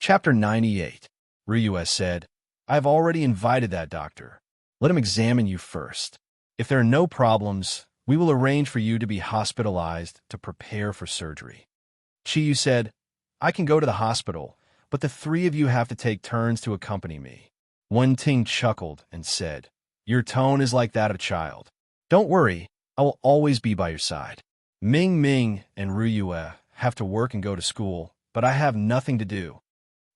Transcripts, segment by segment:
Chapter 98. Ryue said, I have already invited that doctor. Let him examine you first. If there are no problems, we will arrange for you to be hospitalized to prepare for surgery. Chiyu said, I can go to the hospital, but the three of you have to take turns to accompany me. Wen-Ting chuckled and said, Your tone is like that of a child. Don't worry, I will always be by your side. Ming and Ryue have to work and go to school, but I have nothing to do.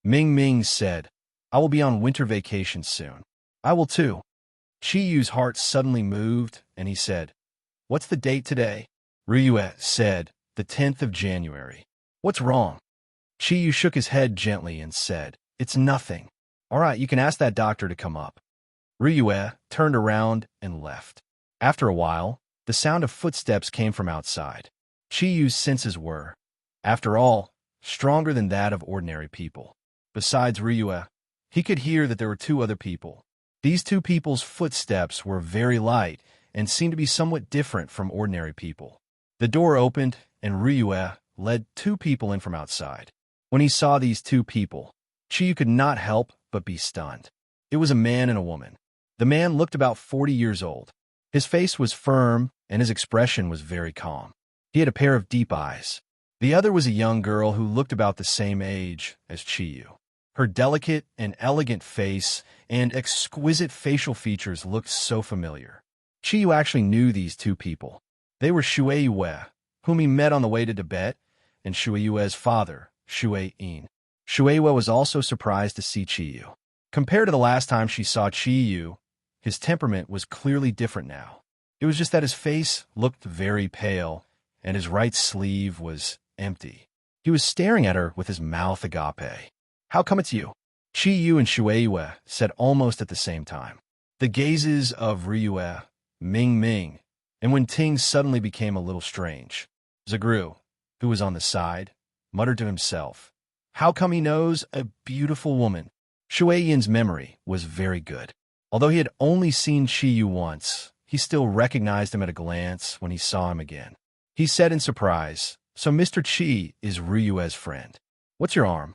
Ming said, I will be on winter vacation soon. I will too. Chiyu's heart suddenly moved, and he said, What's the date today? Ryue said, the 10th of January. What's wrong? Chiyu shook his head gently and said, It's nothing. All right, you can ask that doctor to come up. Ryue turned around and left. After a while, the sound of footsteps came from outside. Chiyu's senses were, after all, stronger than that of ordinary people. Besides Ryue, he could hear that there were two other people. These two people's footsteps were very light and seemed to be somewhat different from ordinary people. The door opened, and Ryue led two people in from outside. When he saw these two people, Chiyu could not help but be stunned. It was a man and a woman. The man looked about 40 years old. His face was firm, and his expression was very calm. He had a pair of deep eyes. The other was a young girl who looked about the same age as Chiyu. Her delicate and elegant face and exquisite facial features looked so familiar. Chiyu actually knew these two people. They were Shueiyue, whom he met on the way to Tibet, and Shueiyue's father, Shuei-in. Shueiyue was also surprised to see Chiyu. Compared to the last time she saw Chiyu, his temperament was clearly different now. It was just that his face looked very pale, and his right sleeve was empty. He was staring at her with his mouth agape. How come it's you? Chiyu and Shueiyue said almost at the same time. The gazes of Ryue, Ming, and Wen-Ting suddenly became a little strange. Zagru, who was on the side, muttered to himself, How come he knows a beautiful woman? Shuei-Yin's memory was very good. Although he had only seen Chiyu once, he still recognized him at a glance when he saw him again. He said in surprise, So Mr. Chi is Ryue's friend. What's your arm?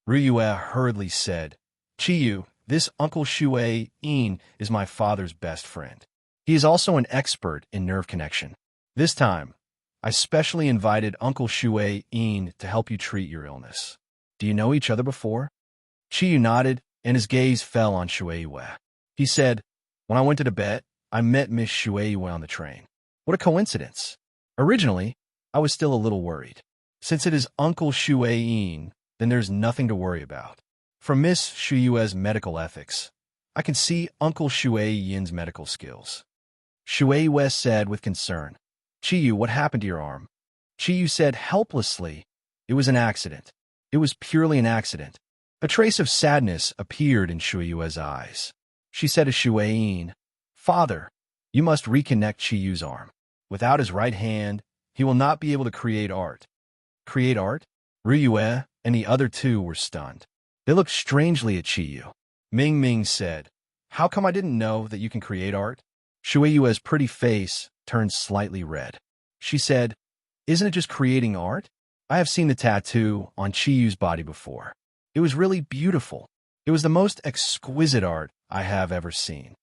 Ryue hurriedly said, Chiyu, this Uncle Shuei-In is my father's best friend. He is also an expert in nerve connection. This time, I specially invited Uncle Shuei-In to help you treat your illness. Do you know each other before? Chiyu nodded, and his gaze fell on Shueiyue. He said, When I went to Tibet, I met Miss Shueiyue on the train. What a coincidence. Originally, I was still a little worried. Since it is Uncle Shuei-In, then there's nothing to worry about. From Miss Shueiyue's medical ethics, I can see Uncle Shuei-Yin's medical skills. Shueiyue said with concern, Chiyu, what happened to your arm? Chiyu said helplessly, It was an accident. It was purely an accident. A trace of sadness appeared in Shueiyue's eyes. She said to Shuei-In, Father, you must reconnect Chiyu's arm. Without his right hand, he will not be able to create art. Create art? Ryue and the other two were stunned. They looked strangely at Chiyu. Ming said, How come I didn't know that you can create art? Shueiyue's pretty face turned slightly red. She said, Isn't it just creating art? I have seen the tattoo on Chiyu's body before. It was really beautiful. It was the most exquisite art I have ever seen.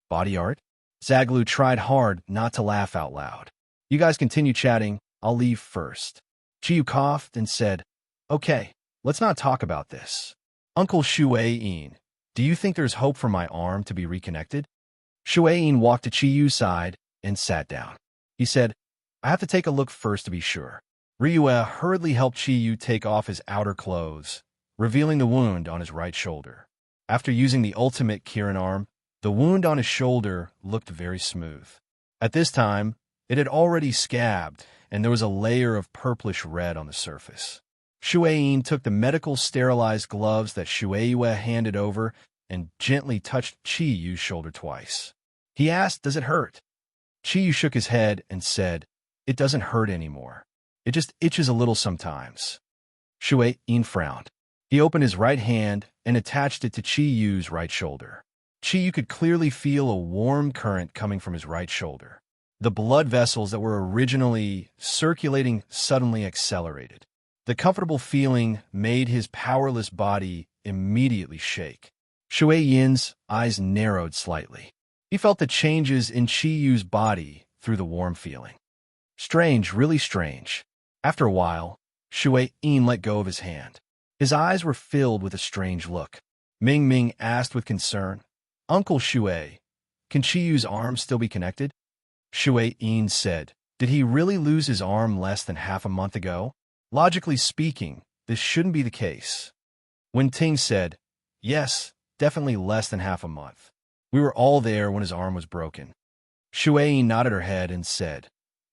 Body art? Zaglu tried hard not to laugh out loud. You guys continue chatting. I'll leave first. Chiyu coughed and said, Okay, let's not talk about this. Uncle Shuei-In, do you think there's hope for my arm to be reconnected? Shuei-In walked to Chiyu's side and sat down. He said, I have to take a look first to be sure. Ryue hurriedly helped Chiyu take off his outer clothes, revealing the wound on his right shoulder. After using the ultimate Kirin arm, the wound on his shoulder looked very smooth. At this time, it had already scabbed, and there was a layer of purplish red on the surface. Shuei-In took the medical sterilized gloves that Shueiyue handed over and gently touched Chiyu's shoulder twice. He asked, Does it hurt? Chiyu shook his head and said, It doesn't hurt anymore. It just itches a little sometimes. Shuei-In frowned. He opened his right hand and attached it to Chiyu's right shoulder. Chiyu could clearly feel a warm current coming from his right shoulder. The blood vessels that were originally circulating suddenly accelerated. The comfortable feeling made his powerless body immediately shake. Shui Yin's eyes narrowed slightly. He felt the changes in Qi Yu's body through the warm feeling. Strange, really strange. After a while, Shui Yin let go of his hand. His eyes were filled with a strange look. Ming Ming asked with concern, "Uncle Shui, can Qi Yu's arm still be connected?" Shui Yin said, "Did he really lose his arm less than half a month ago? Logically speaking, this shouldn't be the case." Wen Ting said, "Yes, definitely less than half a month. We were all there when his arm was broken." Shui Yin nodded her head and said,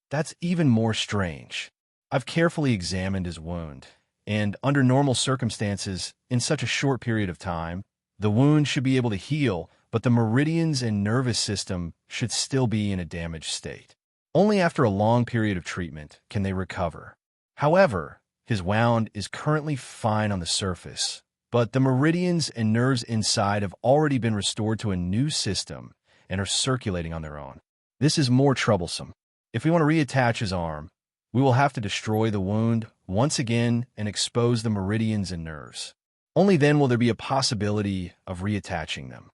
"That's even more strange. I've carefully examined his wound, and under normal circumstances, in such a short period of time, the wound should be able to heal, but the meridians and nervous system should still be in a damaged state. Only after a long period of treatment can they recover. However, his wound is currently fine on the surface, but the meridians and nerves inside have already been restored to a new system and are circulating on their own. This is more troublesome. If we want to reattach his arm, we will have to destroy the wound once again and expose the meridians and nerves. Only then will there be a possibility of reattaching them.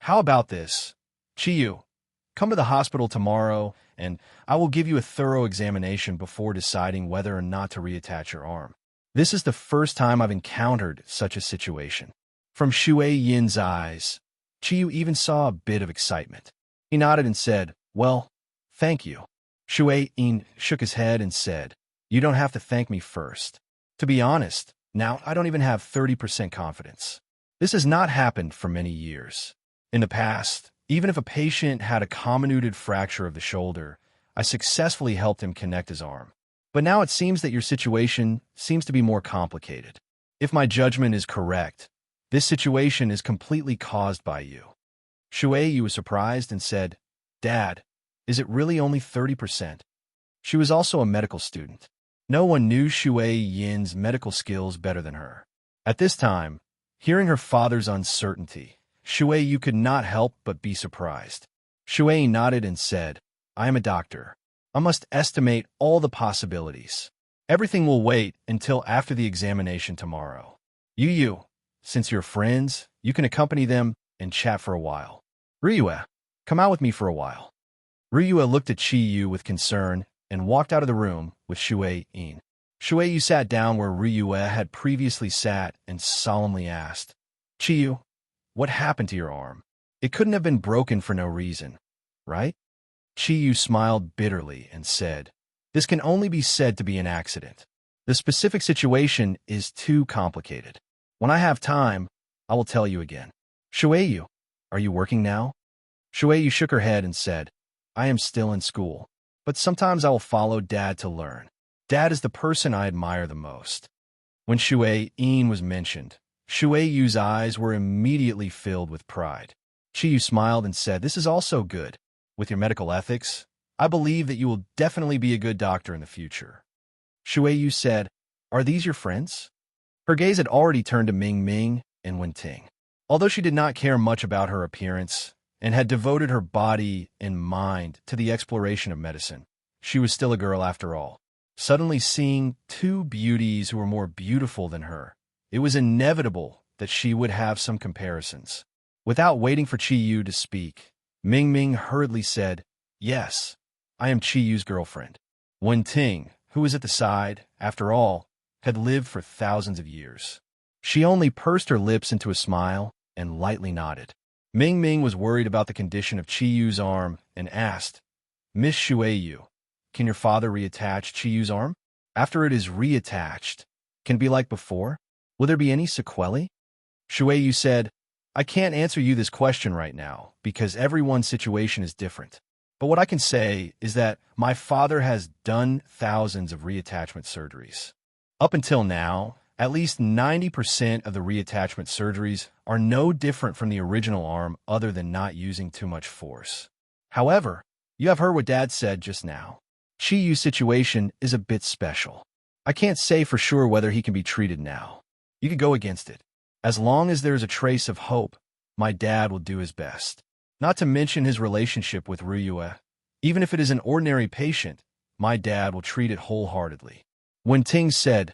How about this? Qi Yu, come to the hospital tomorrow, and I will give you a thorough examination before deciding whether or not to reattach your arm. This is the first time I've encountered such a situation." From Shui Yin's eyes, Qi Yu even saw a bit of excitement. He nodded and said, "Well, thank you." Shui Yin shook his head and said, "You don't have to thank me first. To be honest, now I don't even have 30% confidence. This has not happened for many years. In the past, even if a patient had a comminuted fracture of the shoulder, I successfully helped him connect his arm. But now it seems that your situation seems to be more complicated. If my judgment is correct, this situation is completely caused by you." Shui Yu was surprised and said, "Dad, is it really only 30%? She was also a medical student. No one knew Shui Yin's medical skills better than her. At this time, hearing her father's uncertainty, Shui Yu could not help but be surprised. Shui nodded and said, "I am a doctor. I must estimate all the possibilities. Everything will wait until after the examination tomorrow. Yu, since you're friends, you can accompany them and chat for a while. Ryue, come out with me for a while." Ryue looked at Qi Yu with concern and walked out of the room with Shui Yin. Shui Yu sat down where Ryue had previously sat and solemnly asked, "Qi Yu, what happened to your arm? It couldn't have been broken for no reason, right?" Qi Yu smiled bitterly and said, "This can only be said to be an accident. The specific situation is too complicated. When I have time, I will tell you again." "Shui Yu, are you working now?" Shui Yu shook her head and said, "I am still in school, but sometimes I will follow Dad to learn. Dad is the person I admire the most." When Shui Yin was mentioned, Shui Yu's eyes were immediately filled with pride. Qi Yu smiled and said, "This is also good. With your medical ethics, I believe that you will definitely be a good doctor in the future." Shui Yu said, "Are these your friends?" Her gaze had already turned to Ming Ming and Wen Ting. Although she did not care much about her appearance and had devoted her body and mind to the exploration of medicine, she was still a girl after all. Suddenly seeing two beauties who were more beautiful than her, it was inevitable that she would have some comparisons. Without waiting for Qi Yu to speak, Ming Ming hurriedly said, "Yes, I am Qi Yu's girlfriend." Wen Ting, who was at the side, after all, had lived for thousands of years. She only pursed her lips into a smile and lightly nodded. Ming Ming was worried about the condition of Qi Yu's arm and asked, "Miss Shui Yu, can your father reattach Qi Yu's arm? After it is reattached, can it be like before? Will there be any sequelae?" Shui Yu said, "I can't answer you this question right now because everyone's situation is different. But what I can say is that my father has done thousands of reattachment surgeries. Up until now, at least 90% of the reattachment surgeries are no different from the original arm other than not using too much force. However, you have heard what Dad said just now. Qi Yu's situation is a bit special. I can't say for sure whether he can be treated now. You could go against it. As long as there is a trace of hope, my dad will do his best. Not to mention his relationship with Ryue. Even if it is an ordinary patient, my dad will treat it wholeheartedly." Wen Ting said,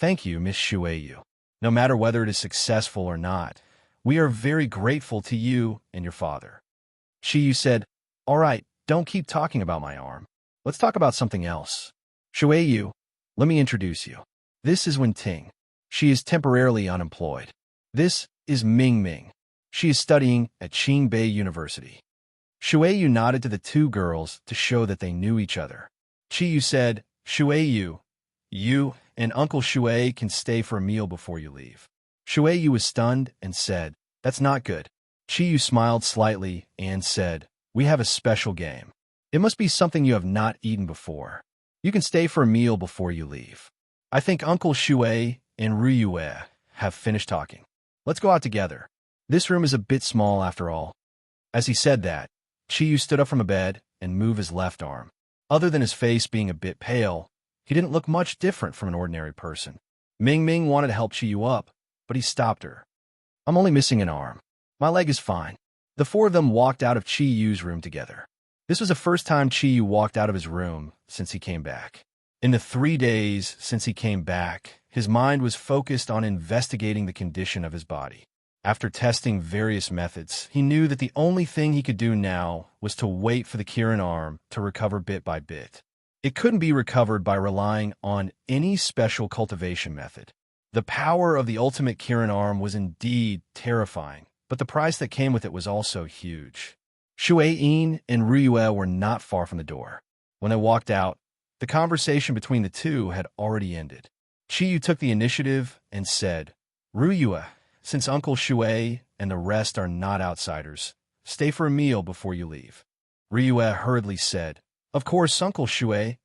Thank you, Miss Shueyu. No matter whether it is successful or not, we are very grateful to you and your father. Shiyu said, All right, don't keep talking about my arm. Let's talk about something else. Shueyu, let me introduce you. This is Wenting. She is temporarily unemployed. This is Ming Ming. She is studying at Qingbei University. Shueyu nodded to the two girls to show that they knew each other. Shiyu said, Shueyu, you and Uncle Shui can stay for a meal before you leave. Shueyu was stunned and said, That's not good. Shiyu smiled slightly and said, We have a special game. It must be something you have not eaten before. You can stay for a meal before you leave. I think Uncle Shui and Ryue have finished talking. Let's go out together. This room is a bit small after all. As he said that, Shiyu stood up from a bed and moved his left arm. Other than his face being a bit pale, he didn't look much different from an ordinary person. Ming Ming wanted to help Shiyu up, but he stopped her. I'm only missing an arm. My leg is fine. The four of them walked out of Chiyu's room together. This was the first time Chiyu walked out of his room since he came back. In the 3 days since he came back, his mind was focused on investigating the condition of his body. After testing various methods, he knew that the only thing he could do now was to wait for the Kirin arm to recover bit by bit. It couldn't be recovered by relying on any special cultivation method. The power of the ultimate Kirin arm was indeed terrifying, but the price that came with it was also huge. Shueyin and Ryue were not far from the door. When they walked out, the conversation between the two had already ended. Chiyu took the initiative and said, Ryue, since Uncle Shui and the rest are not outsiders, stay for a meal before you leave. Ryue hurriedly said, Of course, Uncle Shui.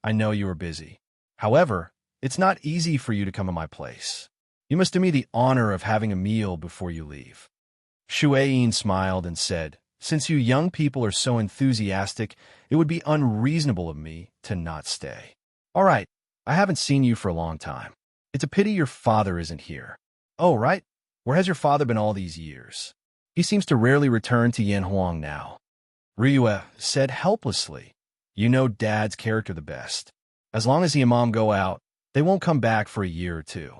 I know you are busy. However, it's not easy for you to come to my place. You must do me the honor of having a meal before you leave. Shueyin smiled and said, Since you young people are so enthusiastic, it would be unreasonable of me to not stay. All right, I haven't seen you for a long time. It's a pity your father isn't here. Oh, right? Where has your father been all these years? He seems to rarely return to Yanhuang now. Ryue said helplessly, You know Dad's character the best. As long as he and Mom go out, they won't come back for a year or two.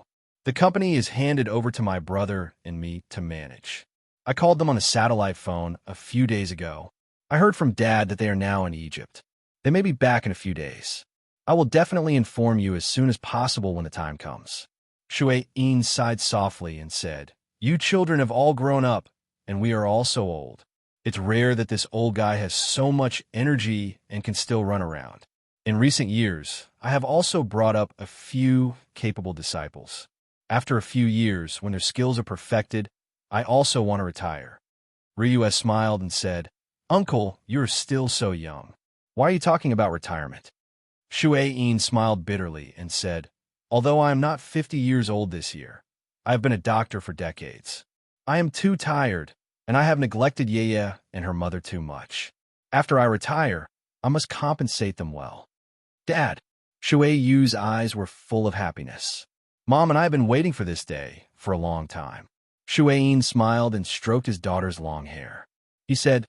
The company is handed over to my brother and me to manage. I called them on a satellite phone a few days ago. I heard from Dad that they are now in Egypt. They may be back in a few days. I will definitely inform you as soon as possible when the time comes. Shueyin sighed softly and said, You children have all grown up, and we are all so old. It's rare that this old guy has so much energy and can still run around. In recent years, I have also brought up a few capable disciples. After a few years, when their skills are perfected, I also want to retire. Ryue smiled and said, Uncle, you're still so young. Why are you talking about retirement? Shueyin smiled bitterly and said, Although I am not 50 years old this year, I have been a doctor for decades. I am too tired, and I have neglected Yeye and her mother too much. After I retire, I must compensate them well. Dad, Shueyu's eyes were full of happiness. Mom and I have been waiting for this day for a long time. Shueyin smiled and stroked his daughter's long hair. He said,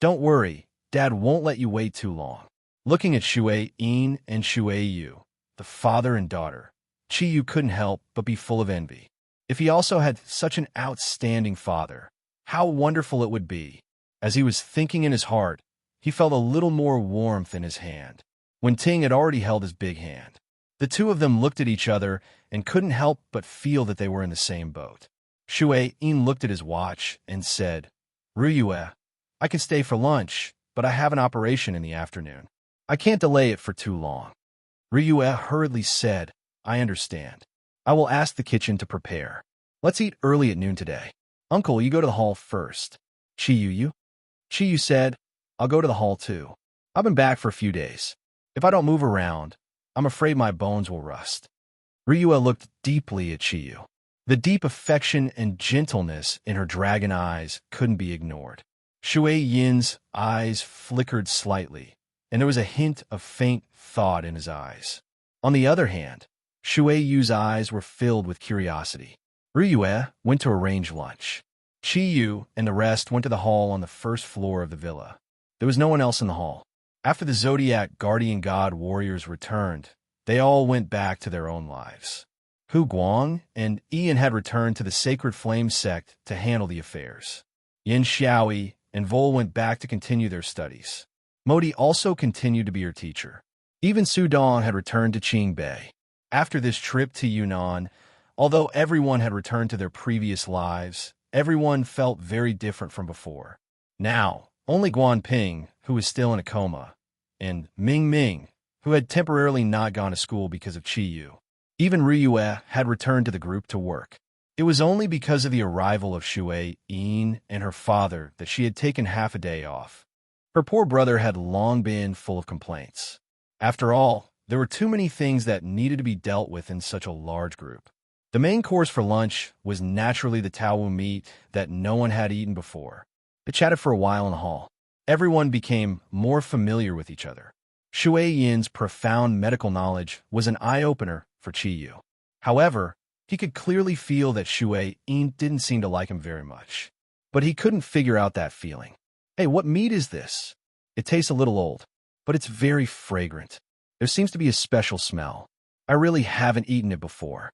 Don't worry, Dad won't let you wait too long. Looking at Shueyin and Shueyu, the father and daughter, Chiyu couldn't help but be full of envy. If he also had such an outstanding father, how wonderful it would be. As he was thinking in his heart, he felt a little more warmth in his hand. When Ting had already held his big hand, the two of them looked at each other and couldn't help but feel that they were in the same boat. Shueyin looked at his watch and said, Ryue, I can stay for lunch, but I have an operation in the afternoon. I can't delay it for too long. Ryue hurriedly said, I understand. I will ask the kitchen to prepare. Let's eat early at noon today. Uncle, you go to the hall first. Chiyu? Chiyu said, I'll go to the hall too. I've been back for a few days. If I don't move around, I'm afraid my bones will rust. Ryue looked deeply at Chiyu. The deep affection and gentleness in her dragon eyes couldn't be ignored. Shueyin's eyes flickered slightly, and there was a hint of faint thought in his eyes. On the other hand, Shueyu's eyes were filled with curiosity. Ryue went to arrange lunch. Chiyu and the rest went to the hall on the first floor of the villa. There was no one else in the hall. After the Zodiac guardian god warriors returned, they all went back to their own lives. Hu Guang and Ian had returned to the Sacred Flame sect to handle the affairs. Yin Xiaoyi and Vol went back to continue their studies. Modi also continued to be her teacher. Even Su Dong had returned to Qingbei. After this trip to Yunnan, although everyone had returned to their previous lives, everyone felt very different from before. Now, only Guan Ping, who was still in a coma, and Ming Ming, who had temporarily not gone to school because of Qi Yu. Even Riyue had returned to the group to work. It was only because of the arrival of Shui Yin and her father that she had taken half a day off. Her poor brother had long been full of complaints. After all, there were too many things that needed to be dealt with in such a large group. The main course for lunch was naturally the Taowu meat that no one had eaten before. They chatted for a while in the hall. Everyone became more familiar with each other. Shui Yin's profound medical knowledge was an eye-opener for Qi Yu. However, he could clearly feel that Shui Yin didn't seem to like him very much. But he couldn't figure out that feeling. Hey, what meat is this? It tastes a little old, but it's very fragrant. There seems to be a special smell. I really haven't eaten it before.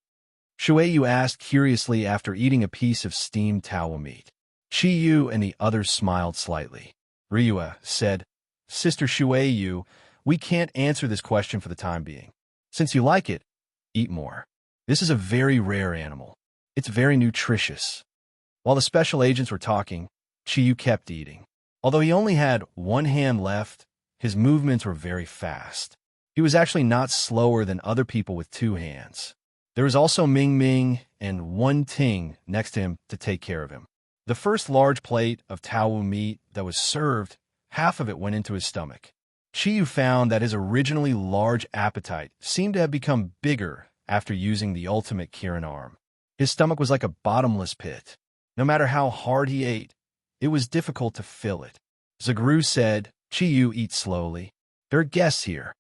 Shui Yu asked curiously after eating a piece of steamed Taowu meat. Qi Yu and the others smiled slightly. Riyue said, Sister Shui Yu, we can't answer this question for the time being. Since you like it, eat more. This is a very rare animal. It's very nutritious. While the special agents were talking, Qi Yu kept eating. Although he only had one hand left, his movements were very fast. He was actually not slower than other people with two hands. There was also Ming Ming and Wen Ting next to him to take care of him. The first large plate of Taowu meat that was served, half of it went into his stomach. Qi Yu found that his originally large appetite seemed to have become bigger after using the ultimate Kirin arm. His stomach was like a bottomless pit. No matter how hard he ate, it was difficult to fill it. Zagru said, Qi Yu, eat slowly. There are guests here.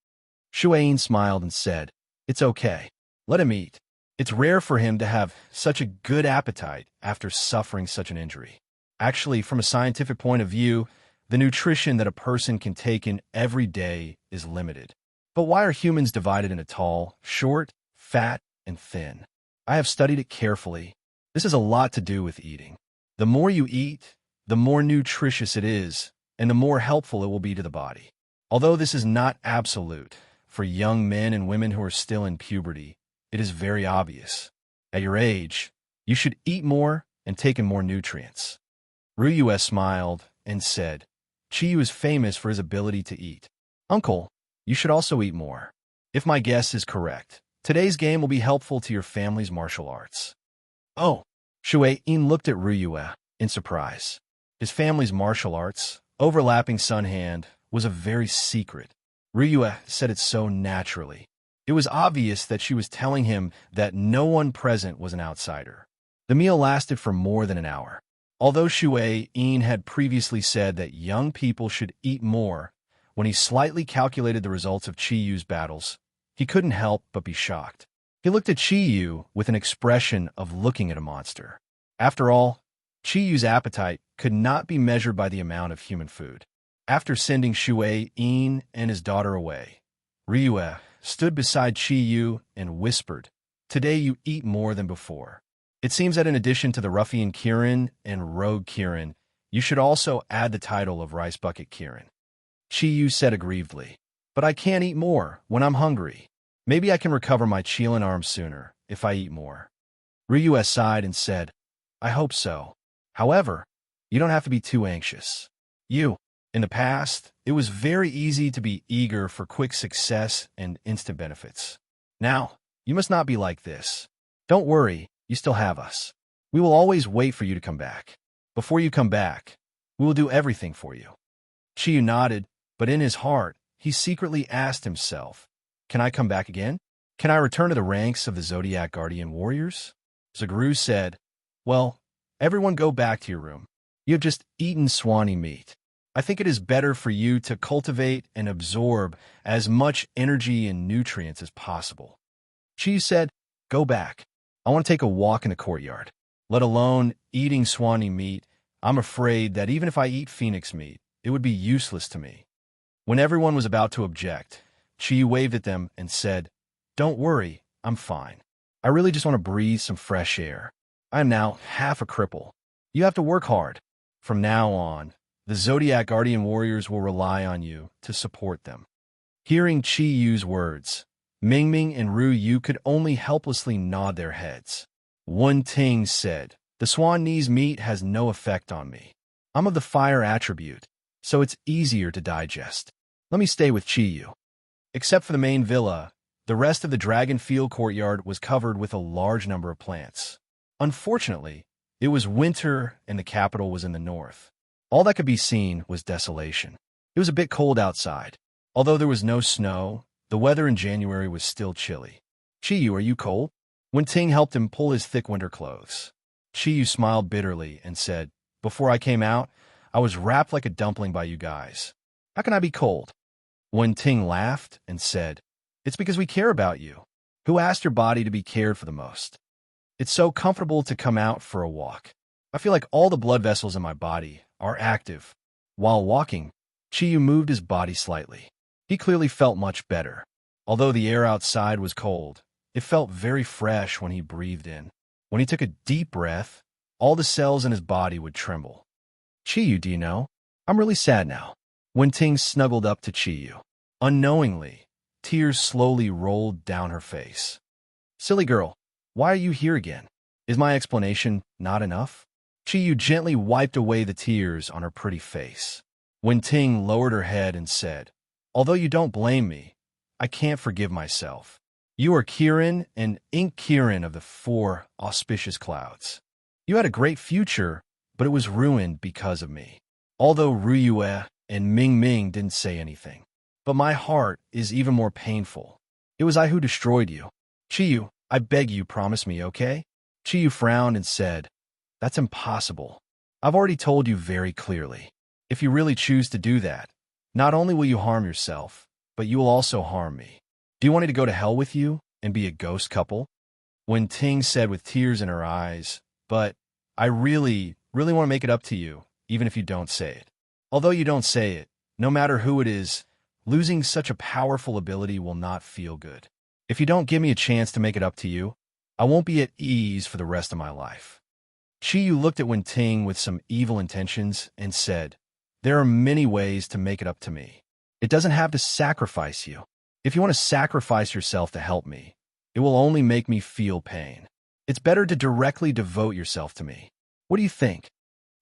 Shui Yin smiled and said, It's okay. Let him eat. It's rare for him to have such a good appetite after suffering such an injury. Actually, from a scientific point of view, the nutrition that a person can take in every day is limited. But why are humans divided into tall, short, fat, and thin? I have studied it carefully. This has a lot to do with eating. The more you eat, the more nutritious it is, and the more helpful it will be to the body. Although this is not absolute, for young men and women who are still in puberty, it is very obvious. At your age, you should eat more and take in more nutrients. Riyue smiled and said, Qi Yu is famous for his ability to eat. Uncle, you should also eat more. If my guess is correct, today's game will be helpful to your family's martial arts. Oh, Shui Yin looked at Riyue in surprise. His family's martial arts, overlapping Sun Hand, was a very secret. Riyue said it so naturally. It was obvious that she was telling him that no one present was an outsider. The meal lasted for more than an hour. Although Shui Yin had previously said that young people should eat more, when he slightly calculated the results of Qi Yu's battles, he couldn't help but be shocked. He looked at Qi Yu with an expression of looking at a monster. After all, Qi Yu's appetite could not be measured by the amount of human food. After sending Shui Yin and his daughter away, Riyue stood beside Qi Yu and whispered, Today you eat more than before. It seems that in addition to the ruffian Kirin and rogue Kirin, you should also add the title of Rice Bucket Kirin. Qi Yu said aggrievedly, But I can't eat more when I'm hungry. Maybe I can recover my Qilin arm sooner if I eat more. Riyue sighed and said, I hope so. However, you don't have to be too anxious. In the past, it was very easy to be eager for quick success and instant benefits. Now, you must not be like this. Don't worry, you still have us. We will always wait for you to come back. Before you come back, we will do everything for you. Qi Yu nodded, but in his heart, he secretly asked himself, Can I come back again? Can I return to the ranks of the Zodiac Guardian Warriors? Zagru said, Well, everyone go back to your room. You have just eaten swanee meat. I think it is better for you to cultivate and absorb as much energy and nutrients as possible. Qi said, Go back. I want to take a walk in the courtyard. Let alone eating swanee meat, I'm afraid that even if I eat phoenix meat, it would be useless to me. When everyone was about to object, Qi waved at them and said, Don't worry, I'm fine. I really just want to breathe some fresh air. I am now half a cripple. You have to work hard. From now on, the Zodiac Guardian Warriors will rely on you to support them. Hearing Chi Yu's words, Ming Ming and Ru Yu could only helplessly nod their heads. Wen Ting said, "The swan knees meat has no effect on me. I'm of the fire attribute, so it's easier to digest. Let me stay with Chi Yu." Except for the main villa, the rest of the Dragon Field courtyard was covered with a large number of plants. Unfortunately, it was winter and the capital was in the north. All that could be seen was desolation. It was a bit cold outside. Although there was no snow, the weather in January was still chilly. "Chi-Yu, are you cold?" Wen Ting helped him pull his thick winter clothes. Chi-Yu smiled bitterly and said, "Before I came out, I was wrapped like a dumpling by you guys. How can I be cold?" Wen Ting laughed and said, "It's because we care about you. Who asked your body to be cared for the most? It's so comfortable to come out for a walk. I feel like all the blood vessels in my body are active." While walking, Chi-Yu moved his body slightly. He clearly felt much better. Although the air outside was cold, it felt very fresh when he breathed in. When he took a deep breath, all the cells in his body would tremble. "Chi-Yu, do you know? I'm really sad now." Wen Ting snuggled up to Chi-Yu. Unknowingly, tears slowly rolled down her face. "Silly girl, why are you here again? Is my explanation not enough?" Chi-Yu gently wiped away the tears on her pretty face. Wen Ting lowered her head and said, "Although you don't blame me, I can't forgive myself. You are Kirin and Ink Kirin of the 4 auspicious clouds. You had a great future, but it was ruined because of me. Although Ruyue and Ming Ming didn't say anything. But my heart is even more painful. It was I who destroyed you. Chi-Yu, I beg you, promise me, okay?" Chi-Yu frowned and said, "That's impossible. I've already told you very clearly. If you really choose to do that, not only will you harm yourself, but you will also harm me. Do you want me to go to hell with you and be a ghost couple?" Wen Ting said with tears in her eyes, "But I really want to make it up to you, even if you don't say it. Although you don't say it, no matter who it is, losing such a powerful ability will not feel good. If you don't give me a chance to make it up to you, I won't be at ease for the rest of my life." Chi-Yu looked at Wen Ting with some evil intentions and said, "There are many ways to make it up to me. It doesn't have to sacrifice you. If you want to sacrifice yourself to help me, it will only make me feel pain. It's better to directly devote yourself to me. What do you think?"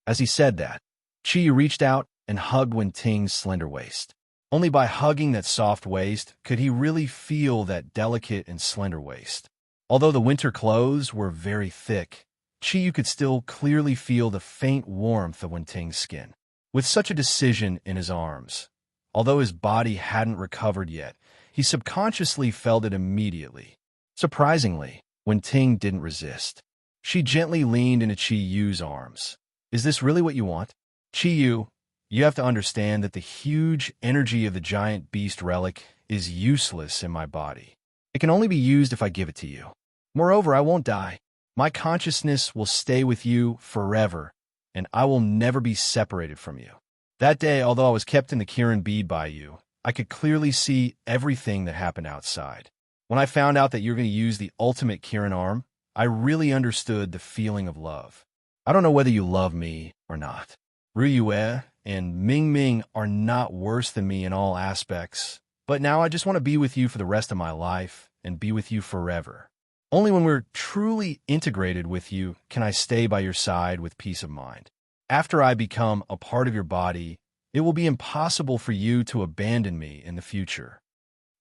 As he said that, Chi-Yu reached out and hugged Wen Ting's slender waist. Only by hugging that soft waist could he really feel that delicate and slender waist. Although the winter clothes were very thick, Chi-Yu could still clearly feel the faint warmth of Wen Ting's skin. With such a decision in his arms, although his body hadn't recovered yet, he subconsciously felt it immediately. Surprisingly, Wen Ting didn't resist. She gently leaned into Chi-Yu's arms. "Is this really what you want? Chi-Yu, you have to understand that the huge energy of the giant beast relic is useless in my body. It can only be used if I give it to you. Moreover, I won't die. My consciousness will stay with you forever, and I will never be separated from you. That day, although I was kept in the Kirin bead by you, I could clearly see everything that happened outside. When I found out that you're going to use the ultimate Kirin arm, I really understood the feeling of love. I don't know whether you love me or not. Ruyue and Ming Ming are not worse than me in all aspects, but now I just want to be with you for the rest of my life and be with you forever. Only when we're truly integrated with you can I stay by your side with peace of mind. After I become a part of your body, it will be impossible for you to abandon me in the future."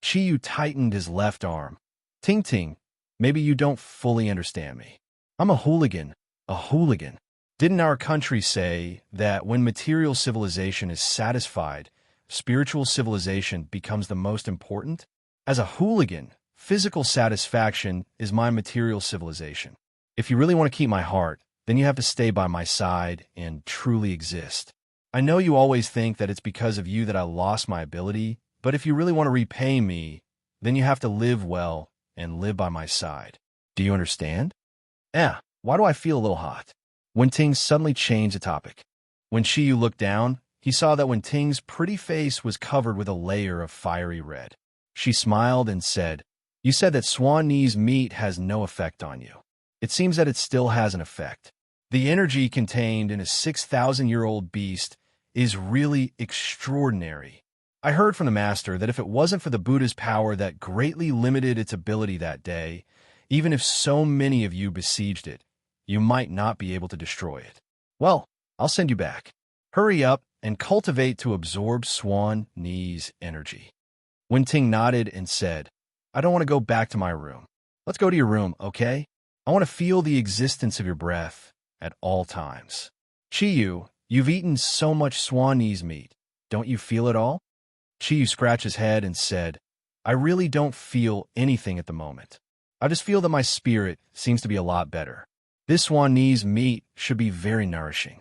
Chi-Yu tightened his left arm. "Ting Ting, maybe you don't fully understand me. I'm a hooligan. A hooligan. Didn't our country say that when material civilization is satisfied, spiritual civilization becomes the most important? As a hooligan, physical satisfaction is my material civilization. If you really want to keep my heart, then you have to stay by my side and truly exist. I know you always think that it's because of you that I lost my ability, but if you really want to repay me, then you have to live well and live by my side. Do you understand?" Why do I feel a little hot?" Wen Ting suddenly changed the topic. When Chi-Yu looked down, he saw that Wen Ting's pretty face was covered with a layer of fiery red. She smiled and said, You said that swan knees meat has no effect on you. It seems that it still has an effect. The energy contained in a 6,000-year-old beast is really extraordinary. I heard from the master that if it wasn't for the Buddha's power that greatly limited its ability that day, even if so many of you besieged it, you might not be able to destroy it. Well, I'll send you back. Hurry up and cultivate to absorb swan knees energy. Ting nodded and said, I don't want to go back to my room. Let's go to your room, okay? I want to feel the existence of your breath at all times. Chiyu, you've eaten so much swan knees meat. Don't you feel it all? Chiyu scratched his head and said, I really don't feel anything at the moment. I just feel that my spirit seems to be a lot better. This swan knees meat should be very nourishing.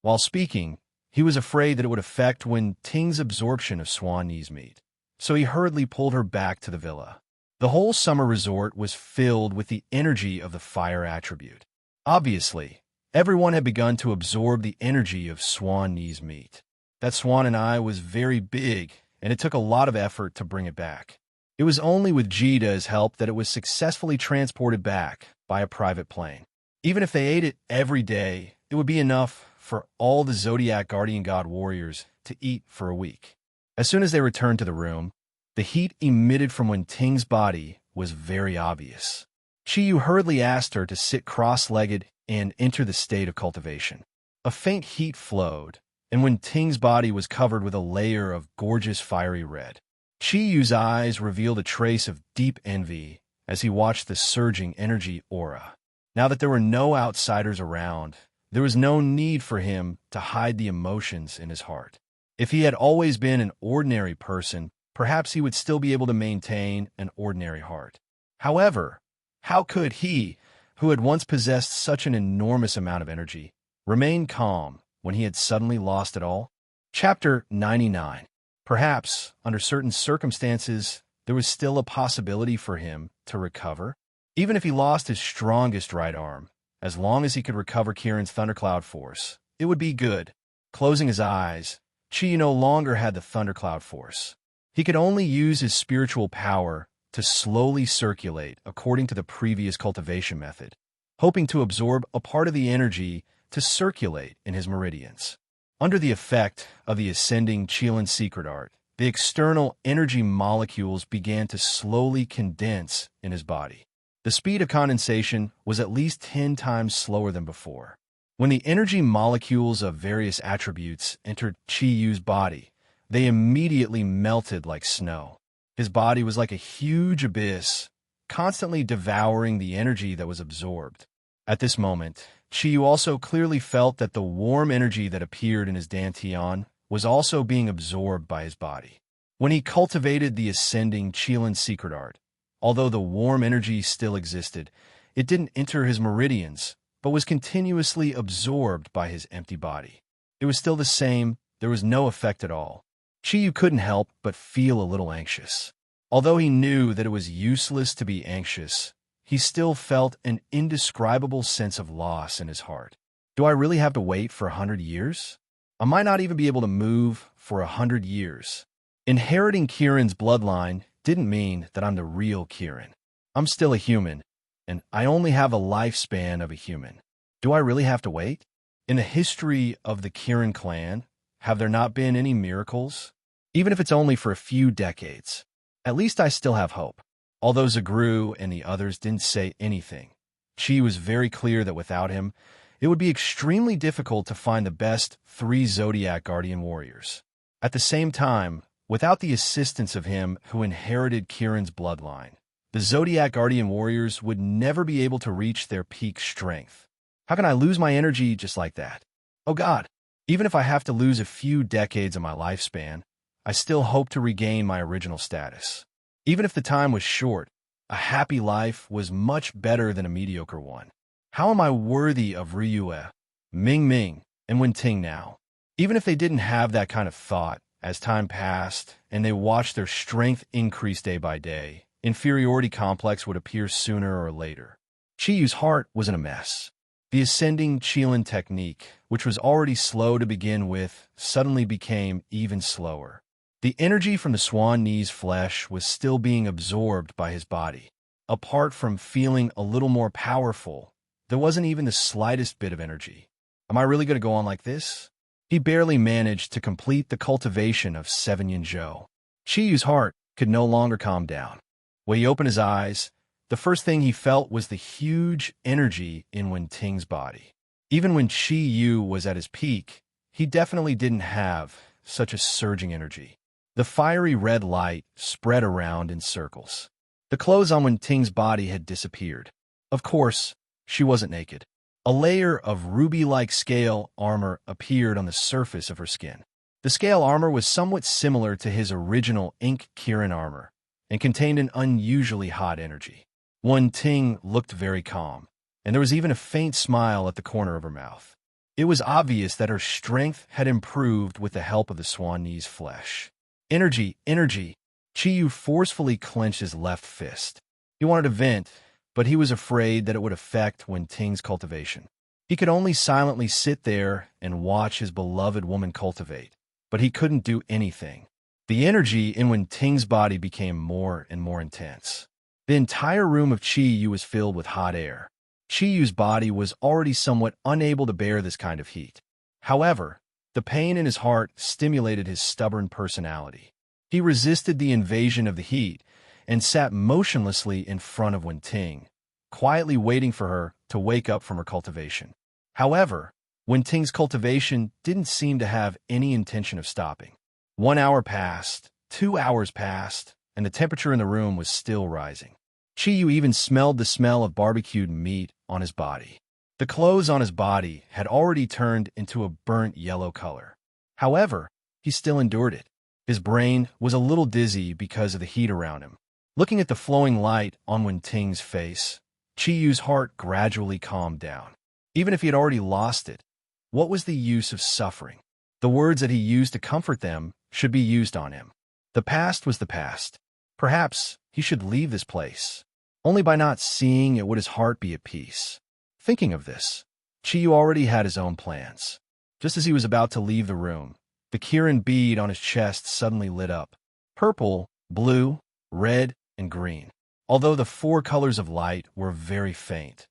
While speaking, he was afraid that it would affect Ting's absorption of swan knees meat, so he hurriedly pulled her back to the villa. The whole summer resort was filled with the energy of the fire attribute. Obviously, everyone had begun to absorb the energy of swan knees meat. That swan and I was very big, and it took a lot of effort to bring it back. It was only with Jita's help that it was successfully transported back by a private plane. Even if they ate it every day, it would be enough for all the Zodiac Guardian God warriors to eat for a week. As soon as they returned to the room, the heat emitted from Ting's body was very obvious. Chiyu hurriedly asked her to sit cross-legged and enter the state of cultivation. A faint heat flowed, and Ting's body was covered with a layer of gorgeous fiery red. Chiyu's eyes revealed a trace of deep envy as he watched the surging energy aura. Now that there were no outsiders around, there was no need for him to hide the emotions in his heart. If he had always been an ordinary person, perhaps he would still be able to maintain an ordinary heart. However, how could he, who had once possessed such an enormous amount of energy, remain calm when he had suddenly lost it all? Chapter 99. Perhaps, under certain circumstances, there was still a possibility for him to recover. Even if he lost his strongest right arm, as long as he could recover Kirin's thundercloud force, it would be good. Closing his eyes, Chi no longer had the thundercloud force. He could only use his spiritual power to slowly circulate according to the previous cultivation method, hoping to absorb a part of the energy to circulate in his meridians. Under the effect of the ascending Qilin secret art, the external energy molecules began to slowly condense in his body. The speed of condensation was at least 10 times slower than before. When the energy molecules of various attributes entered Chiyu's body, they immediately melted like snow. His body was like a huge abyss, constantly devouring the energy that was absorbed. At this moment, Chiyu also clearly felt that the warm energy that appeared in his dantian was also being absorbed by his body. When he cultivated the ascending Qilin secret art, although the warm energy still existed, it didn't enter his meridians, but was continuously absorbed by his empty body. It was still the same, there was no effect at all. Chiyu couldn't help but feel a little anxious. Although he knew that it was useless to be anxious, he still felt an indescribable sense of loss in his heart. Do I really have to wait for 100 years? I might not even be able to move for 100 years. Inheriting Kirin's bloodline didn't mean that I'm the real Kirin. I'm still a human, and I only have a lifespan of a human. Do I really have to wait? In the history of the Kirin clan, have there not been any miracles? Even if it's only for a few decades. At least I still have hope. Although Zagru and the others didn't say anything, Chi was very clear that without him, it would be extremely difficult to find the best 3 Zodiac Guardian warriors. At the same time, without the assistance of him who inherited Kirin's bloodline, the Zodiac Guardian warriors would never be able to reach their peak strength. How can I lose my energy just like that? Oh God, even if I have to lose a few decades of my lifespan, I still hope to regain my original status. Even if the time was short, a happy life was much better than a mediocre one. How am I worthy of Ryue, Ming Ming, and Wenting now? Even if they didn't have that kind of thought, as time passed and they watched their strength increase day by day, inferiority complex would appear sooner or later. Chiyu's heart was in a mess. The ascending Qilin technique, which was already slow to begin with, suddenly became even slower. The energy from the Swan Knee's flesh was still being absorbed by his body. Apart from feeling a little more powerful, there wasn't even the slightest bit of energy. Am I really going to go on like this? He barely managed to complete the cultivation of 7 Yin-Jo. Chiyu's heart could no longer calm down. When he opened his eyes, the first thing he felt was the huge energy in Wen-Ting's body. Even when Chiyu was at his peak, he definitely didn't have such a surging energy. The fiery red light spread around in circles. The clothes on Wen-Ting's body had disappeared. Of course, she wasn't naked. A layer of ruby-like scale armor appeared on the surface of her skin. The scale armor was somewhat similar to his original Ink Kirin armor and contained an unusually hot energy. Wen-Ting looked very calm, and there was even a faint smile at the corner of her mouth. It was obvious that her strength had improved with the help of the Swan Knee's flesh. Energy, energy! Chiyu forcefully clenched his left fist. He wanted to vent, but he was afraid that it would affect Wen-Ting's cultivation. He could only silently sit there and watch his beloved woman cultivate, but he couldn't do anything. The energy in Wen-Ting's body became more and more intense. The entire room of Chiyu was filled with hot air. Chiyu's body was already somewhat unable to bear this kind of heat. However, the pain in his heart stimulated his stubborn personality. He resisted the invasion of the heat and sat motionlessly in front of Wen-Ting, quietly waiting for her to wake up from her cultivation. However, Wen-Ting's cultivation didn't seem to have any intention of stopping. 1 hour passed, 2 hours passed, and the temperature in the room was still rising. Chiyu even smelled the smell of barbecued meat on his body. The clothes on his body had already turned into a burnt yellow color. However, he still endured it. His brain was a little dizzy because of the heat around him. Looking at the flowing light on Wen-Ting's face, Chiyu's heart gradually calmed down. Even if he had already lost it, what was the use of suffering? The words that he used to comfort them should be used on him. The past was the past. Perhaps he should leave this place. Only by not seeing it would his heart be at peace. Thinking of this, Chiyu already had his own plans. Just as he was about to leave the room, the Kirin bead on his chest suddenly lit up. Purple, blue, red, and green. Although the 4 colors of light were very faint,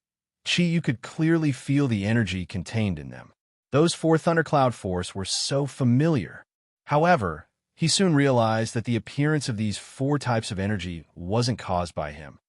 Chiyu could clearly feel the energy contained in them. Those 4 thundercloud force were so familiar. However, he soon realized that the appearance of these 4 types of energy wasn't caused by him,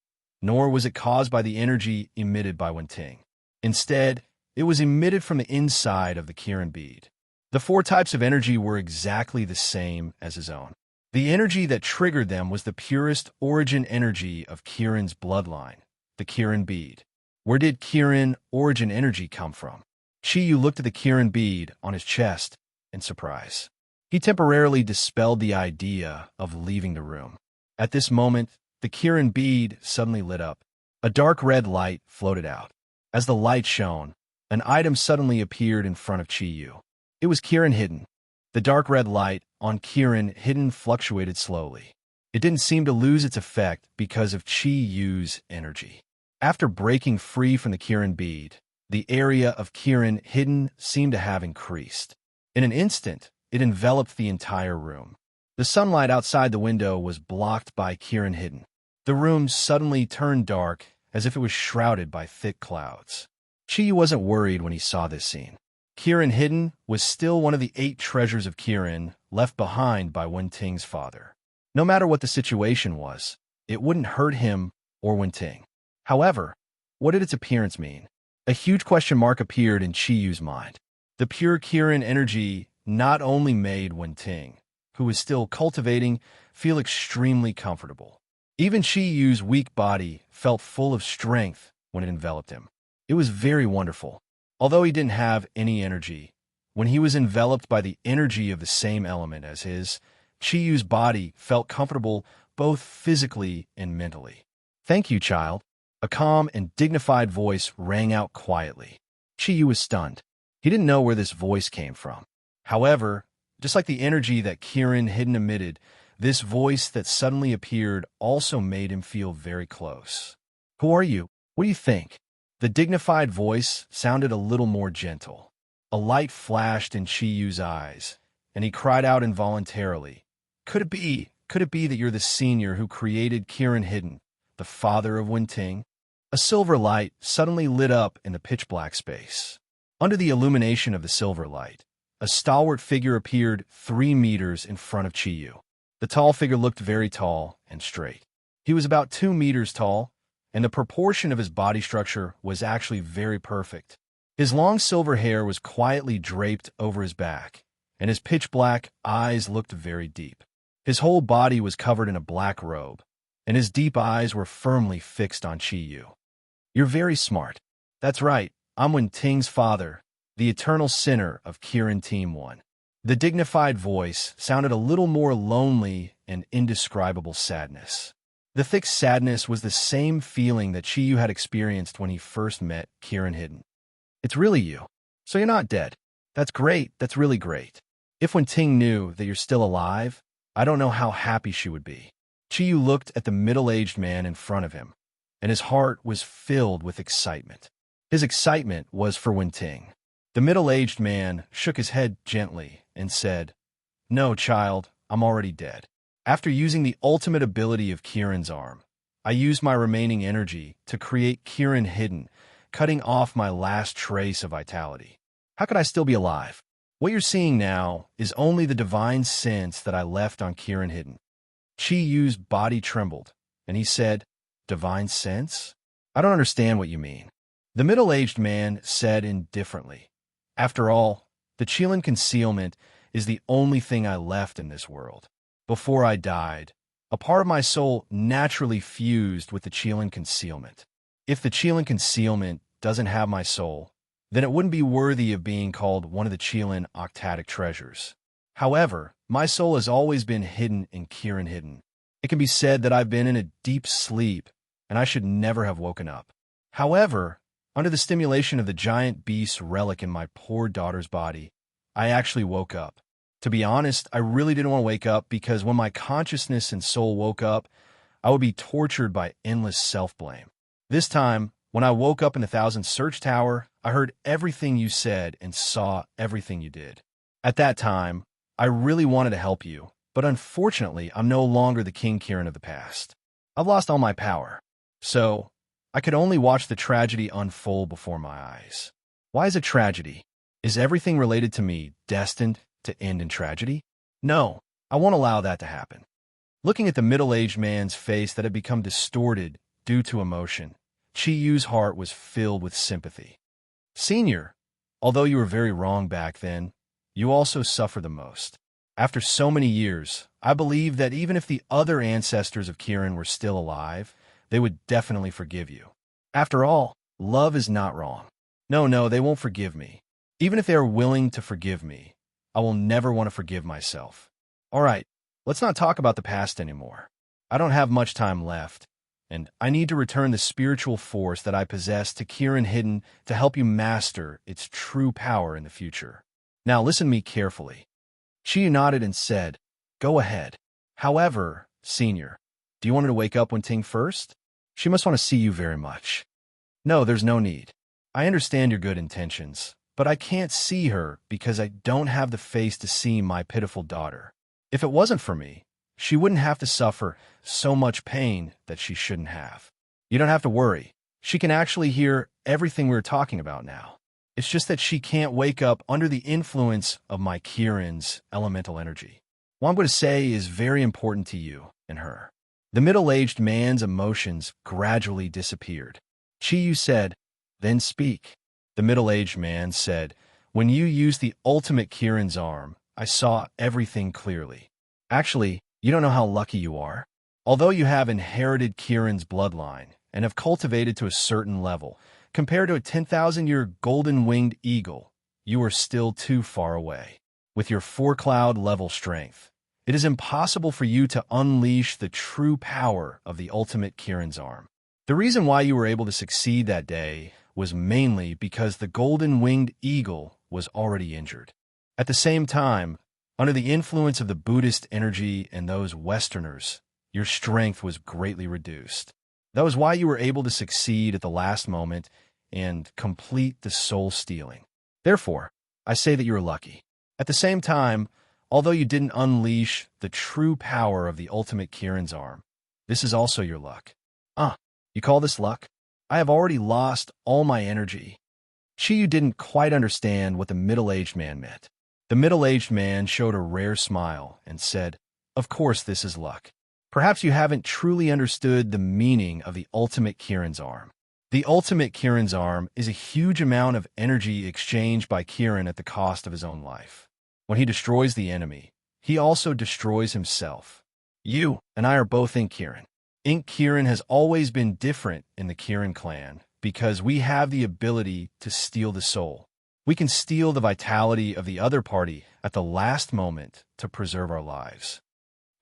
nor was it caused by the energy emitted by Wen-Ting. Instead, it was emitted from the inside of the Kirin bead. The 4 types of energy were exactly the same as his own. The energy that triggered them was the purest origin energy of Kirin's bloodline, the Kirin bead. Where did Kirin origin energy come from? Chiyu looked at the Kirin bead on his chest in surprise. He temporarily dispelled the idea of leaving the room. At this moment, the Kirin bead suddenly lit up. A dark red light floated out. As the light shone, an item suddenly appeared in front of Chiyu. It was Kirin Hidden. The dark red light on Kirin Hidden fluctuated slowly. It didn't seem to lose its effect because of Chiyu's energy. After breaking free from the Kirin bead, the area of Kirin Hidden seemed to have increased. In an instant, it enveloped the entire room. The sunlight outside the window was blocked by Kirin Hidden. The room suddenly turned dark, as if it was shrouded by thick clouds. Chiyu wasn't worried when he saw this scene. Kirin Hidden was still one of the 8 treasures of Kirin left behind by Wen-Ting's father. No matter what the situation was, it wouldn't hurt him or Wen-Ting. However, what did its appearance mean? A huge question mark appeared in Chiyu's mind. The pure Kirin energy not only made Wen-Ting, who was still cultivating, feel extremely comfortable. Even Chiyu's weak body felt full of strength when it enveloped him. It was very wonderful. Although he didn't have any energy, when he was enveloped by the energy of the same element as his, Chiyu's body felt comfortable both physically and mentally. "Thank you, child." A calm and dignified voice rang out quietly. Chiyu was stunned. He didn't know where this voice came from. However, just like the energy that Kirin Hidden emitted, this voice that suddenly appeared also made him feel very close. "Who are you? What do you think?" The dignified voice sounded a little more gentle. A light flashed in Chiyu's eyes, and he cried out involuntarily, Could it be that you're the senior who created Kirin Hidden, the father of Wenting? A silver light suddenly lit up in the pitch-black space. Under the illumination of the silver light, a stalwart figure appeared 3 meters in front of Chiyu. The tall figure looked very tall and straight. He was about 2 meters tall, and the proportion of his body structure was actually very perfect. His long silver hair was quietly draped over his back, and his pitch-black eyes looked very deep. His whole body was covered in a black robe, and his deep eyes were firmly fixed on Chiyu. You're very smart. That's right, I'm Wenting's father, the eternal sinner of Kirin Team 1. The dignified voice sounded a little more lonely and indescribable sadness. The thick sadness was the same feeling that Chiyu had experienced when he first met Kirin Hidden. It's really you. So you're not dead. That's great, that's really great. If Wenting knew that you're still alive, I don't know how happy she would be. Chiyu looked at the middle-aged man in front of him, and his heart was filled with excitement. His excitement was for Wenting. The middle-aged man shook his head gently and said, "No, child, I'm already dead. After using the ultimate ability of Kirin's arm, I used my remaining energy to create Kirin Hidden, cutting off my last trace of vitality. How could I still be alive? What you're seeing now is only the divine sense that I left on Kirin Hidden." Chiyu's body trembled, and he said, "Divine sense? I don't understand what you mean." The middle-aged man said indifferently, "After all, the Qilin concealment is the only thing I left in this world. Before I died, a part of my soul naturally fused with the Qilin concealment. If the Qilin concealment doesn't have my soul, then it wouldn't be worthy of being called one of the Qilin octatic treasures. However, my soul has always been hidden in Kirin Hidden. It can be said that I've been in a deep sleep, and I should never have woken up. However, under the stimulation of the giant beast's relic in my poor daughter's body, I actually woke up. To be honest, I really didn't want to wake up because when my consciousness and soul woke up, I would be tortured by endless self-blame. This time, when I woke up in the Thousand Search Tower, I heard everything you said and saw everything you did. At that time, I really wanted to help you, but unfortunately, I'm no longer the King Kirin of the past. I've lost all my power. So, I could only watch the tragedy unfold before my eyes. Why is it tragedy? Is everything related to me destined to end in tragedy? No, I won't allow that to happen." Looking at the middle-aged man's face that had become distorted due to emotion, Chiyu's heart was filled with sympathy. "Senior, although you were very wrong back then, you also suffer the most. After so many years, I believe that even if the other ancestors of Kirin were still alive, they would definitely forgive you. After all, love is not wrong. No, they won't forgive me. Even if they are willing to forgive me, I will never want to forgive myself. All right, let's not talk about the past anymore. I don't have much time left, and I need to return the spiritual force that I possess to Kirin Hidden to help you master its true power in the future. Now listen to me carefully." Chiyu nodded and said, "Go ahead. However, Senior, do you want her to wake up Wenting first? She must want to see you very much." "No, there's no need. I understand your good intentions, but I can't see her because I don't have the face to see my pitiful daughter. If it wasn't for me, she wouldn't have to suffer so much pain that she shouldn't have. You don't have to worry. She can actually hear everything we're talking about now. It's just that she can't wake up under the influence of my Kirin's elemental energy. What I'm going to say is very important to you and her." The middle-aged man's emotions gradually disappeared. Chiyu said, "Then speak." The middle-aged man said, "When you used the ultimate Kirin's arm, I saw everything clearly. Actually, you don't know how lucky you are. Although you have inherited Kirin's bloodline and have cultivated to a certain level, compared to a 10,000-year golden-winged eagle, you are still too far away. With your 4-cloud level strength, it is impossible for you to unleash the true power of the ultimate Kirin's arm. The reason why you were able to succeed that day was mainly because the golden-winged eagle was already injured. At the same time, under the influence of the Buddhist energy and those Westerners, your strength was greatly reduced. That was why you were able to succeed at the last moment and complete the soul stealing. Therefore, I say that you are lucky. At the same time, Although you didn't unleash the true power of the ultimate Kirin's arm, this is also your luck. You call this luck? I have already lost all my energy. Chiyu didn't quite understand what the middle-aged man meant. The middle-aged man showed a rare smile and said, "Of course this is luck. Perhaps you haven't truly understood the meaning of the ultimate Kirin's arm. The ultimate Kirin's arm is a huge amount of energy exchanged by Kirin at the cost of his own life. When he destroys the enemy, he also destroys himself. You and I are both Ink Kirin. Ink Kirin has always been different in the Kirin clan because we have the ability to steal the soul. We can steal the vitality of the other party at the last moment to preserve our lives.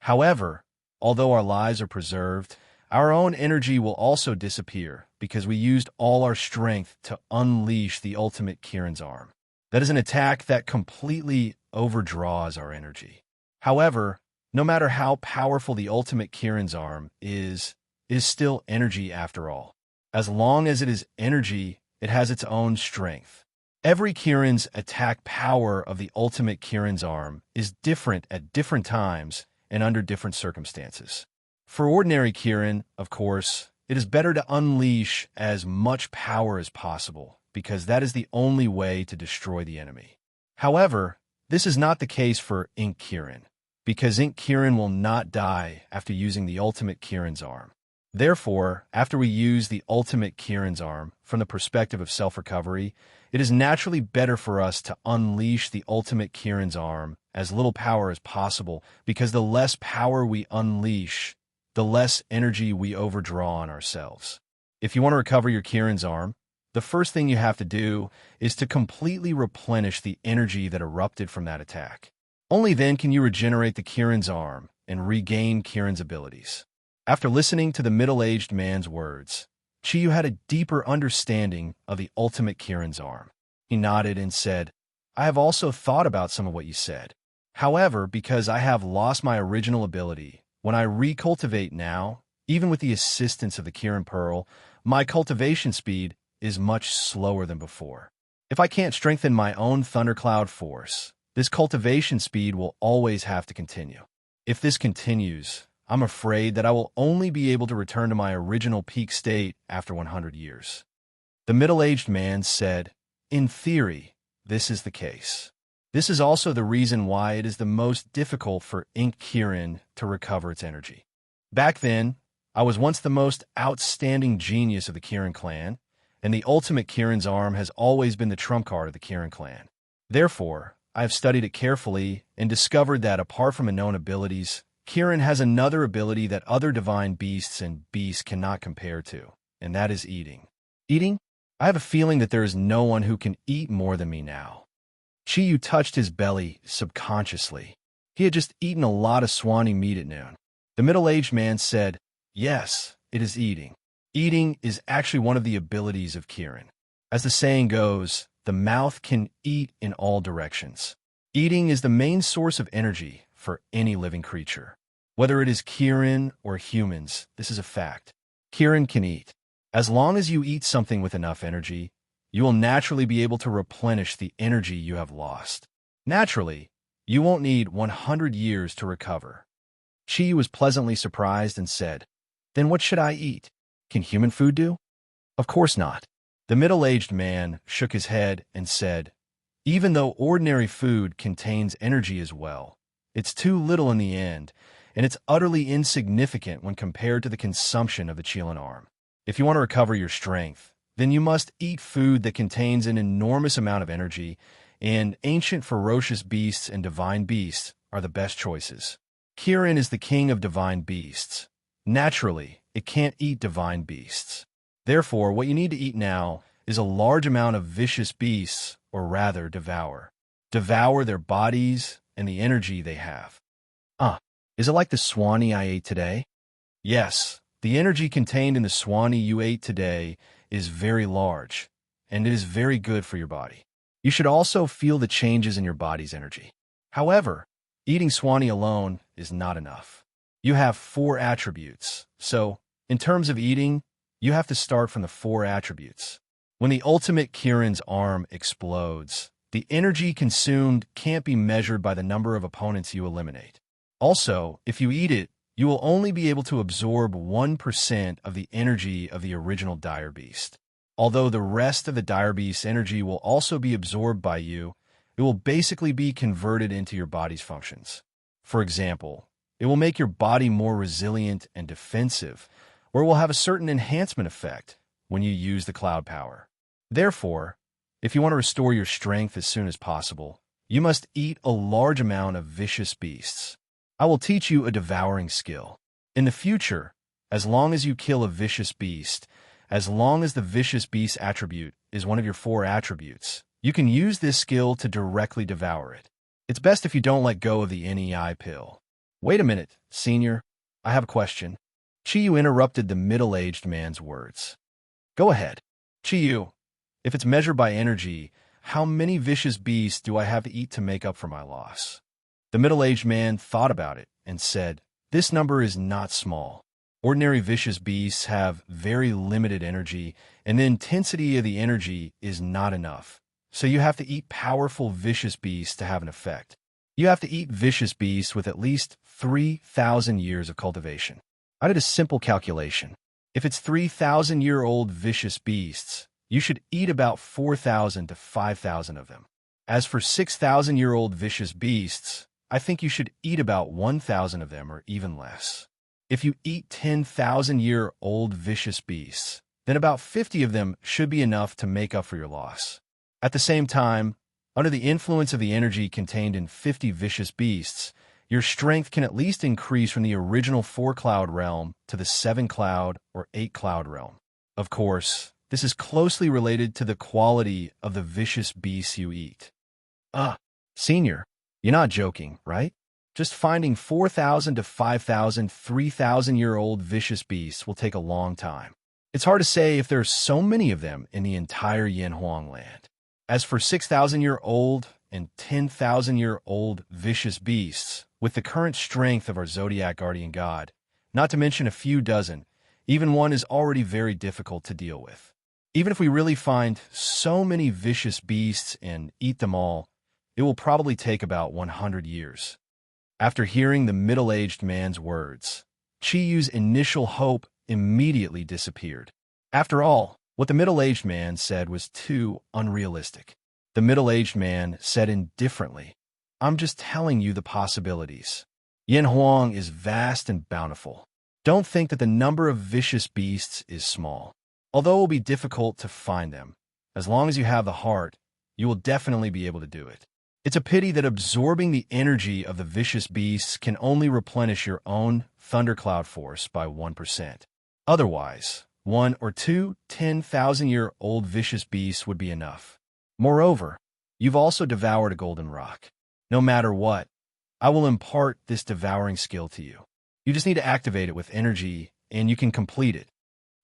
However, although our lives are preserved, our own energy will also disappear because we used all our strength to unleash the ultimate Kirin's arm. That is an attack that completely overdraws our energy. However, no matter how powerful the ultimate Kirin's arm is still energy after all. As long as it is energy, it has its own strength. Every Kirin's attack power of the ultimate Kirin's arm is different at different times and under different circumstances. For ordinary Kirin, of course, it is better to unleash as much power as possible because that is the only way to destroy the enemy. However, this is not the case for Ink Kirin, because Ink Kirin will not die after using the ultimate Kirin's arm. Therefore, after we use the ultimate Kirin's arm from the perspective of self-recovery, it is naturally better for us to unleash the ultimate Kirin's arm as little power as possible, because the less power we unleash, the less energy we overdraw on ourselves. If you want to recover your Kirin's arm, the first thing you have to do is to completely replenish the energy that erupted from that attack. Only then can you regenerate the Kirin's arm and regain Kirin's abilities. After listening to the middle-aged man's words, Chiyu had a deeper understanding of the ultimate Kirin's arm. He nodded and said, "I have also thought about some of what you said. However, because I have lost my original ability, when I recultivate now, even with the assistance of the Kirin Pearl, my cultivation speed is much slower than before. If I can't strengthen my own thundercloud force, this cultivation speed will always have to continue. If this continues, I'm afraid that I will only be able to return to my original peak state after 100 years. The middle-aged man said, "In theory, this is the case. This is also the reason why it is the most difficult for Ink Kirin to recover its energy. Back then, I was once the most outstanding genius of the Kirin clan, and the ultimate Kirin's arm has always been the trump card of the Kirin clan. Therefore, I have studied it carefully and discovered that apart from known abilities, Kirin has another ability that other divine beasts and beasts cannot compare to, and that is eating. Eating? I have a feeling that there is no one who can eat more than me now." Chiyu touched his belly subconsciously. He had just eaten a lot of swanee meat at noon. The middle-aged man said, "Yes, it is eating. Eating is actually one of the abilities of Kirin. As the saying goes, the mouth can eat in all directions. Eating is the main source of energy for any living creature. Whether it is Kirin or humans, this is a fact. Kirin can eat. As long as you eat something with enough energy, you will naturally be able to replenish the energy you have lost. Naturally, you won't need 100 years to recover." Chi was pleasantly surprised and said, "Then what should I eat? Can human food do?" "Of course not." The middle-aged man shook his head and said, "Even though ordinary food contains energy as well, it's too little in the end, and it's utterly insignificant when compared to the consumption of the Qilin arm. If you want to recover your strength, then you must eat food that contains an enormous amount of energy, and ancient ferocious beasts and divine beasts are the best choices. Kirin is the king of divine beasts. Naturally, it can't eat divine beasts. Therefore, what you need to eat now is a large amount of vicious beasts, or rather devour. Devour their bodies and the energy they have." Is it like the swanee I ate today?" "Yes, the energy contained in the swanee you ate today is very large, and it is very good for your body. You should also feel the changes in your body's energy. However, eating swanee alone is not enough. You have 4 attributes, so, in terms of eating, you have to start from the 4 attributes. When the ultimate Kirin's arm explodes, The energy consumed can't be measured by the number of opponents you eliminate. Also, if you eat it, you will only be able to absorb 1% of the energy of the original dire beast. Although the rest of the dire beast's energy will also be absorbed by you, it will basically be converted into your body's functions. For example, it will make your body more resilient and defensive, or it will have a certain enhancement effect when you use the cloud power. Therefore, if you want to restore your strength as soon as possible, you must eat a large amount of vicious beasts. I will teach you a devouring skill. In the future, as long as you kill a vicious beast, as long as the vicious beast attribute is one of your 4 attributes, you can use this skill to directly devour it. It's best if you don't let go of the NEI pill. Wait a minute, Senior. I have a question. Chiyu interrupted the middle-aged man's words. Go ahead. Chiyu, if it's measured by energy, how many vicious beasts do I have to eat to make up for my loss? The middle-aged man thought about it and said, this number is not small. Ordinary vicious beasts have very limited energy, and the intensity of the energy is not enough. So you have to eat powerful vicious beasts to have an effect. You have to eat vicious beasts with at least 3,000 years of cultivation. I did a simple calculation. If it's 3,000-year-old vicious beasts, you should eat about 4,000 to 5,000 of them. As for 6,000-year-old vicious beasts, I think you should eat about 1,000 of them or even less. If you eat 10,000-year-old vicious beasts, then about 50 of them should be enough to make up for your loss. At the same time, under the influence of the energy contained in 50 vicious beasts, your strength can at least increase from the original 4-cloud realm to the 7-cloud or 8-cloud realm. Of course, this is closely related to the quality of the vicious beasts you eat. Senior, you're not joking, right? Just finding 4,000 to 5,000 3,000-year-old vicious beasts will take a long time. It's hard to say if there are so many of them in the entire Yanhuang land. As for 6,000-year-old and 10,000-year-old vicious beasts, with the current strength of our Zodiac guardian god, not to mention a few dozen, even one is already very difficult to deal with. Even if we really find so many vicious beasts and eat them all, it will probably take about 100 years. After hearing the middle-aged man's words, Chiyu's initial hope immediately disappeared. After all, what the middle-aged man said was too unrealistic. The middle-aged man said indifferently, I'm just telling you the possibilities. Yanhuang is vast and bountiful. Don't think that the number of vicious beasts is small. Although it will be difficult to find them, as long as you have the heart, you will definitely be able to do it. It's a pity that absorbing the energy of the vicious beasts can only replenish your own thundercloud force by 1%. Otherwise, 1 or 2 10,000-year-old vicious beasts would be enough. Moreover, you've also devoured a golden rock. No matter what, I will impart this devouring skill to you. You just need to activate it with energy, and you can complete it.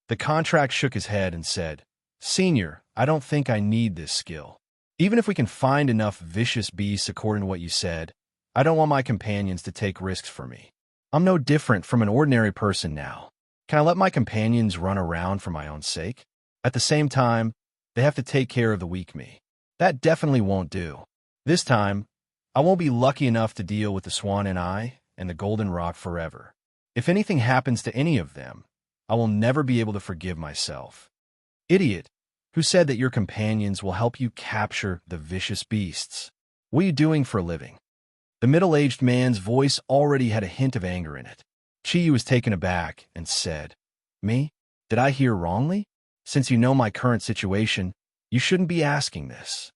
The contract shook his head and said, Senior, I don't think I need this skill. Even if we can find enough vicious beasts according to what you said, I don't want my companions to take risks for me. I'm no different from an ordinary person now. Can I let my companions run around for my own sake? At the same time, they have to take care of the weak me. That definitely won't do. This time, I won't be lucky enough to deal with the Swan and I and the Golden Rock forever. If anything happens to any of them, I will never be able to forgive myself. Idiot, who said that your companions will help you capture the vicious beasts? What are you doing for a living? The middle-aged man's voice already had a hint of anger in it. Chiyu was taken aback and said, Me? Did I hear wrongly? Since you know my current situation, you shouldn't be asking this.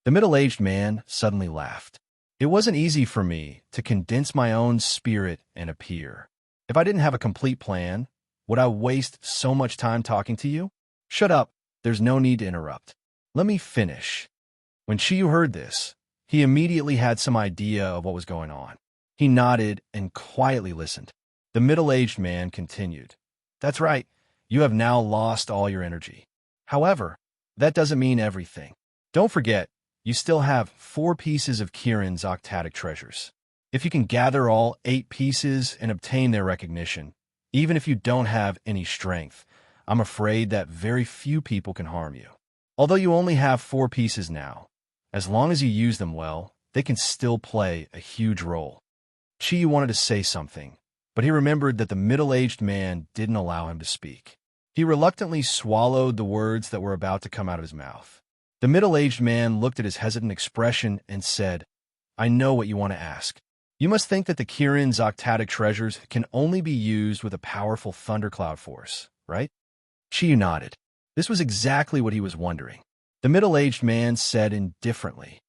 The middle-aged man suddenly laughed. It wasn't easy for me to condense my own spirit and appear. If I didn't have a complete plan, would I waste so much time talking to you? Shut up. There's no need to interrupt. Let me finish. When Chiyu heard this, he immediately had some idea of what was going on. He nodded and quietly listened. The middle-aged man continued. That's right. You have now lost all your energy. However, that doesn't mean everything. Don't forget, you still have 4 pieces of Kirin's octatic treasures. If you can gather all 8 pieces and obtain their recognition, even if you don't have any strength, I'm afraid that very few people can harm you. Although you only have 4 pieces now, As long as you use them well, they can still play a huge role. Chi wanted to say something, but he remembered that the middle-aged man didn't allow him to speak. He reluctantly swallowed the words that were about to come out of his mouth. The middle-aged man looked at his hesitant expression and said, "I know what you want to ask. You must think that the Kirin's octadic treasures can only be used with a powerful thundercloud force, right?" Chi nodded. This was exactly what he was wondering. The middle-aged man said indifferently,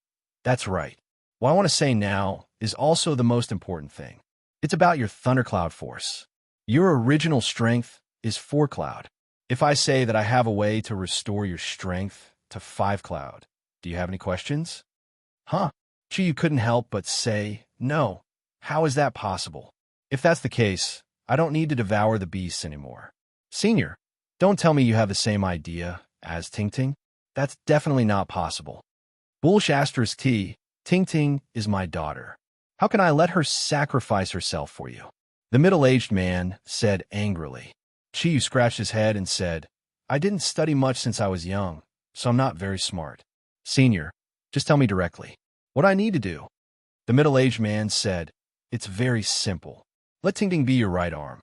"That's right. What I want to say now is also the most important thing. It's about your thundercloud force. Your original strength is 4 cloud. If I say that I have a way to restore your strength to 5 cloud, do you have any questions?" "Huh?" Chi couldn't help but say, "No. How is that possible? If that's the case, I don't need to devour the beasts anymore." "Senior, don't tell me you have the same idea as Ting. That's definitely not possible." "Bulsh asterisk T, Ting is my daughter. How can I let her sacrifice herself for you?" The middle-aged man said angrily. Chi scratched his head and said, "I didn't study much since I was young, so I'm not very smart." "Senior, just tell me directly. What do I need to do?" The middle-aged man said, "It's very simple. Let Ting be your right arm."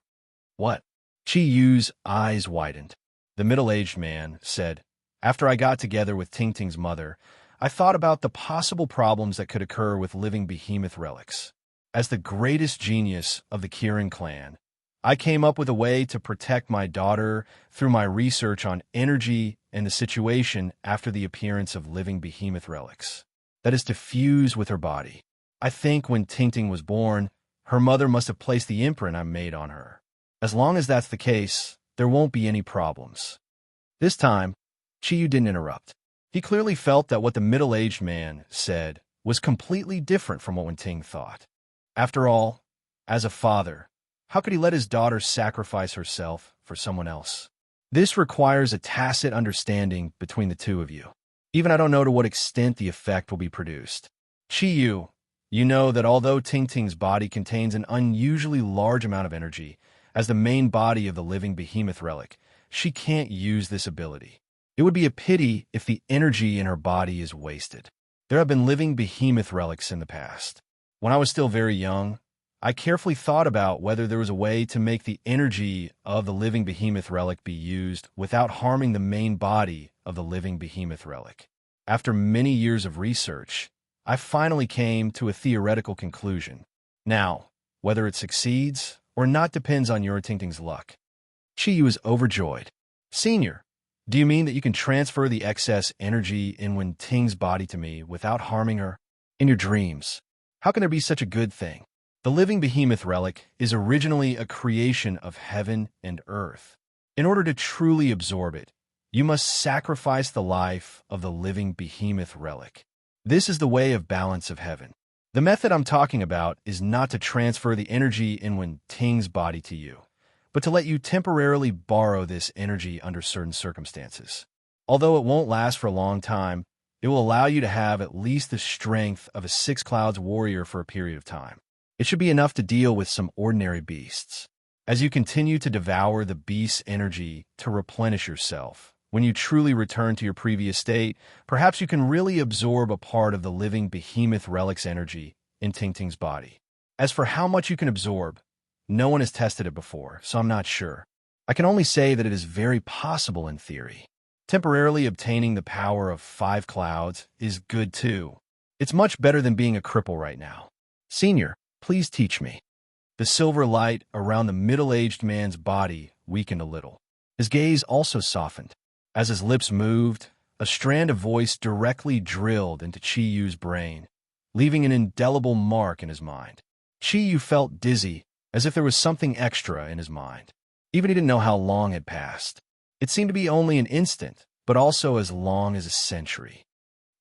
"What?" Chi Yu's eyes widened. The middle-aged man said, "After I got together with Ting's mother, I thought about the possible problems that could occur with living behemoth relics. As the greatest genius of the Kirin clan, I came up with a way to protect my daughter through my research on energy and the situation after the appearance of living behemoth relics. That is to fuse with her body. I think when Ting was born, her mother must have placed the imprint I made on her. As long as that's the case, there won't be any problems." This time, Chiyu didn't interrupt. He clearly felt that what the middle-aged man said was completely different from what Ting thought. After all, as a father, how could he let his daughter sacrifice herself for someone else? This requires a tacit understanding between the two of you. Even I don't know to what extent the effect will be produced. Chiyu, you know that although Ting's body contains an unusually large amount of energy, as the main body of the living behemoth relic, she can't use this ability. It would be a pity if the energy in her body is wasted. There have been living behemoth relics in the past. When I was still very young, I carefully thought about whether there was a way to make the energy of the living behemoth relic be used without harming the main body of the living behemoth relic. After many years of research, I finally came to a theoretical conclusion. Now, whether it succeeds or not depends on your Ting's luck." Chi was overjoyed. "Senior, do you mean that you can transfer the excess energy in Wen Ting's body to me without harming her? In your dreams. How can there be such a good thing? The living behemoth relic is originally a creation of heaven and earth. In order to truly absorb it, you must sacrifice the life of the living behemoth relic. This is the way of balance of heaven. The method I'm talking about is not to transfer the energy in Wen Ting's body to you, but to let you temporarily borrow this energy under certain circumstances. Although it won't last for a long time, it will allow you to have at least the strength of a 6 clouds warrior for a period of time. It should be enough to deal with some ordinary beasts. As you continue to devour the beast's energy to replenish yourself, when you truly return to your previous state, perhaps you can really absorb a part of the living behemoth relic's energy in Ting's body. As for how much you can absorb, no one has tested it before, so I'm not sure. I can only say that it is very possible in theory. Temporarily obtaining the power of 5 clouds is good too. It's much better than being a cripple right now. Senior, please teach me." The silver light around the middle-aged man's body weakened a little. His gaze also softened. As his lips moved, a strand of voice directly drilled into Chi Yu's brain, leaving an indelible mark in his mind. Chi Yu felt dizzy, as if there was something extra in his mind. Even he didn't know how long had passed. It seemed to be only an instant, but also as long as a century.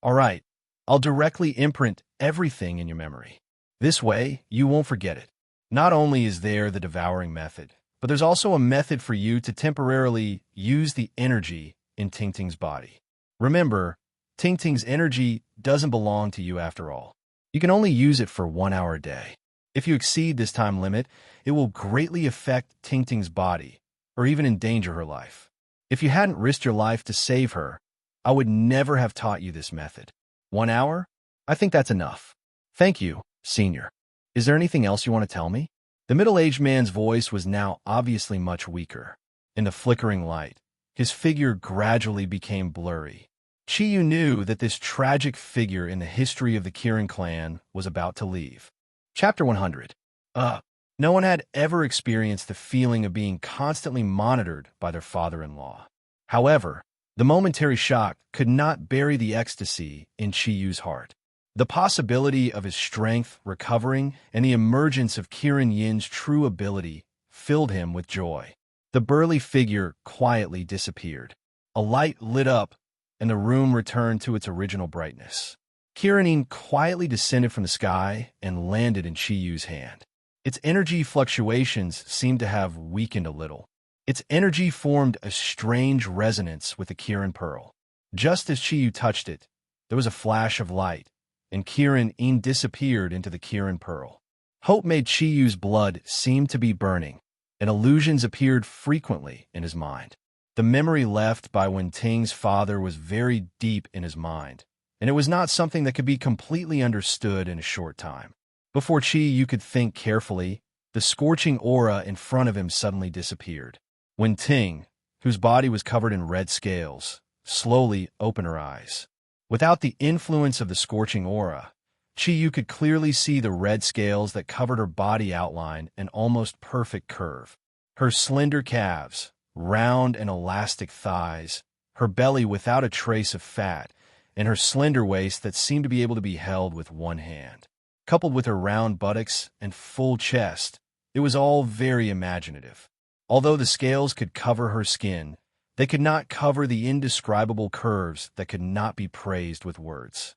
"All right, I'll directly imprint everything in your memory. This way, you won't forget it. Not only is there the devouring method, but there's also a method for you to temporarily use the energy in Ting's body. Remember, Ting's energy doesn't belong to you after all. You can only use it for 1 hour a day. If you exceed this time limit, it will greatly affect Ting's body, or even endanger her life. If you hadn't risked your life to save her, I would never have taught you this method. 1 hour? I think that's enough. Thank you, Senior. Is there anything else you want to tell me? The middle-aged man's voice was now obviously much weaker. In the flickering light, his figure gradually became blurry. Chiyu knew that this tragic figure in the history of the Kirin clan was about to leave. Chapter 100. No one had ever experienced the feeling of being constantly monitored by their father-in-law. However, the momentary shock could not bury the ecstasy in Chiyu's heart. The possibility of his strength recovering and the emergence of Kirin Yin's true ability filled him with joy. The burly figure quietly disappeared. A light lit up, and the room returned to its original brightness. Kirin Yin quietly descended from the sky and landed in Chiyu's hand. Its energy fluctuations seemed to have weakened a little. Its energy formed a strange resonance with the Kirin pearl. Just as Chiyu touched it, there was a flash of light, and Kirin Yin disappeared into the Kirin pearl. Hope made Chiyu's blood seem to be burning, and illusions appeared frequently in his mind. The memory left by Wen Ting's father was very deep in his mind, and it was not something that could be completely understood in a short time. Before Chiyu could think carefully, the scorching aura in front of him suddenly disappeared. Wen Ting, whose body was covered in red scales, slowly opened her eyes. Without the influence of the scorching aura, Chiyu could clearly see the red scales that covered her body outline an almost perfect curve. Her slender calves, round and elastic thighs, her belly without a trace of fat, and her slender waist that seemed to be able to be held with one hand. Coupled with her round buttocks and full chest, it was all very imaginative. Although the scales could cover her skin, they could not cover the indescribable curves that could not be praised with words.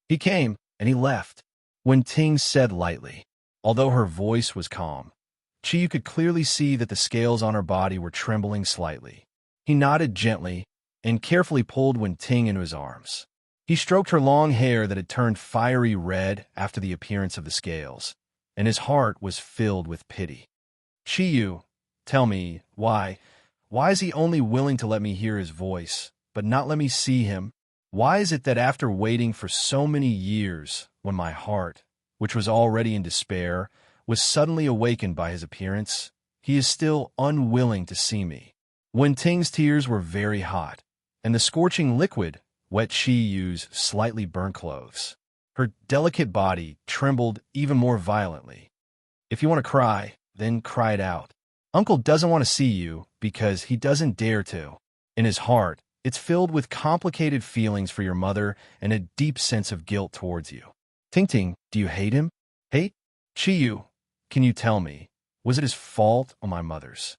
He came, and he left. Wen Ting said lightly. Although her voice was calm, Chiyu could clearly see that the scales on her body were trembling slightly. He nodded gently and carefully pulled Wen Ting into his arms. He stroked her long hair that had turned fiery red after the appearance of the scales, and his heart was filled with pity. Chiyu, tell me, why is he only willing to let me hear his voice, but not let me see him? Why is it that after waiting for so many years, when my heart, which was already in despair, was suddenly awakened by his appearance, he is still unwilling to see me? Wen Ting's tears were very hot, and the scorching liquid wet Chiyu's slightly burnt clothes. Her delicate body trembled even more violently. If you want to cry, then cry it out. Uncle doesn't want to see you because he doesn't dare to. In his heart, it's filled with complicated feelings for your mother and a deep sense of guilt towards you. Ting, do you hate him? Hate? Chiyu, can you tell me, was it his fault or my mother's?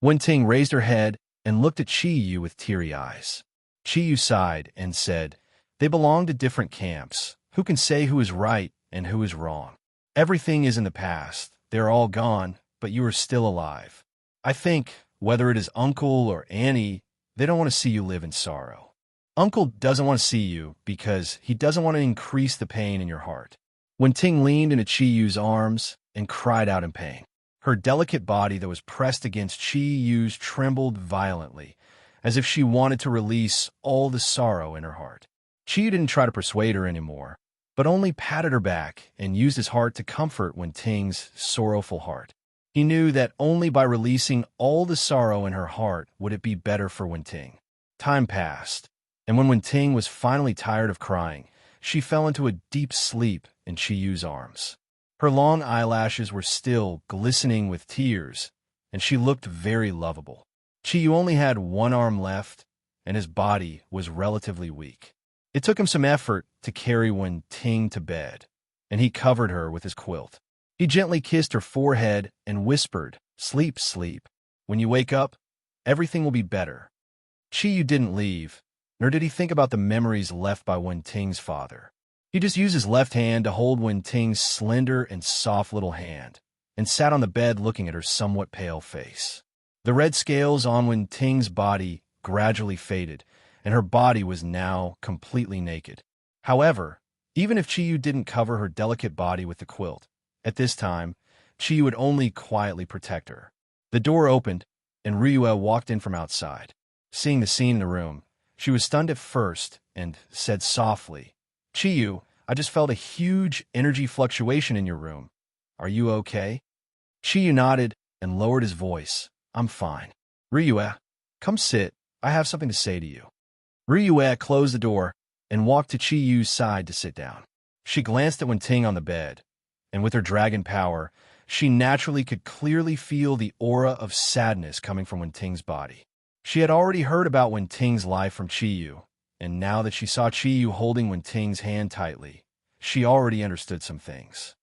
Wen Ting raised her head and looked at Chiyu with teary eyes. Chiyu sighed and said, they belong to different camps. Who can say who is right and who is wrong? Everything is in the past. They're all gone, but you are still alive. I think, whether it is Uncle or Annie, they don't want to see you live in sorrow. Uncle doesn't want to see you because he doesn't want to increase the pain in your heart. Wen Ting leaned into Chiyu's arms and cried out in pain. Her delicate body that was pressed against Chiyu's trembled violently, as if she wanted to release all the sorrow in her heart. Chiyu didn't try to persuade her anymore, but only patted her back and used his heart to comfort Wen Ting's sorrowful heart. He knew that only by releasing all the sorrow in her heart would it be better for Wen Ting. Time passed, and when Wen Ting was finally tired of crying, she fell into a deep sleep in Chiyu's arms. Her long eyelashes were still glistening with tears, and she looked very lovable. Chiyu only had one arm left, and his body was relatively weak. It took him some effort to carry Wen Ting to bed, and he covered her with his quilt. He gently kissed her forehead and whispered, sleep, sleep. When you wake up, everything will be better. Chiyu didn't leave, nor did he think about the memories left by Wen Ting's father. He just used his left hand to hold Wen Ting's slender and soft little hand, and sat on the bed looking at her somewhat pale face. The red scales on Wen Ting's body gradually faded, and her body was now completely naked. However, even if Chiyu didn't cover her delicate body with the quilt, at this time, Chiyu would only quietly protect her. The door opened, and Ryue walked in from outside. Seeing the scene in the room, she was stunned at first and said softly, Chiyu, I just felt a huge energy fluctuation in your room. Are you okay? Chiyu nodded and lowered his voice. I'm fine. Ryue, come sit. I have something to say to you. Ryue closed the door and walked to Chiyu's side to sit down. She glanced at Wenting on the bed, and with her dragon power, she naturally could clearly feel the aura of sadness coming from Wenting's body. She had already heard about Wenting's life from Chiyu, and now that she saw Chiyu holding Wenting's hand tightly, she already understood some things.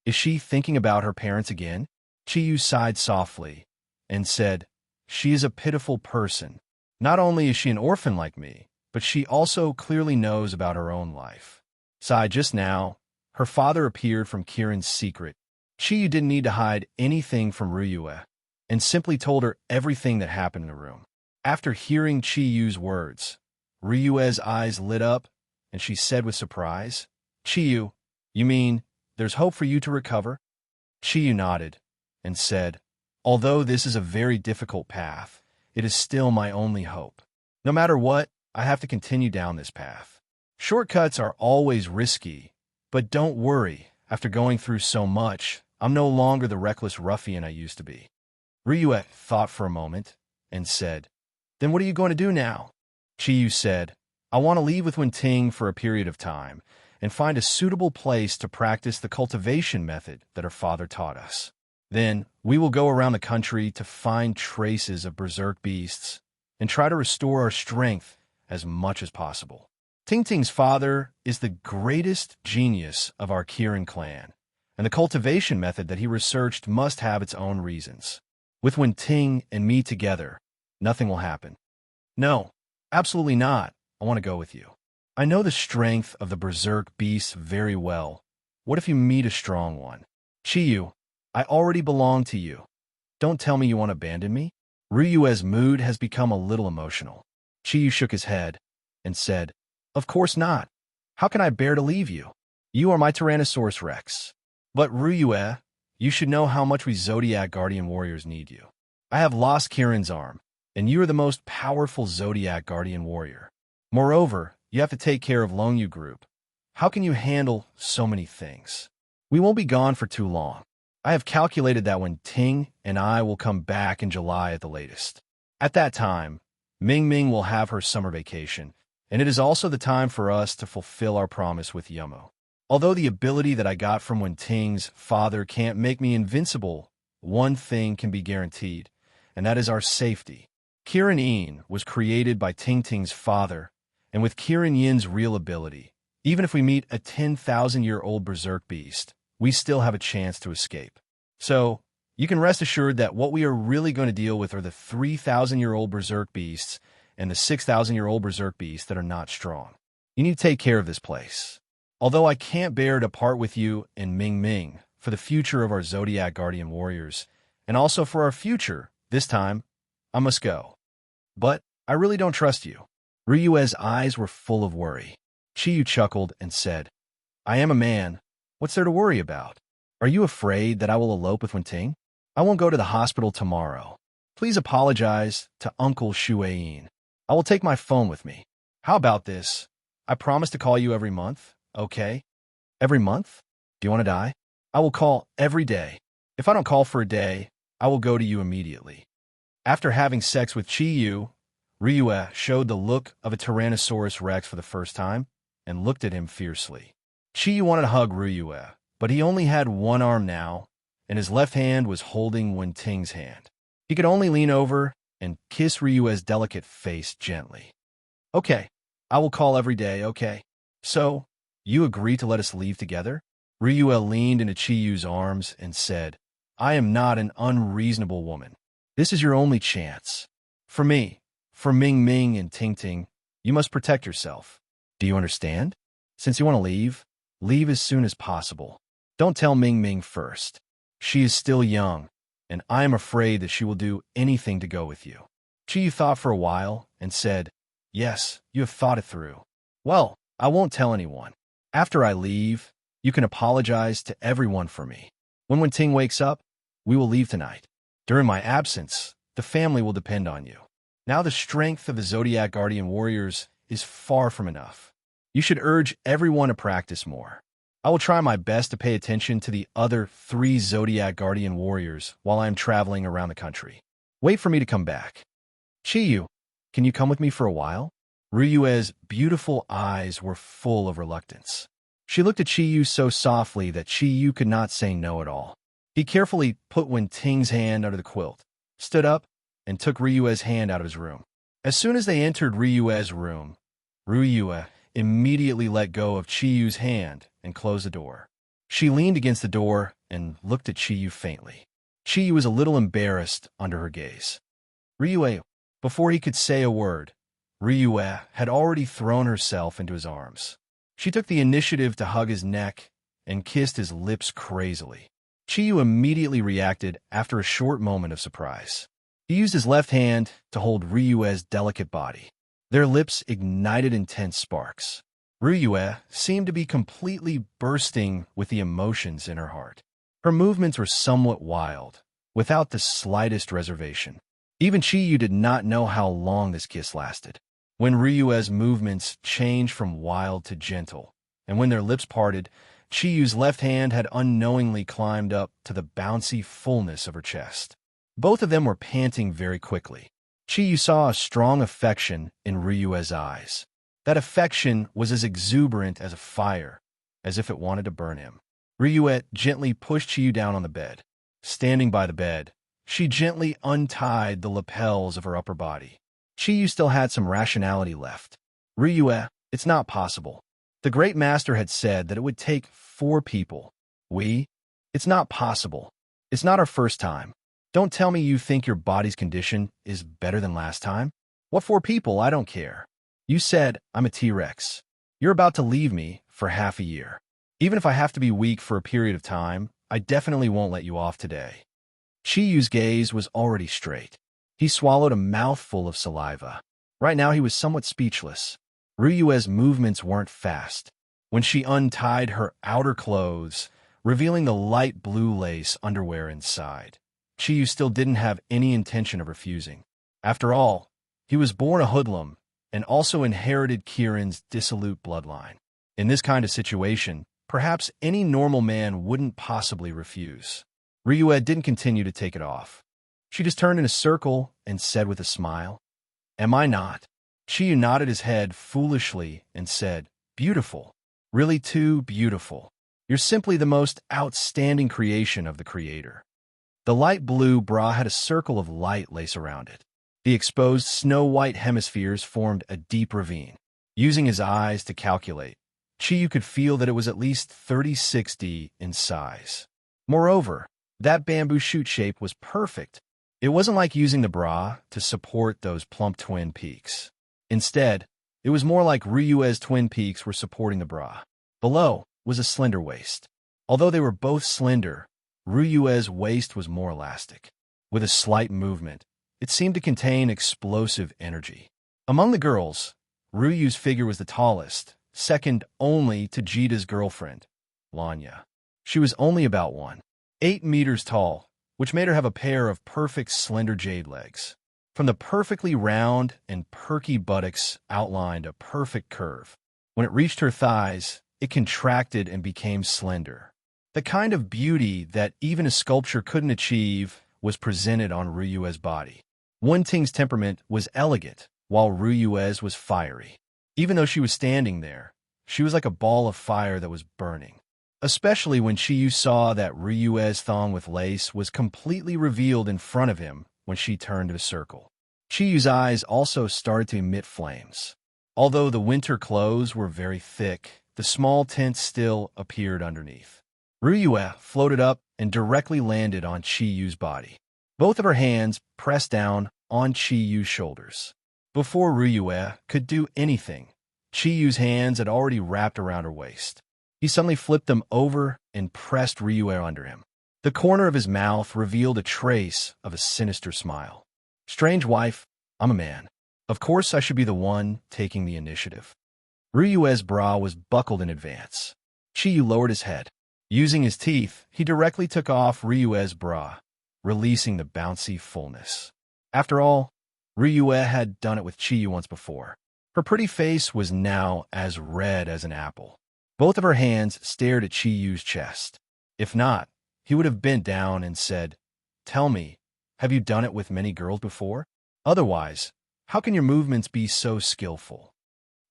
Is she thinking about her parents again? Chiyu sighed softly and said, She is a pitiful person. Not only is she an orphan like me, but she also clearly knows about her own life. Sigh, just now, her father appeared from Kirin's secret. Chiyu didn't need to hide anything from Ryue, and simply told her everything that happened in the room. After hearing Chiyu's words, Ryue's eyes lit up, and she said with surprise, Chiyu, you mean there's hope for you to recover? Chiyu nodded and said, Although this is a very difficult path, it is still my only hope. No matter what, I have to continue down this path. Shortcuts are always risky, but don't worry, after going through so much, I'm no longer the reckless ruffian I used to be. Ryue thought for a moment and said, Then what are you going to do now? Chiyu said, I want to leave with Wenting for a period of time and find a suitable place to practice the cultivation method that her father taught us. Then we will go around the country to find traces of berserk beasts and try to restore our strength as much as possible. Tingting's father is the greatest genius of our Kirin clan, and the cultivation method that he researched must have its own reasons. With Wenting and me together, nothing will happen. No, absolutely not. I want to go with you. I know the strength of the berserk beasts very well. What if you meet a strong one? Chiyu, I already belong to you. Don't tell me you want to abandon me. Ryue's mood has become a little emotional. Chiyu shook his head and said, Of course not. How can I bear to leave you? You are my Tyrannosaurus Rex. But Ryue, you should know how much we Zodiac Guardian Warriors need you. I have lost Kirin's arm, and you are the most powerful Zodiac Guardian Warrior. Moreover, you have to take care of Longyu Group. How can you handle so many things? We won't be gone for too long. I have calculated that when Ting and I will come back in July at the latest. At that time, Ming Ming will have her summer vacation, and it is also the time for us to fulfill our promise with Yomo. Although the ability that I got from Wenting's father can't make me invincible, one thing can be guaranteed, and that is our safety. Kirin Yin was created by Tingting's father, and with Kirin Yin's real ability, even if we meet a 10,000-year-old berserk beast, we still have a chance to escape. So, you can rest assured that what we are really going to deal with are the 3,000-year-old berserk beasts and the 6,000-year-old berserk beasts that are not strong. You need to take care of this place. Although I can't bear to part with you and Ming Ming for the future of our Zodiac Guardian Warriors, and also for our future, this time, I must go. But I really don't trust you. Ryue's eyes were full of worry. Chiyu chuckled and said, I am a man. What's there to worry about? Are you afraid that I will elope with Wenting? I won't go to the hospital tomorrow. Please apologize to Uncle Shueyin. I will take my phone with me. How about this? I promise to call you every month, okay? Every month? Do you want to die? I will call every day. If I don't call for a day, I will go to you immediately. After having sex with Chiyu, Ryue showed the look of a Tyrannosaurus Rex for the first time and looked at him fiercely. Chiyu wanted to hug Ryue, but he only had one arm now, and his left hand was holding Wenting's hand. He could only lean over and kiss Ryue's delicate face gently. Okay, I will call every day, okay? So, you agree to let us leave together? Ryue leaned into Chiyu's arms and said, I am not an unreasonable woman. This is your only chance. For me, for Ming Ming and Ting Ting, you must protect yourself. Do you understand? Since you want to leave, leave as soon as possible. Don't tell Ming Ming first. She is still young, and I am afraid that she will do anything to go with you. Chiyu thought for a while and said, Yes, you have thought it through. Well, I won't tell anyone. After I leave, you can apologize to everyone for me. When Wenting wakes up, we will leave tonight. During my absence, the family will depend on you. Now the strength of the Zodiac Guardian Warriors is far from enough. You should urge everyone to practice more. I will try my best to pay attention to the other 3 Zodiac Guardian warriors while I am traveling around the country. Wait for me to come back. Chiyu, can you come with me for a while? Ryue's beautiful eyes were full of reluctance. She looked at Chiyu so softly that Chiyu could not say no at all. He carefully put Wen-Ting's hand under the quilt, stood up, and took Ryue's hand out of his room. As soon as they entered Ryue's room, Ryue immediately let go of Chiyu's hand and closed the door. She leaned against the door and looked at Chiyu faintly. Chiyu was a little embarrassed under her gaze. Ryue, before he could say a word, Ryue had already thrown herself into his arms. She took the initiative to hug his neck and kissed his lips crazily. Chiyu immediately reacted after a short moment of surprise. He used his left hand to hold Ryue's delicate body. Their lips ignited intense sparks. Ryue seemed to be completely bursting with the emotions in her heart. Her movements were somewhat wild, without the slightest reservation. Even Chiyu did not know how long this kiss lasted. When Ryue's movements changed from wild to gentle, and when their lips parted, Chiyu's left hand had unknowingly climbed up to the bouncy fullness of her chest. Both of them were panting very quickly. Chiyu saw a strong affection in Ryue's eyes. That affection was as exuberant as a fire, as if it wanted to burn him. Ryue gently pushed Chiyu down on the bed. Standing by the bed, she gently untied the lapels of her upper body. Chiyu still had some rationality left. Ryue, it's not possible. The great master had said that it would take 4 people. It's not possible. It's not our first time. Don't tell me you think your body's condition is better than last time. What 4 people? I don't care. You said I'm a T-Rex. You're about to leave me for half a year. Even if I have to be weak for a period of time, I definitely won't let you off today. Chiyu's gaze was already straight. He swallowed a mouthful of saliva. Right now he was somewhat speechless. Ryue's movements weren't fast. When she untied her outer clothes, revealing the light blue lace underwear inside, Chiyu still didn't have any intention of refusing. After all, he was born a hoodlum and also inherited Kirin's dissolute bloodline. In this kind of situation, perhaps any normal man wouldn't possibly refuse. Ryue didn't continue to take it off. She just turned in a circle and said with a smile, "Am I not?" Chiyu nodded his head foolishly and said, "Beautiful. Really too beautiful. You're simply the most outstanding creation of the Creator." The light blue bra had a circle of light lace around it. The exposed snow-white hemispheres formed a deep ravine. Using his eyes to calculate, Chiyu could feel that it was at least 30-60 in size. Moreover, that bamboo shoot shape was perfect. It wasn't like using the bra to support those plump twin peaks. Instead, it was more like Ryue's twin peaks were supporting the bra. Below was a slender waist. Although they were both slender, Ryue's waist was more elastic. With a slight movement, it seemed to contain explosive energy. Among the girls, Ryu's figure was the tallest, second only to Jita's girlfriend, Lanya. She was only about 1.8 meters tall, which made her have a pair of perfect slender jade legs. From the perfectly round and perky buttocks outlined a perfect curve. When it reached her thighs, it contracted and became slender. The kind of beauty that even a sculpture couldn't achieve was presented on Ryue's body. Wen-Ting's temperament was elegant, while Ryue's was fiery. Even though she was standing there, she was like a ball of fire that was burning. Especially when Chiyu saw that Ryue's thong with lace was completely revealed in front of him when she turned to the circle. Chiyu's eyes also started to emit flames. Although the winter clothes were very thick, the small tent still appeared underneath. Ryue floated up and directly landed on Chiyu's body. Both of her hands pressed down on Chiyu's shoulders. Before Ryue could do anything, Chiyu's hands had already wrapped around her waist. He suddenly flipped them over and pressed Ryue under him. The corner of his mouth revealed a trace of a sinister smile. "Strange wife, I'm a man. Of course I should be the one taking the initiative." Ryue's bra was buckled in advance. Chiyu lowered his head. Using his teeth, he directly took off Ryue's bra, releasing the bouncy fullness. After all, Ryue had done it with Chiyu once before. Her pretty face was now as red as an apple. Both of her hands stared at Chi-Yu's chest. If not, he would have bent down and said, "Tell me, have you done it with many girls before? Otherwise, how can your movements be so skillful?"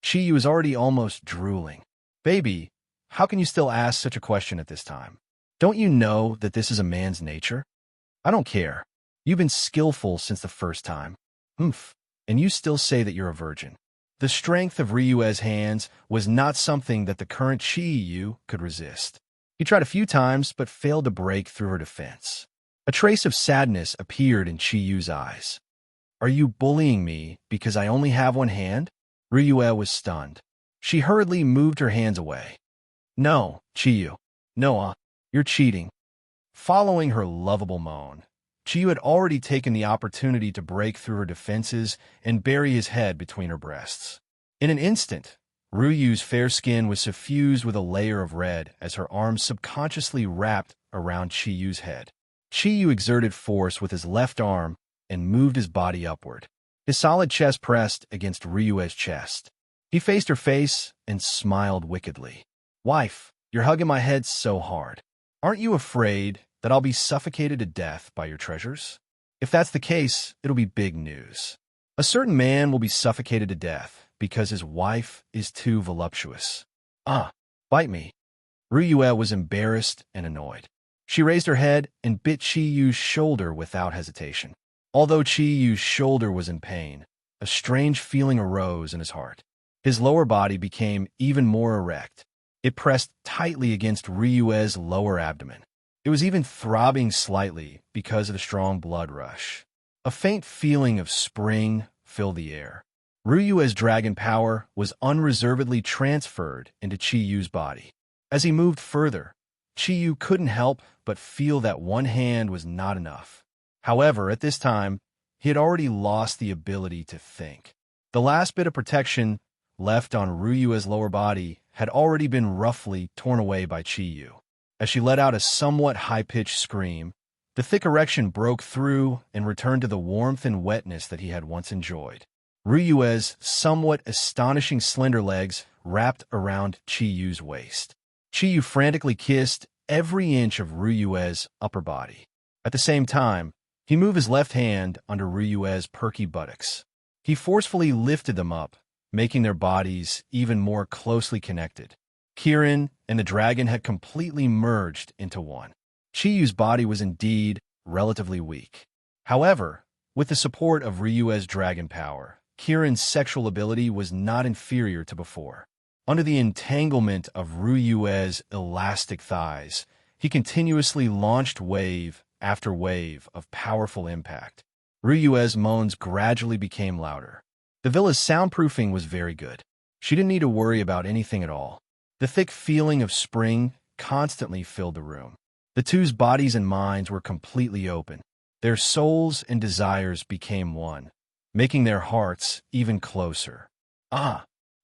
Chi-Yu is already almost drooling. "Baby, how can you still ask such a question at this time? Don't you know that this is a man's nature? I don't care. You've been skillful since the first time. Oomph, and you still say that you're a virgin." The strength of Ryue's hands was not something that the current Chi-Yu could resist. He tried a few times, but failed to break through her defense. A trace of sadness appeared in Chi-Yu's eyes. "Are you bullying me because I only have one hand?" Ryue was stunned. She hurriedly moved her hands away. "No, Chi-Yu. No, you're cheating." Following her lovable moan, Chi-Yu had already taken the opportunity to break through her defenses and bury his head between her breasts. In an instant, Ryu's fair skin was suffused with a layer of red as her arms subconsciously wrapped around Chi-Yu's head. Chi-Yu exerted force with his left arm and moved his body upward. His solid chest pressed against Ryue's chest. He faced her face and smiled wickedly. "Wife, you're hugging my head so hard. Aren't you afraid that I'll be suffocated to death by your treasures? If that's the case, it'll be big news. A certain man will be suffocated to death because his wife is too voluptuous. Bite me." Ryue was embarrassed and annoyed. She raised her head and bit Chi-Yu's shoulder without hesitation. Although Chi-Yu's shoulder was in pain, a strange feeling arose in his heart. His lower body became even more erect. It pressed tightly against Ryue's lower abdomen. It was even throbbing slightly because of the strong blood rush. A faint feeling of spring filled the air. Ryue's dragon power was unreservedly transferred into Chi-Yu's body. As he moved further, Chi-Yu couldn't help but feel that one hand was not enough. However, at this time, he had already lost the ability to think. The last bit of protection left on Ryue's lower body had already been roughly torn away by Chi-Yu. As she let out a somewhat high-pitched scream, the thick erection broke through and returned to the warmth and wetness that he had once enjoyed. Ryue's somewhat astonishing slender legs wrapped around Chi-Yu's waist. Chi-Yu frantically kissed every inch of Ryue's upper body. At the same time, he moved his left hand under Ryue's perky buttocks. He forcefully lifted them up, making their bodies even more closely connected. Kirin and the dragon had completely merged into one. Chi-Yu's body was indeed relatively weak. However, with the support of Ryue's dragon power, Kirin's sexual ability was not inferior to before. Under the entanglement of Ryue's elastic thighs, he continuously launched wave after wave of powerful impact. Ryue's moans gradually became louder. The villa's soundproofing was very good. She didn't need to worry about anything at all. The thick feeling of spring constantly filled the room. The two's bodies and minds were completely open. Their souls and desires became one, making their hearts even closer.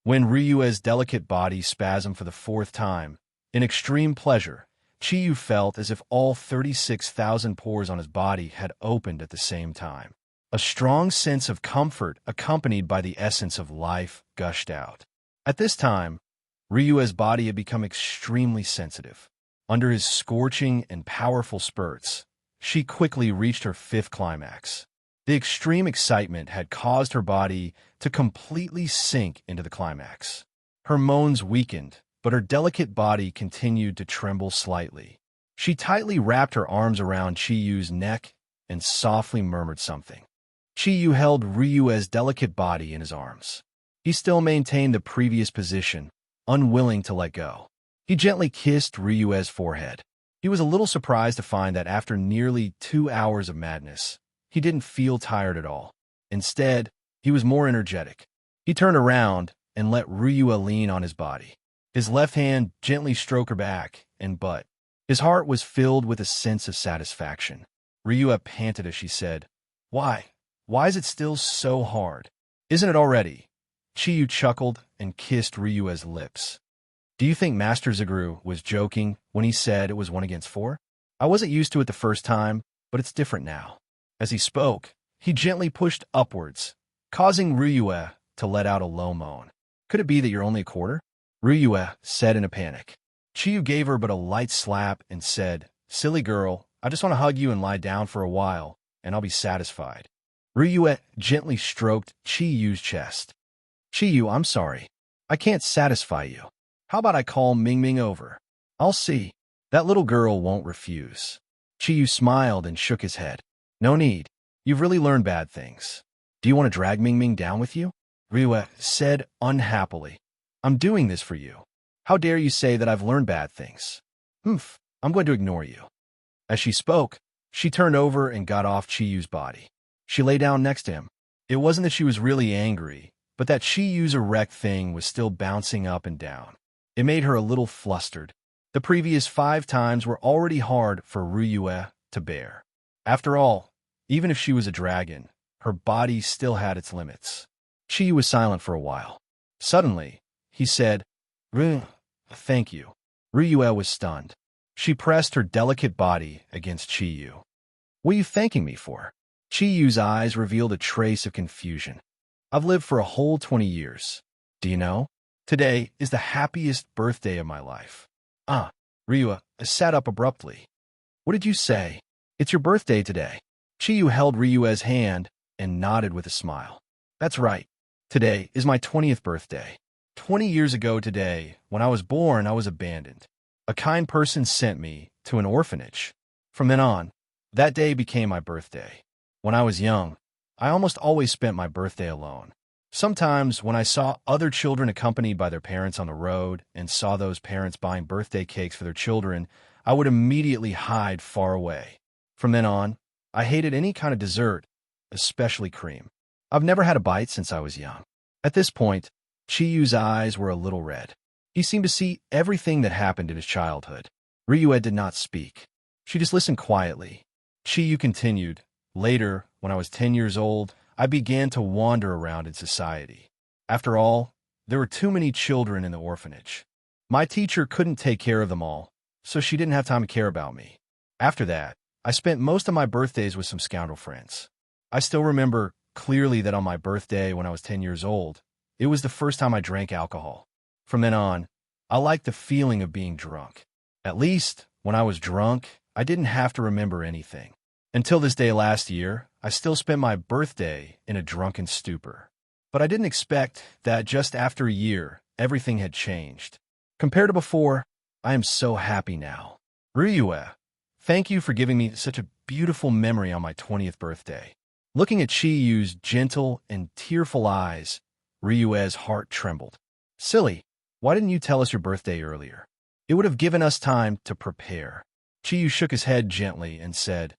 When Ryue's delicate body spasmed for the fourth time, in extreme pleasure, Chi-Yu felt as if all 36,000 pores on his body had opened at the same time. A strong sense of comfort accompanied by the essence of life gushed out. At this time, Ryue's body had become extremely sensitive. Under his scorching and powerful spurts, she quickly reached her fifth climax. The extreme excitement had caused her body to completely sink into the climax. Her moans weakened, but her delicate body continued to tremble slightly. She tightly wrapped her arms around Chi-Yu's neck and softly murmured something. Chi-Yu held Ryue's delicate body in his arms. He still maintained the previous position, unwilling to let go. He gently kissed Ryue's forehead. He was a little surprised to find that after nearly 2 hours of madness, he didn't feel tired at all. Instead, he was more energetic. He turned around and let Ryue lean on his body. His left hand gently stroked her back and butt. His heart was filled with a sense of satisfaction. Ryue panted as she said, Why is it still so hard? Isn't it already?" Chi-Yu chuckled and kissed Ryue's lips. "Do you think Master Zagru was joking when he said it was 1 against 4? I wasn't used to it the first time, but it's different now." As he spoke, he gently pushed upwards, causing Ryue to let out a low moan. Could it be that you're only a quarter? Ryue said in a panic. Chiyu gave her but a light slap and said, Silly girl, I just want to hug you and lie down for a while, and I'll be satisfied. Ryue gently stroked Chiyu's chest. Chiyu, I'm sorry. I can't satisfy you. How about I call Mingming over? I'll see. That little girl won't refuse. Chiyu smiled and shook his head. No need. You've really learned bad things. Do you want to drag Mingming down with you? Ryue said unhappily. I'm doing this for you. How dare you say that I've learned bad things? I'm going to ignore you. As she spoke, she turned over and got off Chiyu's body. She lay down next to him. It wasn't that she was really angry, but that Chiyu's erect thing was still bouncing up and down. It made her a little flustered. The previous 5 times were already hard for Ryue to bear. After all, even if she was a dragon, her body still had its limits. Chiyu was silent for a while. Suddenly, he said, Thank you. Ryue was stunned. She pressed her delicate body against Chiyu. What are you thanking me for? Chiyu's eyes revealed a trace of confusion. I've lived for a whole 20 years. Do you know? Today is the happiest birthday of my life. Ryue sat up abruptly. What did you say? It's your birthday today. Chiyu held Ryue's hand and nodded with a smile. That's right. Today is my 20th birthday. 20 years ago today, when I was born, I was abandoned. A kind person sent me to an orphanage. From then on, that day became my birthday. When I was young, I almost always spent my birthday alone. Sometimes, when I saw other children accompanied by their parents on the road and saw those parents buying birthday cakes for their children, I would immediately hide far away. From then on, I hated any kind of dessert, especially cream. I've never had a bite since I was young. At this point, Chiyu's eyes were a little red. He seemed to see everything that happened in his childhood. Ryue did not speak. She just listened quietly. Chiyu continued, Later, when I was 10 years old, I began to wander around in society. After all, there were too many children in the orphanage. My teacher couldn't take care of them all, so she didn't have time to care about me. After that, I spent most of my birthdays with some scoundrel friends. I still remember clearly that on my birthday when I was 10 years old, it was the first time I drank alcohol. From then on, I liked the feeling of being drunk. At least, when I was drunk, I didn't have to remember anything. Until this day last year, I still spent my birthday in a drunken stupor. But I didn't expect that just after a year, everything had changed. Compared to before, I am so happy now. Ryue, thank you for giving me such a beautiful memory on my 20th birthday. Looking at Chiyu's gentle and tearful eyes, Ryue's heart trembled. Silly, why didn't you tell us your birthday earlier? It would have given us time to prepare. Chiyu shook his head gently and said,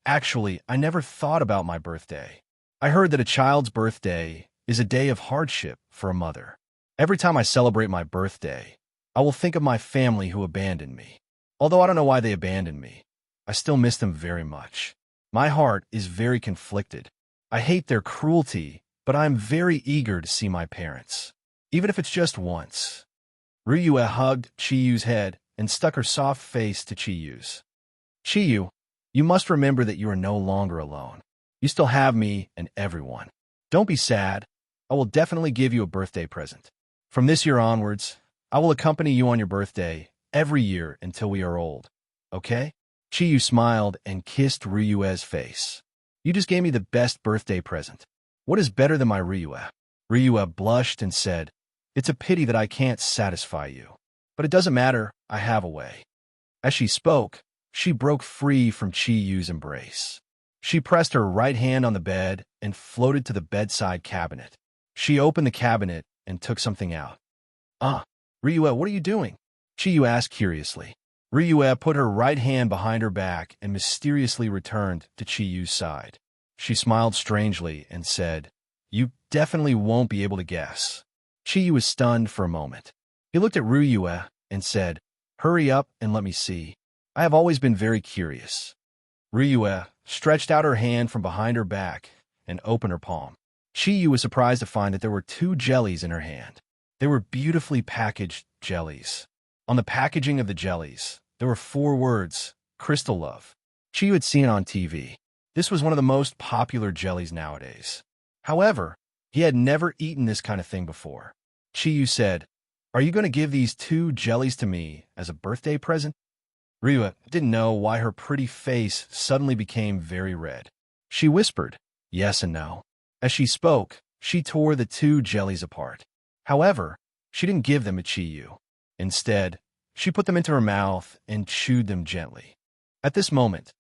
Actually, I never thought about my birthday. I heard that a child's birthday is a day of hardship for a mother. Every time I celebrate my birthday, I will think of my family who abandoned me. Although I don't know why they abandoned me, I still miss them very much. My heart is very conflicted. I hate their cruelty, but I am very eager to see my parents, even if it's just once. Ryue hugged Chiyu's head and stuck her soft face to Chiyu's. Chiyu, you must remember that you are no longer alone. You still have me and everyone. Don't be sad. I will definitely give you a birthday present. From this year onwards, I will accompany you on your birthday every year until we are old. Okay? Chiyu smiled and kissed Ryue's face. You just gave me the best birthday present. What is better than my Ryue? Ryue blushed and said, It's a pity that I can't satisfy you. But it doesn't matter, I have a way. As she spoke, she broke free from Chiyu's embrace. She pressed her right hand on the bed and floated to the bedside cabinet. She opened the cabinet and took something out. Ryue, what are you doing? Chiyu asked curiously. Ryue put her right hand behind her back and mysteriously returned to Chiyu's side. She smiled strangely and said, You definitely won't be able to guess. Chiyu was stunned for a moment. He looked at Ryue and said, Hurry up and let me see. I have always been very curious. Ryue stretched out her hand from behind her back and opened her palm. Chiyu was surprised to find that there were 2 jellies in her hand. They were beautifully packaged jellies. On the packaging of the jellies, there were 4 words, Crystal Love. Chiyu had seen it on TV. This was one of the most popular jellies nowadays. However, He had never eaten this kind of thing before. Chiyu said, "Are you going to give these 2 jellies to me as a birthday present?" Ryua didn't know why her pretty face suddenly became very red. She whispered, yes and no. As she spoke, she tore the 2 jellies apart. However, she didn't give them to Chiyu. Instead, she put them into her mouth and chewed them gently. At this moment,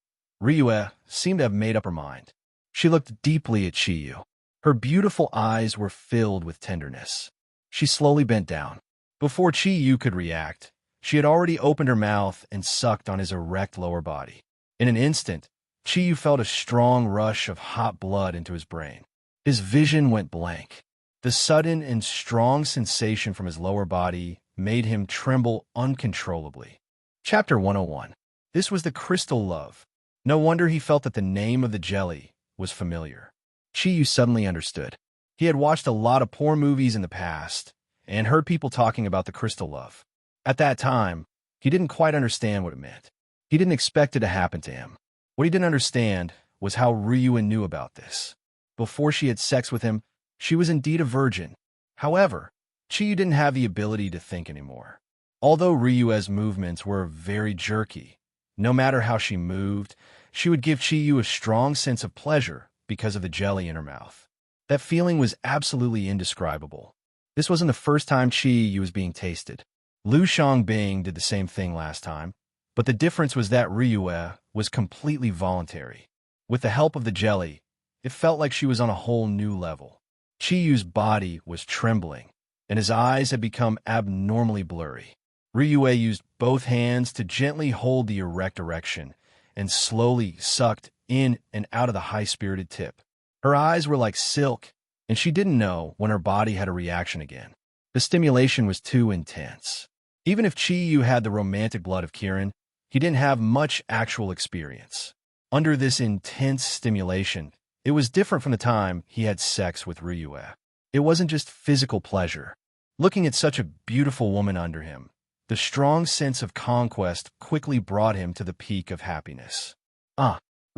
Ryua seemed to have made up her mind. She looked deeply at Chiyu. Her beautiful eyes were filled with tenderness. She slowly bent down. Before Chiyu could react, she had already opened her mouth and sucked on his erect lower body. In an instant, Chiyu felt a strong rush of hot blood into his brain. His vision went blank. The sudden and strong sensation from his lower body made him tremble uncontrollably. Chapter 101. This was the crystal love. No wonder he felt that the name of the jelly was familiar. Chiyu suddenly understood. He had watched a lot of porn movies in the past and heard people talking about the crystal love. At that time, he didn't quite understand what it meant. He didn't expect it to happen to him. What he didn't understand was how Ryua knew about this. Before she had sex with him, she was indeed a virgin. However, Chiyu didn't have the ability to think anymore. Although Ryua's movements were very jerky, no matter how she moved, she would give Chiyu a strong sense of pleasure because of the jelly in her mouth. That feeling was absolutely indescribable. This wasn't the first time Chiyu was being tasted. Liu Xiangbing did the same thing last time, but the difference was that Ryua was completely voluntary. With the help of the jelly, it felt like she was on a whole new level. Chiyu's body was trembling, and his eyes had become abnormally blurry. Ryua used both hands to gently hold the erect erection and slowly sucked in and out of the high-spirited tip. Her eyes were like silk, and she didn't know when her body had a reaction again. The stimulation was too intense. Even if Chiyu had the romantic blood of Kirin, he didn't have much actual experience. Under this intense stimulation, it was different from the time he had sex with Ryua. It wasn't just physical pleasure. Looking at such a beautiful woman under him, the strong sense of conquest quickly brought him to the peak of happiness.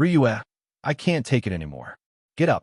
Ryua, I can't take it anymore. Get up.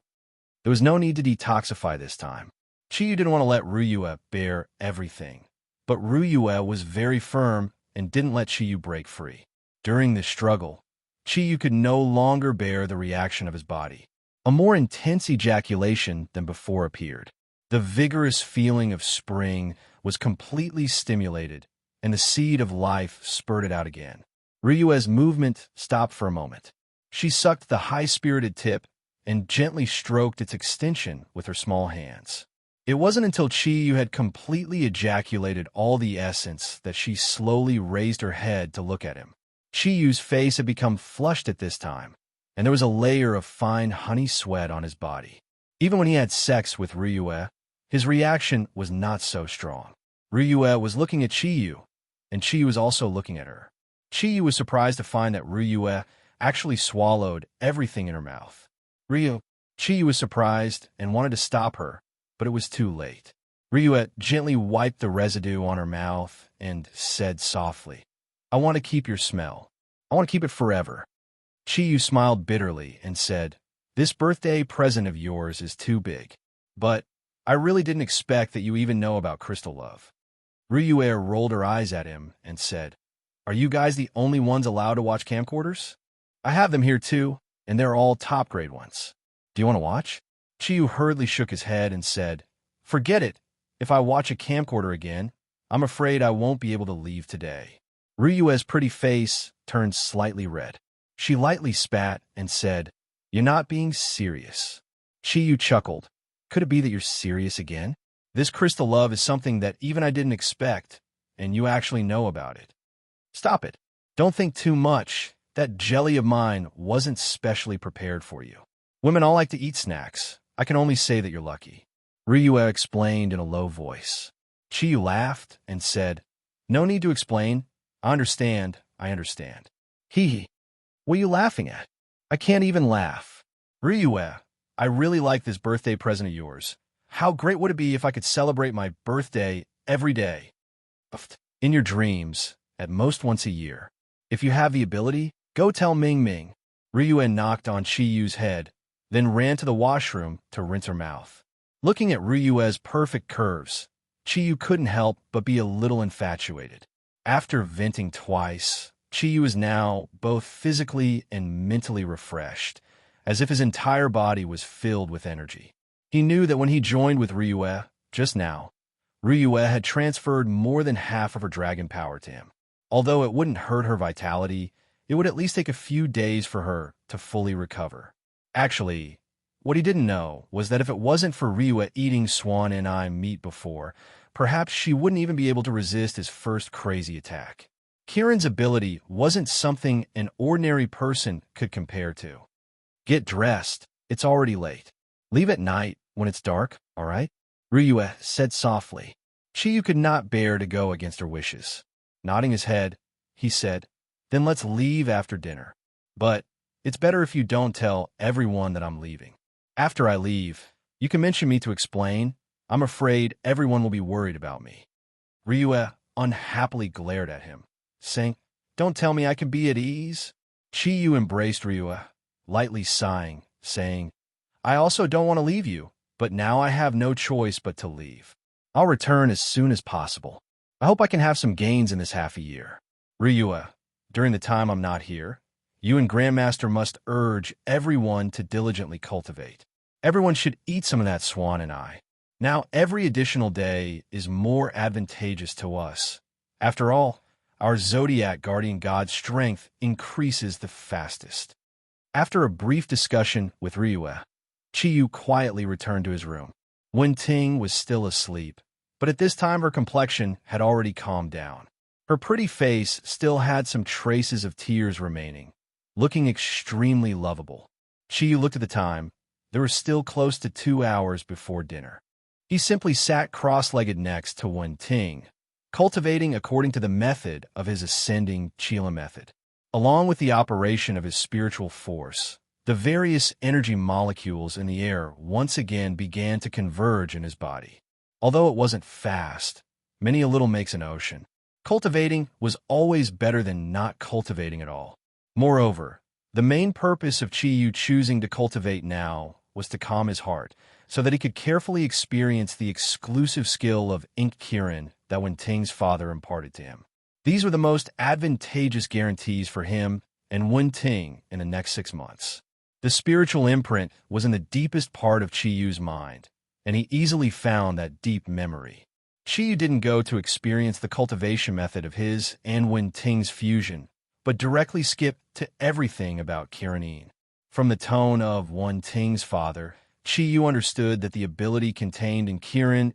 There was no need to detoxify this time. Chiyu didn't want to let Ryua bear everything, but Ryua was very firm and didn't let Chiyu break free. During this struggle, Chiyu could no longer bear the reaction of his body. A more intense ejaculation than before appeared. The vigorous feeling of spring was completely stimulated, and the seed of life spurted out again. Ryua's movement stopped for a moment. She sucked the high-spirited tip and gently stroked its extension with her small hands. It wasn't until Chiyu had completely ejaculated all the essence that she slowly raised her head to look at him. Chiyu's face had become flushed at this time, and there was a layer of fine honey sweat on his body. Even when he had sex with Ryua, his reaction was not so strong. Ryua was looking at Chiyu, and Chiyu was also looking at her. Chiyu was surprised to find that Ryua actually swallowed everything in her mouth. Chiyu was surprised and wanted to stop her, but it was too late. Ryua gently wiped the residue on her mouth and said softly, I want to keep your smell. I want to keep it forever. Chiyu smiled bitterly and said, This birthday present of yours is too big. But I really didn't expect that you even know about crystal love. Ryua rolled her eyes at him and said, Are you guys the only ones allowed to watch camcorders? I have them here too, and they're all top-grade ones. Do you want to watch? Chiyu hurriedly shook his head and said, Forget it. If I watch a camcorder again, I'm afraid I won't be able to leave today. Ryua's pretty face turned slightly red. She lightly spat and said, You're not being serious. Chiyu chuckled. Could it be that you're serious again? This crystal love is something that even I didn't expect, and you actually know about it. Stop it. Don't think too much. That jelly of mine wasn't specially prepared for you. Women all like to eat snacks. I can only say that you're lucky. Ryua explained in a low voice. Chiyu laughed and said, No need to explain. I understand. Hee. What are you laughing at? I can't even laugh. Ryua, I really like this birthday present of yours. How great would it be if I could celebrate my birthday every day? In your dreams, at most once a year. If you have the ability, go tell Ming Ming. Ryua knocked on Chiyu's head, then ran to the washroom to rinse her mouth. Looking at Ryue's perfect curves, Chiyu couldn't help but be a little infatuated. After venting twice, Chiyu is now both physically and mentally refreshed, as if his entire body was filled with energy. He knew that when he joined with Ryue just now, Ryue had transferred more than half of her dragon power to him. Although it wouldn't hurt her vitality, it would at least take a few days for her to fully recover. Actually, what he didn't know was that if it wasn't for Ryue eating swan and eye meat before, perhaps she wouldn't even be able to resist his first crazy attack. Kieran's ability wasn't something an ordinary person could compare to. Get dressed. It's already late. Leave at night when it's dark, all right? Ryue said softly. Chiyu could not bear to go against her wishes. Nodding his head, he said, then let's leave after dinner. But it's better if you don't tell everyone that I'm leaving. After I leave, you can mention me to explain. I'm afraid everyone will be worried about me. Ryue unhappily glared at him, saying, don't tell me I can be at ease. Chiyu embraced Ryue, lightly sighing, saying, I also don't want to leave you, but now I have no choice but to leave. I'll return as soon as possible. I hope I can have some gains in this half a year. Ryue, during the time I'm not here, you and Grandmaster must urge everyone to diligently cultivate. Everyone should eat some of that swan and eye. Now every additional day is more advantageous to us. After all, our Zodiac guardian god's strength increases the fastest. After a brief discussion with Ryue, Chiyu quietly returned to his room. Wen-Ting was still asleep, but at this time her complexion had already calmed down. Her pretty face still had some traces of tears remaining, looking extremely lovable. Chiyu looked at the time. There was still close to 2 hours before dinner. He simply sat cross-legged next to Wen-Ting, cultivating according to the method of his ascending Qila method. Along with the operation of his spiritual force, the various energy molecules in the air once again began to converge in his body. Although it wasn't fast, many a little makes an ocean. Cultivating was always better than not cultivating at all. Moreover, the main purpose of Chiyu choosing to cultivate now was to calm his heart, so that he could carefully experience the exclusive skill of Ink Kirin that Wen-Ting's father imparted to him. These were the most advantageous guarantees for him and Wen-Ting in the next 6 months. The spiritual imprint was in the deepest part of Chiyu's mind, and he easily found that deep memory. Chiyu didn't go to experience the cultivation method of his and Wen-Ting's fusion, but directly skipped to everything about Kirin. From the tone of Wen-Ting's father, Chiyu understood that the ability contained in Kirin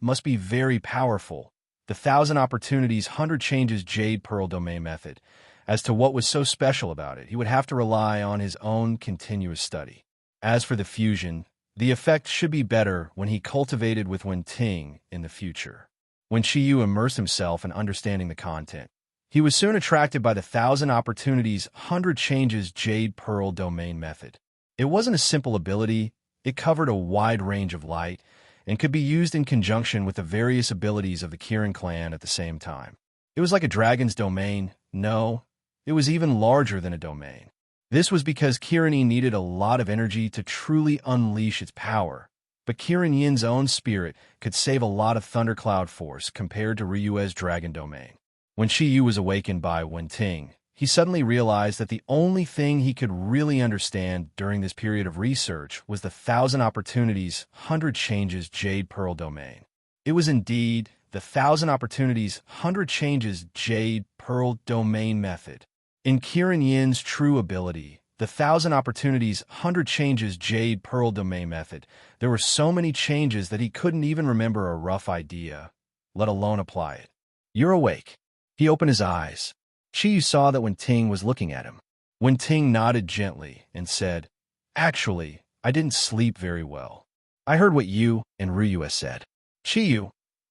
must be very powerful. The 1,000 Opportunities 100 Changes Jade Pearl Domain method. As to what was so special about it, he would have to rely on his own continuous study. As for the fusion, the effect should be better when he cultivated with Wen-Ting in the future. When Chiyu immersed himself in understanding the content, he was soon attracted by the 1,000 Opportunities 100 Changes Jade Pearl Domain method. It wasn't a simple ability. It covered a wide range of light and could be used in conjunction with the various abilities of the Kirin clan at the same time. It was like a dragon's domain. No, it was even larger than a domain. This was because Kirin needed a lot of energy to truly unleash its power, but Kirin Yin's own spirit could save a lot of thundercloud force compared to Ryue's dragon domain. When Chiyu was awakened by Wen-Ting, he suddenly realized that the only thing he could really understand during this period of research was the 1,000 Opportunities 100 Changes Jade Pearl Domain. It was indeed the 1,000 Opportunities 100 Changes Jade Pearl Domain method. In Kirin Yin's true ability, the 1,000 Opportunities 100 Changes Jade Pearl Domain method, there were so many changes that he couldn't even remember a rough idea, let alone apply it. You're awake. He opened his eyes. Chiyu saw that Wen-Ting was looking at him. Wen-Ting nodded gently and said, Actually, I didn't sleep very well. I heard what you and Ryue said. Chiyu,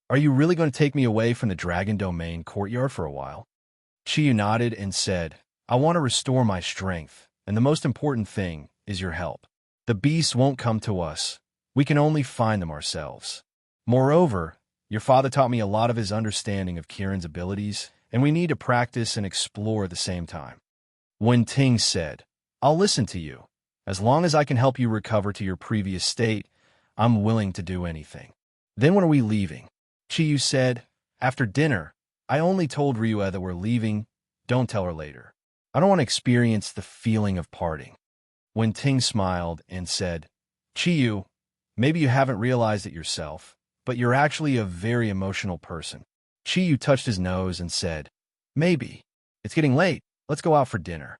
are you really going to take me away from the Dragon Domain courtyard for a while? Chiyu nodded and said, I want to restore my strength, and the most important thing is your help. The beasts won't come to us. We can only find them ourselves. Moreover, your father taught me a lot of his understanding of Kirin's abilities, and we need to practice and explore at the same time. Wen-Ting said, I'll listen to you. As long as I can help you recover to your previous state, I'm willing to do anything. Then when are we leaving? Chiyu said, after dinner. I only told Ryue that we're leaving. Don't tell her later. I don't want to experience the feeling of parting. Wen Ting smiled and said, Chiyu, maybe you haven't realized it yourself, but you're actually a very emotional person. Chiyu touched his nose and said, maybe. It's getting late. Let's go out for dinner.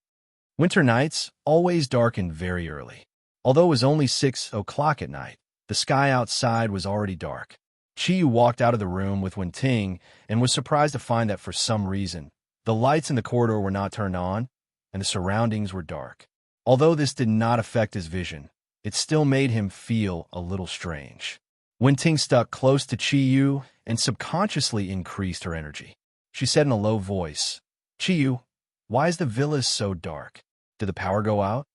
Winter nights always darken very early. Although it was only 6 o'clock at night, the sky outside was already dark. Chiyu walked out of the room with Wen Ting and was surprised to find that for some reason, the lights in the corridor were not turned on and the surroundings were dark. Although this did not affect his vision, it still made him feel a little strange. Wen Ting stuck close to Chiyu and subconsciously increased her energy. She said in a low voice, Chiyu, why is the villa so dark? Did the power go out?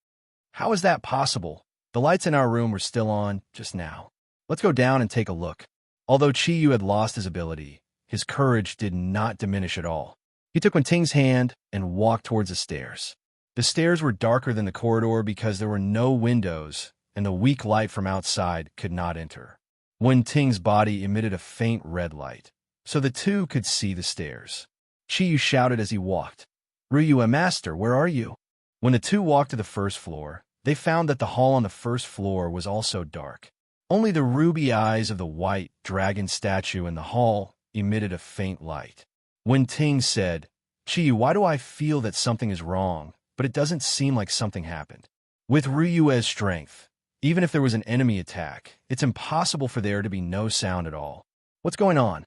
How is that possible? The lights in our room were still on just now. Let's go down and take a look. Although Chiyu had lost his ability, his courage did not diminish at all. He took Wen Ting's hand and walked towards the stairs. The stairs were darker than the corridor because there were no windows and the weak light from outside could not enter. Wen Ting's body emitted a faint red light, so the two could see the stairs. Chiyu shouted as he walked, Ryue Master, where are you? When the two walked to the first floor, they found that the hall on the first floor was also dark. Only the ruby eyes of the white dragon statue in the hall emitted a faint light. Wen Ting said, Chiyu, why do I feel that something is wrong, but it doesn't seem like something happened? With Ryue's strength, even if there was an enemy attack, it's impossible for there to be no sound at all. What's going on?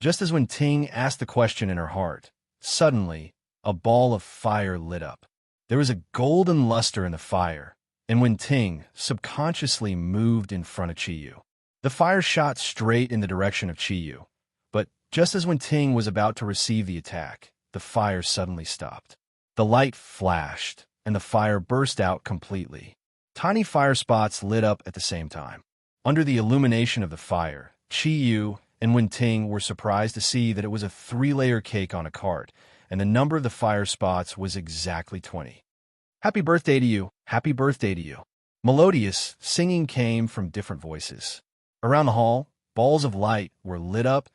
Just as Wen Ting asked the question in her heart, suddenly, a ball of fire lit up. There was a golden luster in the fire, and Wen Ting subconsciously moved in front of Chiyu. The fire shot straight in the direction of Chiyu, but just as Wen Ting was about to receive the attack, the fire suddenly stopped. The light flashed, and the fire burst out completely. Tiny fire spots lit up at the same time. Under the illumination of the fire, Chiyu and Wen Ting were surprised to see that it was a 3-layer cake on a cart, and the number of the fire spots was exactly 20. Happy birthday to you! Happy birthday to you! Melodious singing came from different voices. Around the hall, balls of light were lit up,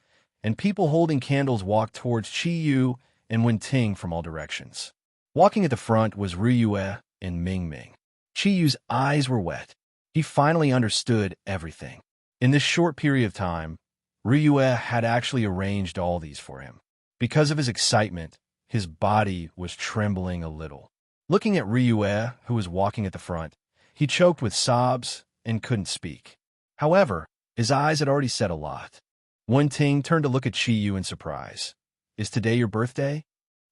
and people holding candles walked towards Chiyu and Wen Ting from all directions. Walking at the front was Ryue and Mingming. Chiyu's eyes were wet. He finally understood everything. In this short period of time, Ryue had actually arranged all these for him. Because of his excitement, his body was trembling a little. Looking at Ryue, who was walking at the front, he choked with sobs and couldn't speak. However, his eyes had already said a lot. Wen Ting turned to look at Chiyu in surprise. Is today your birthday?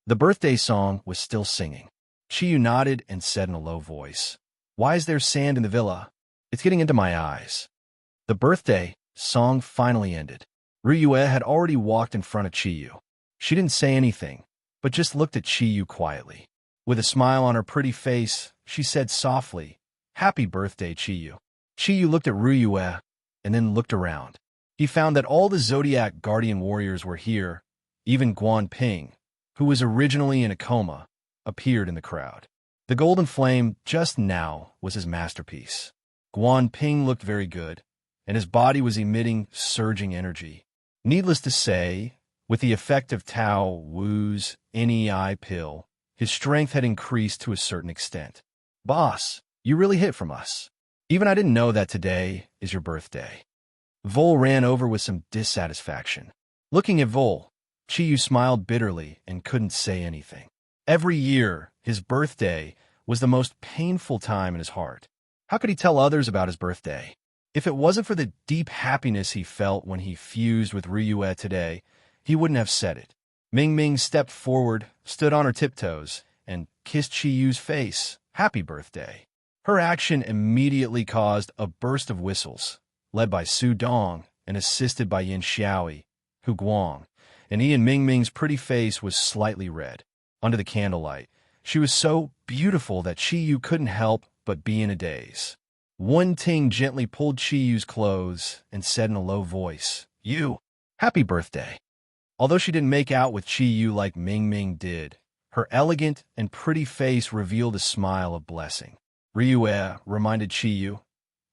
The birthday song was still singing. Chiyu nodded and said in a low voice, Why is there sand in the villa? It's getting into my eyes. The birthday song finally ended. Ryue had already walked in front of Chiyu. She didn't say anything, but just looked at Chiyu quietly. With a smile on her pretty face, she said softly, Happy birthday, Chiyu. Chiyu looked at Ryue and then looked around. He found that all the Zodiac Guardian warriors were here. Even Guan Ping, who was originally in a coma, appeared in the crowd. The golden flame just now was his masterpiece. Guan Ping looked very good, and his body was emitting surging energy. Needless to say, with the effect of Tao Wu's NEI pill, his strength had increased to a certain extent. Boss, you really hit from us. Even I didn't know that today is your birthday. Vol ran over with some dissatisfaction. Looking at Vol, Chiyu smiled bitterly and couldn't say anything. Every year, his birthday was the most painful time in his heart. How could he tell others about his birthday? If it wasn't for the deep happiness he felt when he fused with Ryue today, he wouldn't have said it. Mingming stepped forward, stood on her tiptoes, and kissed Chiyu's face. Happy birthday. Her action immediately caused a burst of whistles, led by Su Dong and assisted by Yin Xiaoi, Hu Guang, and Mingming's pretty face was slightly red. Under the candlelight, she was so beautiful that Chiyu couldn't help but be in a daze. Wen Ting gently pulled Chiyu's clothes and said in a low voice, You, happy birthday. Although she didn't make out with Chiyu like Mingming did, her elegant and pretty face revealed a smile of blessing. Ryue reminded Chiyu,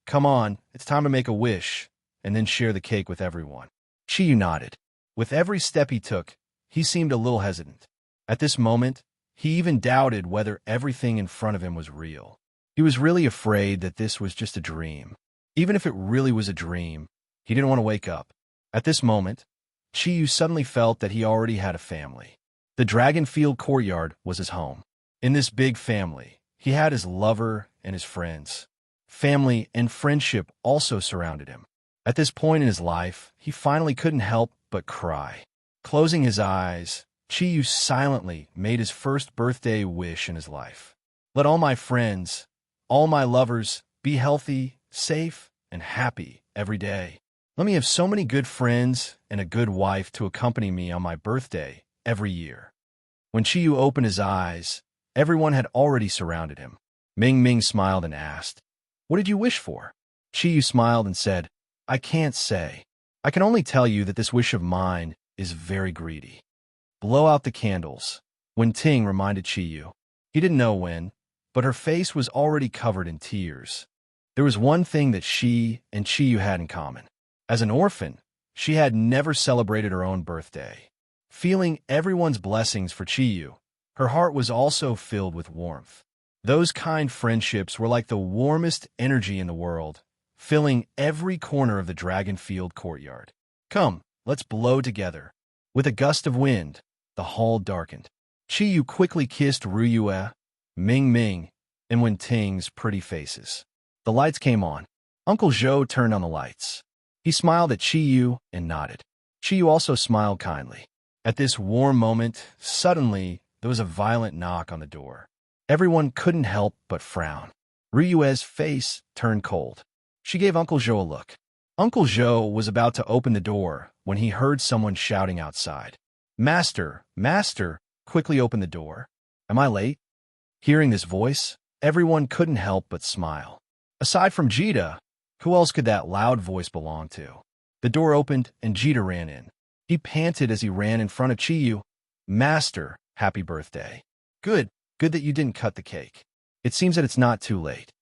Come on, it's time to make a wish, and then share the cake with everyone. Chiyu nodded. With every step he took, he seemed a little hesitant. At this moment, he even doubted whether everything in front of him was real. He was really afraid that this was just a dream. Even if it really was a dream, he didn't want to wake up. At this moment, Chiyu suddenly felt that he already had a family. The Dragonfield courtyard was his home. In this big family, he had his lover and his friends. Family and friendship also surrounded him. At this point in his life, he finally couldn't help but cry. Closing his eyes, Chiyu silently made his first birthday wish in his life. Let all my friends, all my lovers, be healthy, safe, and happy every day. Let me have so many good friends and a good wife to accompany me on my birthday every year. When Chiyu opened his eyes, everyone had already surrounded him. Ming Ming smiled and asked, "What did you wish for?" Chiyu smiled and said, "I can't say. I can only tell you that this wish of mine is very greedy." Blow out the candles, Wen Ting reminded Chiyu. He didn't know when, but her face was already covered in tears. There was one thing that she and Chiyu had in common. As an orphan, she had never celebrated her own birthday. Feeling everyone's blessings for Chiyu, her heart was also filled with warmth. Those kind friendships were like the warmest energy in the world, filling every corner of the Dragonfield courtyard. Come, let's blow together. With a gust of wind, the hall darkened. Chiyu quickly kissed Ruyue, Ming Ming, and Wen Ting's pretty faces. The lights came on. Uncle Zhou turned on the lights. He smiled at Chiyu and nodded. Chiyu also smiled kindly. At this warm moment, suddenly, there was a violent knock on the door. Everyone couldn't help but frown. Ruyue's face turned cold. She gave Uncle Zhou a look. Uncle Zhou was about to open the door when he heard someone shouting outside. "Master, master, quickly open the door. Am I late?" Hearing this voice, everyone couldn't help but smile. Aside from Jita, who else could that loud voice belong to? The door opened and Jita ran in. He panted as he ran in front of Chiyu. "Master, happy birthday. Good that you didn't cut the cake. It seems that it's not too late."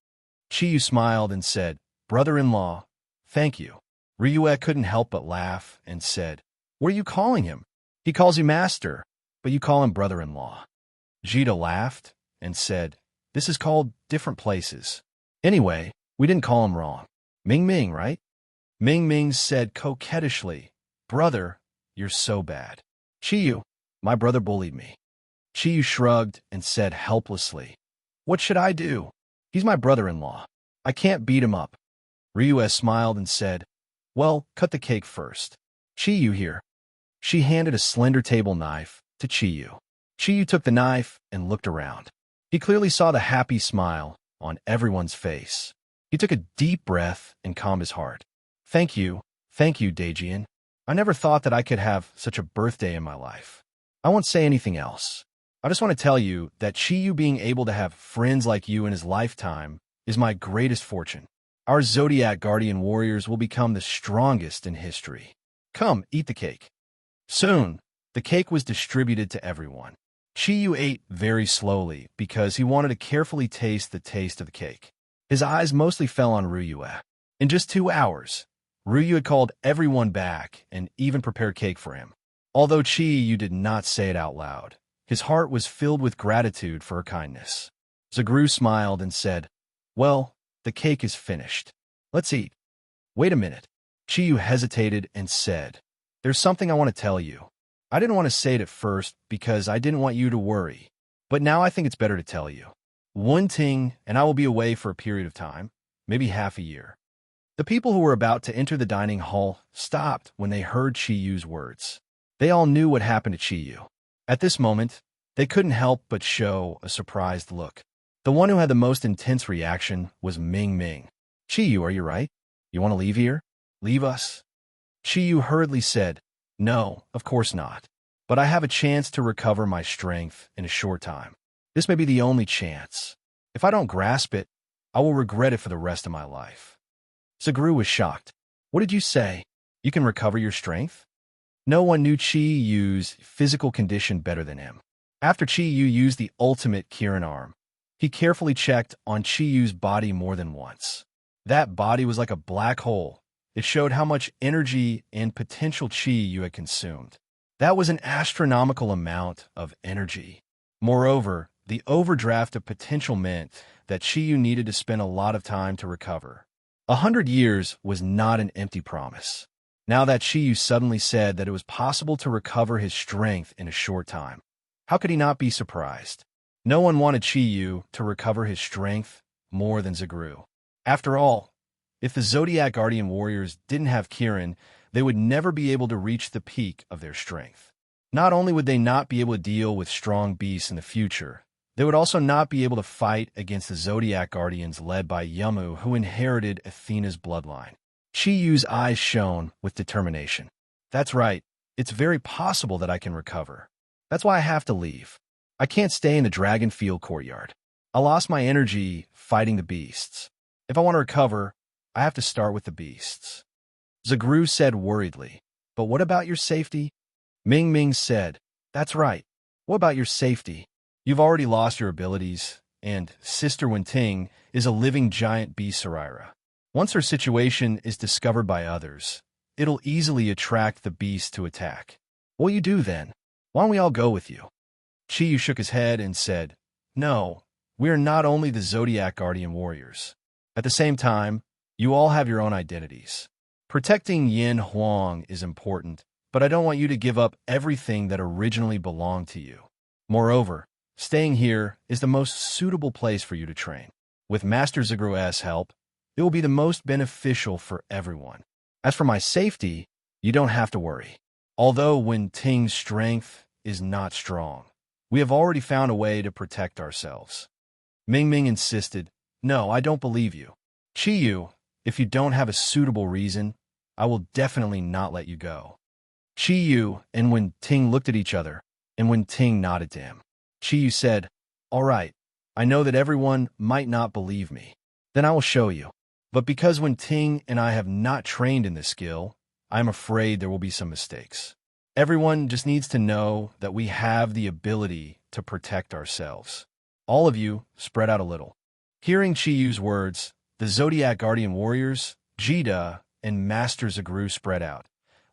Chiyu smiled and said, "Brother-in-law, thank you." Ruyue couldn't help but laugh and said, "What are you calling him? He calls you master, but you call him brother-in-law." Jita laughed and said, "This is called different places. Anyway, we didn't call him wrong. Ming Ming, right?" Ming Ming said coquettishly, "Brother, you're so bad." "Chiyu, my brother bullied me." Chiyu shrugged and said helplessly, "What should I do? He's my brother-in-law. I can't beat him up." Ruyue smiled and said, "Well, cut the cake first. Chiyu here." She handed a slender table knife to Chiyu. Chiyu took the knife and looked around. He clearly saw the happy smile on everyone's face. He took a deep breath and calmed his heart. Thank you, Dajian. I never thought that I could have such a birthday in my life. I won't say anything else. I just want to tell you that Chiyu being able to have friends like you in his lifetime is my greatest fortune. Our Zodiac Guardian Warriors will become the strongest in history. Come, eat the cake." Soon, the cake was distributed to everyone. Chiyu ate very slowly because he wanted to carefully taste the taste of the cake. His eyes mostly fell on Ruyue. In just 2 hours, Ruyue had called everyone back and even prepared cake for him. Although Chiyu did not say it out loud, his heart was filled with gratitude for her kindness. Zagru smiled and said, "Well, the cake is finished. Let's eat." "Wait a minute." Chiyu hesitated and said, "There's something I want to tell you. I didn't want to say it at first because I didn't want you to worry, but now I think it's better to tell you. Wen Ting and I will be away for a period of time, maybe half a year." The people who were about to enter the dining hall stopped when they heard Chiyu's words. They all knew what happened to Chiyu. At this moment, they couldn't help but show a surprised look. The one who had the most intense reaction was Ming Ming. "Chiyu, are you right? You want to leave here? Leave us?" Chiyu hurriedly said, "No, of course not. But I have a chance to recover my strength in a short time. This may be the only chance. If I don't grasp it, I will regret it for the rest of my life." Zagru was shocked. "What did you say? You can recover your strength?" No one knew Chiyu's physical condition better than him. After Chiyu used the ultimate Kirin arm, he carefully checked on Chiyu's body more than once. That body was like a black hole. It showed how much energy and potential chi you had consumed. That was an astronomical amount of energy. Moreover, the overdraft of potential meant that chi you needed to spend a lot of time to recover. 100 years was not an empty promise. Now that chi yu suddenly said that it was possible to recover his strength in a short time. How could he not be surprised? No one wanted chi yu to recover his strength more than Zagru. After all, if the Zodiac Guardian Warriors didn't have Kirin, they would never be able to reach the peak of their strength. Not only would they not be able to deal with strong beasts in the future, they would also not be able to fight against the Zodiac Guardians led by Yamu, who inherited Athena's bloodline. Chi Yu's eyes shone with determination. That's right. It's very possible that I can recover. That's why I have to leave. I can't stay in the Dragon Field courtyard. I lost my energy fighting the beasts. If I want to recover, I have to start with the beasts. Zagru said worriedly, but what about your safety? Ming Ming said, that's right. What about your safety? You've already lost your abilities, and Sister Wenting is a living giant beast Sarira. Once her situation is discovered by others, it'll easily attract the beast to attack. What will you do then? Why don't we all go with you? Chi Yu shook his head and said, no, we are not only the Zodiac Guardian Warriors. At the same time, you all have your own identities. Protecting Yin Huang is important, but I don't want you to give up everything that originally belonged to you. Moreover, staying here is the most suitable place for you to train. With Master Zagru's help, it will be the most beneficial for everyone. As for my safety, you don't have to worry. Although Wen Ting's strength is not strong, we have already found a way to protect ourselves. Ming Ming insisted, no, I don't believe you. Chi Yu, if you don't have a suitable reason, I will definitely not let you go. Chi Yu and Wen Ting looked at each other, and Wen Ting nodded to him. Chi Yu said, all right, I know that everyone might not believe me. Then I will show you. But because Wen Ting and I have not trained in this skill, I am afraid there will be some mistakes. Everyone just needs to know that we have the ability to protect ourselves. All of you spread out a little. Hearing Chi Yu's words, the Zodiac Guardian Warriors, Jida, and Master Zagru spread out,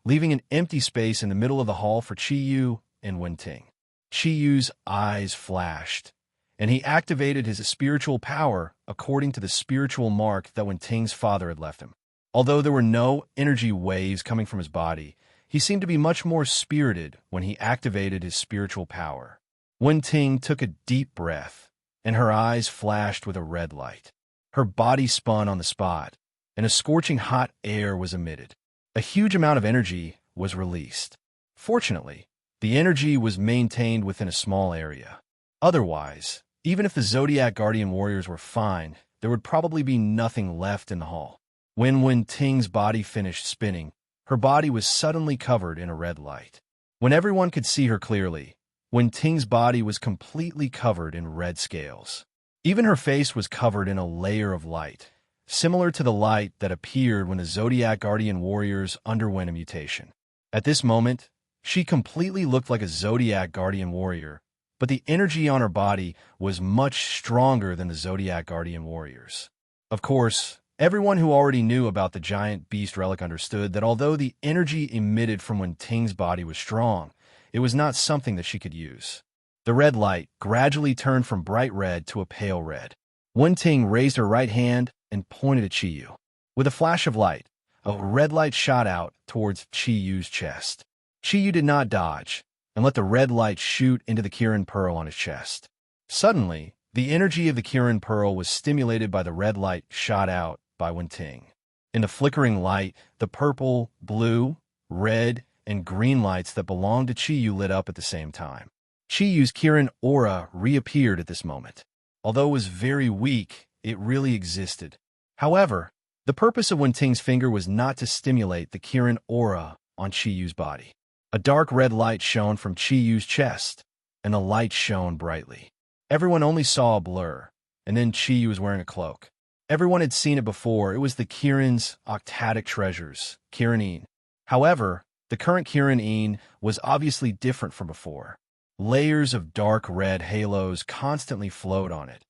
leaving an empty space in the middle of the hall for Chi Yu and Wen Ting. Chi Yu's eyes flashed, and he activated his spiritual power according to the spiritual mark that Wen Ting's father had left him. Although there were no energy waves coming from his body, he seemed to be much more spirited when he activated his spiritual power. Wen Ting took a deep breath, and her eyes flashed with a red light. Her body spun on the spot, and a scorching hot air was emitted. A huge amount of energy was released. Fortunately, the energy was maintained within a small area. Otherwise, even if the Zodiac Guardian Warriors were fine, there would probably be nothing left in the hall. When Wen Ting's body finished spinning, her body was suddenly covered in a red light. When everyone could see her clearly, Wen Ting's body was completely covered in red scales. Even her face was covered in a layer of light, similar to the light that appeared when the Zodiac Guardian Warriors underwent a mutation. At this moment, she completely looked like a Zodiac Guardian Warrior, but the energy on her body was much stronger than the Zodiac Guardian Warriors. Of course, everyone who already knew about the giant beast relic understood that although the energy emitted from Wen Ting's body was strong, it was not something that she could use. The red light gradually turned from bright red to a pale red. Wen Ting raised her right hand and pointed at Chi Yu. With a flash of light, a red light shot out towards Chi Yu's chest. Chi Yu did not dodge, and let the red light shoot into the Kirin Pearl on his chest. Suddenly, the energy of the Kirin Pearl was stimulated by the red light shot out by Wen Ting. In the flickering light, the purple, blue, red, and green lights that belonged to Chi Yu lit up at the same time. Chi Yu's Kirin aura reappeared at this moment. Although it was very weak, it really existed. However, the purpose of Wen Ting's finger was not to stimulate the Kirin aura on Chi Yu's body. A dark red light shone from Chi Yu's chest, and the light shone brightly. Everyone only saw a blur, and then Chi Yu was wearing a cloak. Everyone had seen it before. It was the Kirin's octadic treasures, Kirin. However, the current Kirin was obviously different from before. Layers of dark red halos constantly flowed on it,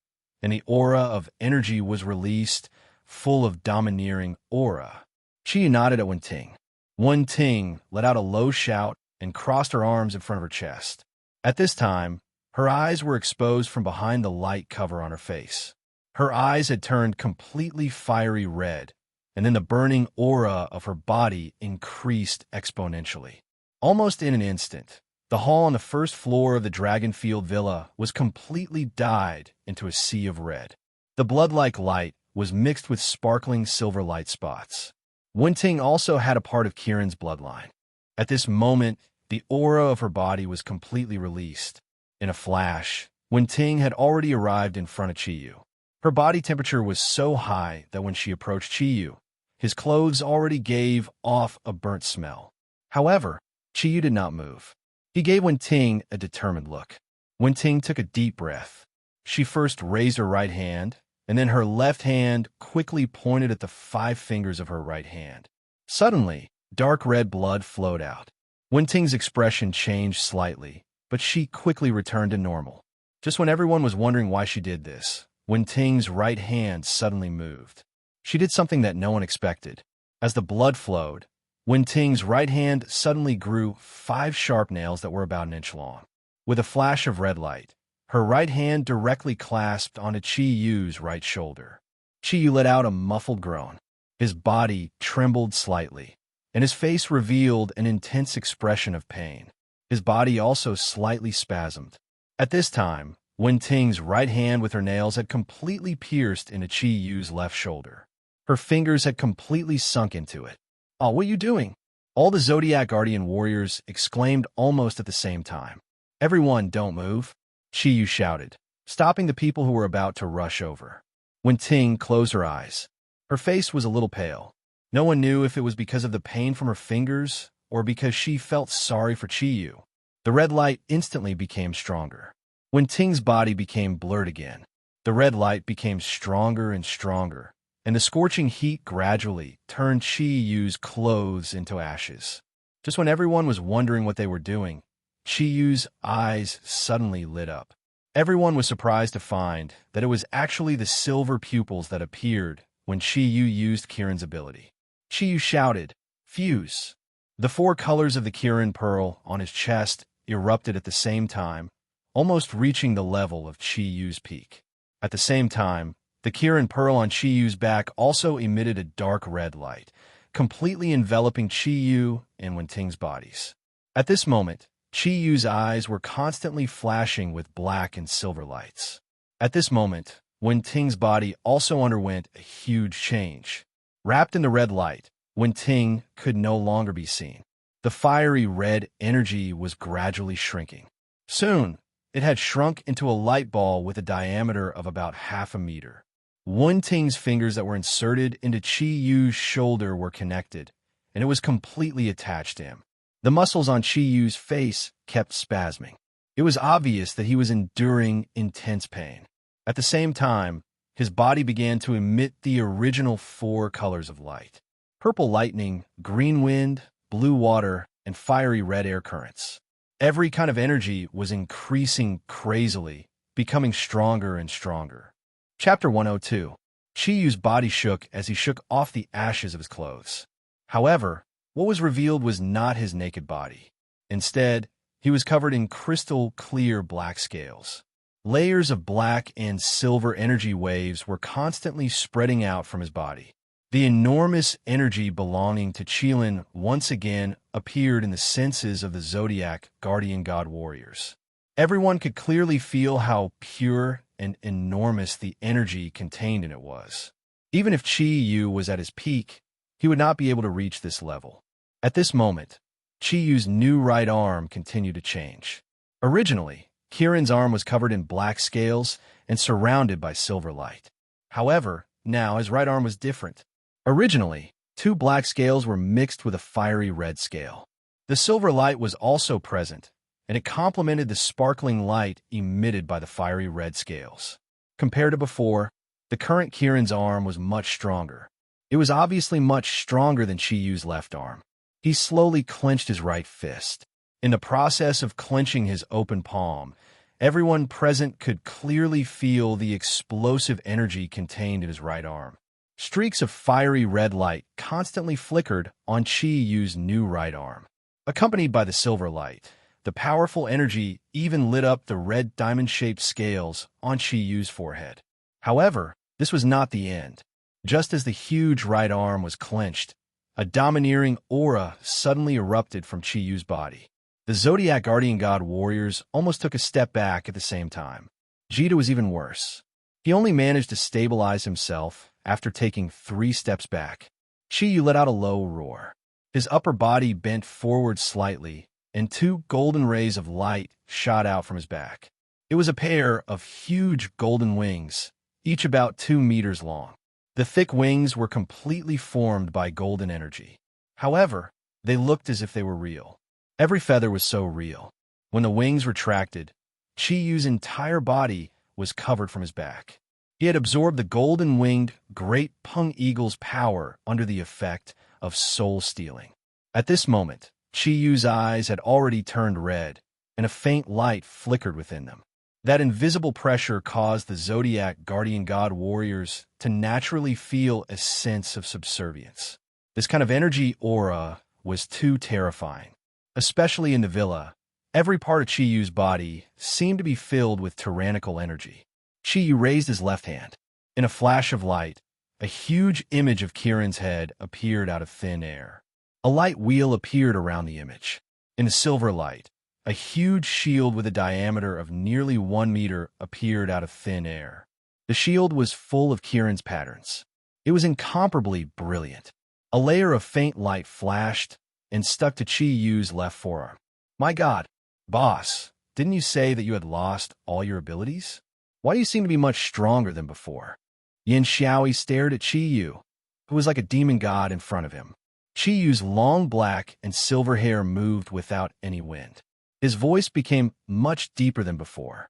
and the aura of energy was released full of domineering aura. Chi nodded at Wen-Ting. Wen-Ting let out a low shout and crossed her arms in front of her chest. At this time, her eyes were exposed from behind the light cover on her face. Her eyes had turned completely fiery red, and then the burning aura of her body increased exponentially. Almost in an instant, the hall on the first floor of the Dragonfield Villa was completely dyed into a sea of red. The blood-like light was mixed with sparkling silver light spots. Wen-Ting also had a part of Kieran's bloodline. At this moment, the aura of her body was completely released. In a flash, Wen-Ting had already arrived in front of Chi-Yu. Her body temperature was so high that when she approached Chi-Yu, his clothes already gave off a burnt smell. However, Chi-Yu did not move. He gave Wen-Ting a determined look. Wen-Ting took a deep breath. She first raised her right hand, and then her left hand quickly pointed at the 5 fingers of her right hand. Suddenly, dark red blood flowed out. Wen-Ting's expression changed slightly, but she quickly returned to normal. Just when everyone was wondering why she did this, Wen-Ting's right hand suddenly moved. She did something that no one expected. As the blood flowed, Wen-Ting's right hand suddenly grew 5 sharp nails that were about an inch long. With a flash of red light, her right hand directly clasped onto Chi-Yu's right shoulder. Chi-Yu let out a muffled groan. His body trembled slightly, and his face revealed an intense expression of pain. His body also slightly spasmed. At this time, Wen-Ting's right hand with her nails had completely pierced into Chi-Yu's left shoulder. Her fingers had completely sunk into it. "Oh, what are you doing?" All the Zodiac Guardian warriors exclaimed almost at the same time. "Everyone, don't move," Chi-Yu shouted, stopping the people who were about to rush over. Wen-Ting closed her eyes. Her face was a little pale. No one knew if it was because of the pain from her fingers or because she felt sorry for Chi-Yu. The red light instantly became stronger. Wen-Ting's body became blurred again. The red light became stronger and stronger, and the scorching heat gradually turned Chi-Yu's clothes into ashes. Just when everyone was wondering what they were doing, Chi-Yu's eyes suddenly lit up. Everyone was surprised to find that it was actually the silver pupils that appeared when Chi-Yu used Kieran's ability. Chi-Yu shouted, "Fuse!" The 4 colors of the Kieran pearl on his chest erupted at the same time, almost reaching the level of Chi-Yu's peak. At the same time, the Kieran pearl on Chi-Yu's back also emitted a dark red light, completely enveloping Chi-Yu and Wen-Ting's bodies. At this moment, Chi-Yu's eyes were constantly flashing with black and silver lights. At this moment, Wen-Ting's body also underwent a huge change. Wrapped in the red light, Wen-Ting could no longer be seen. The fiery red energy was gradually shrinking. Soon, it had shrunk into a light ball with a diameter of about half a meter. Wen-Ting's fingers that were inserted into Chi-Yu's shoulder were connected, and it was completely attached to him. The muscles on Chi-Yu's face kept spasming. It was obvious that he was enduring intense pain. At the same time, his body began to emit the original 4 colors of light: purple lightning, green wind, blue water, and fiery red air currents. Every kind of energy was increasing crazily, becoming stronger and stronger. Chapter 102. Chi-Yu's body shook as he shook off the ashes of his clothes. However, what was revealed was not his naked body. Instead, he was covered in crystal-clear black scales. Layers of black and silver energy waves were constantly spreading out from his body. The enormous energy belonging to Qilin once again appeared in the senses of the Zodiac Guardian God warriors. Everyone could clearly feel how pure and enormous the energy contained in it was. Even if Chi-Yu was at his peak, he would not be able to reach this level. At this moment, Chi-Yu's new right arm continued to change. Originally, Kieran's arm was covered in black scales and surrounded by silver light. However, now his right arm was different. Originally, 2 black scales were mixed with a fiery red scale. The silver light was also present, and it complemented the sparkling light emitted by the fiery red scales. Compared to before, the current Kieran's arm was much stronger. It was obviously much stronger than Chi-Yu's left arm. He slowly clenched his right fist. In the process of clenching his open palm, everyone present could clearly feel the explosive energy contained in his right arm. Streaks of fiery red light constantly flickered on Chi Yu's new right arm. Accompanied by the silver light, the powerful energy even lit up the red diamond-shaped scales on Chi Yu's forehead. However, this was not the end. Just as the huge right arm was clenched, a domineering aura suddenly erupted from Chi Yu's body. The Zodiac Guardian God warriors almost took a step back at the same time. Jita was even worse. He only managed to stabilize himself after taking 3 steps back. Chi Yu let out a low roar. His upper body bent forward slightly, and 2 golden rays of light shot out from his back. It was a pair of huge golden wings, each about 2 meters long. The thick wings were completely formed by golden energy. However, they looked as if they were real. Every feather was so real. When the wings retracted, Chi Yu's entire body was covered from his back. He had absorbed the golden-winged great Pung Eagle's power under the effect of soul-stealing. At this moment, Chi Yu's eyes had already turned red, and a faint light flickered within them. That invisible pressure caused the Zodiac Guardian God warriors to naturally feel a sense of subservience. This kind of energy aura was too terrifying. Especially in the villa, every part of Chi Yu's body seemed to be filled with tyrannical energy. Chi Yu raised his left hand. In a flash of light, a huge image of Kiran's head appeared out of thin air. A light wheel appeared around the image. In the silver light, a huge shield with a diameter of nearly 1 meter appeared out of thin air. The shield was full of Kiran's patterns. It was incomparably brilliant. A layer of faint light flashed and stuck to Chi Yu's left forearm. My God, boss, didn't you say that you had lost all your abilities? Why do you seem to be much stronger than before? Yin Xiaoi stared at Chi Yu, who was like a demon god in front of him. Chi Yu's long black and silver hair moved without any wind. His voice became much deeper than before.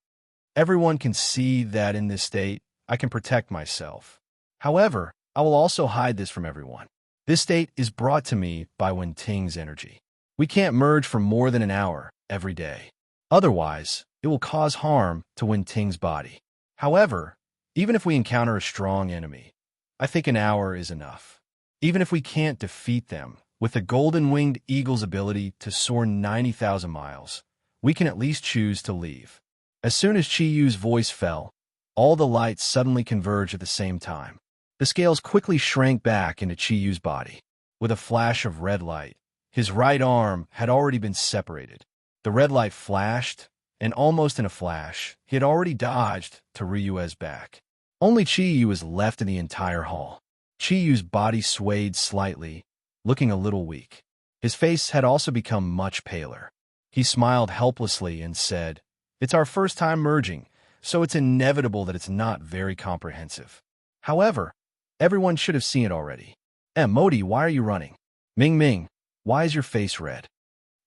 Everyone can see that in this state, I can protect myself. However, I will also hide this from everyone. This state is brought to me by Wen Ting's energy. We can't merge for more than an hour every day. Otherwise, it will cause harm to Wen Ting's body. However, even if we encounter a strong enemy, I think an hour is enough. Even if we can't defeat them, with the golden-winged eagle's ability to soar 90,000 miles, we can at least choose to leave. As soon as Chi Yu's voice fell, all the lights suddenly converged at the same time. The scales quickly shrank back into Chi Yu's body. With a flash of red light, his right arm had already been separated. The red light flashed, and almost in a flash, he had already dodged to Ryue's back. Only Chi Yu was left in the entire hall. Chi Yu's body swayed slightly, looking a little weak. His face had also become much paler. He smiled helplessly and said, "It's our first time merging, so it's inevitable that it's not very comprehensive. However, everyone should have seen it already. Modi, why are you running? Ming Ming, why is your face red?"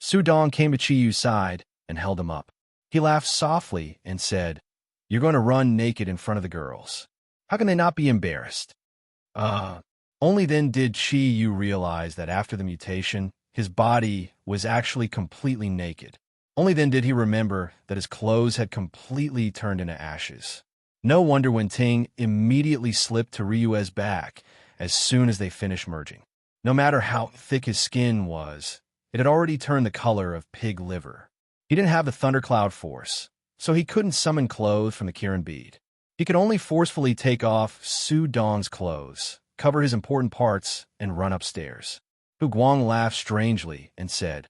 Su Dong came to Chi Yu's side and held him up. He laughed softly and said, "You're going to run naked in front of the girls. How can they not be embarrassed?" Only then did Chi Yu realize that after the mutation, his body was actually completely naked. Only then did he remember that his clothes had completely turned into ashes. No wonder Wen Ting immediately slipped to Ryue's back as soon as they finished merging. No matter how thick his skin was, it had already turned the color of pig liver. He didn't have the thundercloud force, so he couldn't summon clothes from the Kirin bead. He could only forcefully take off Su Dong's clothes, cover his important parts, and run upstairs. Hu Guang laughed strangely and said,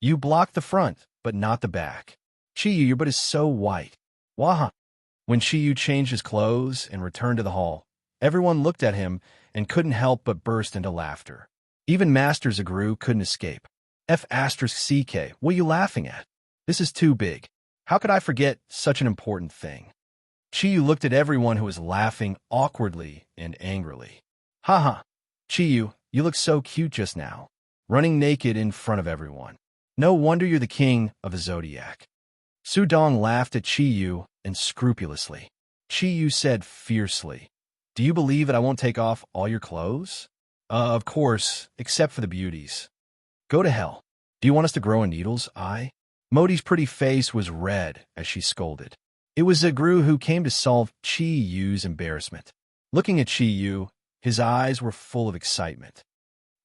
"You blocked the front, but not the back. Chi Yu, your butt is so white. Wah." When Chi Yu changed his clothes and returned to the hall, everyone looked at him and couldn't help but burst into laughter. Even Master Zagru couldn't escape. F***CK, what are you laughing at? This is too big. How could I forget such an important thing? Chi Yu looked at everyone who was laughing awkwardly and angrily. Haha, Chi Yu, you look so cute just now, running naked in front of everyone. No wonder you're the king of the Zodiac. Su Dong laughed at Chi Yu and scrupulously. Chi Yu said fiercely, "Do you believe that I won't take off all your clothes?" Of course, except for the beauties. Go to hell. Do you want us to grow in needles' eye? Modi's pretty face was red as she scolded. It was Zagru who came to solve Chi Yu's embarrassment. Looking at Chi Yu, His eyes were full of excitement.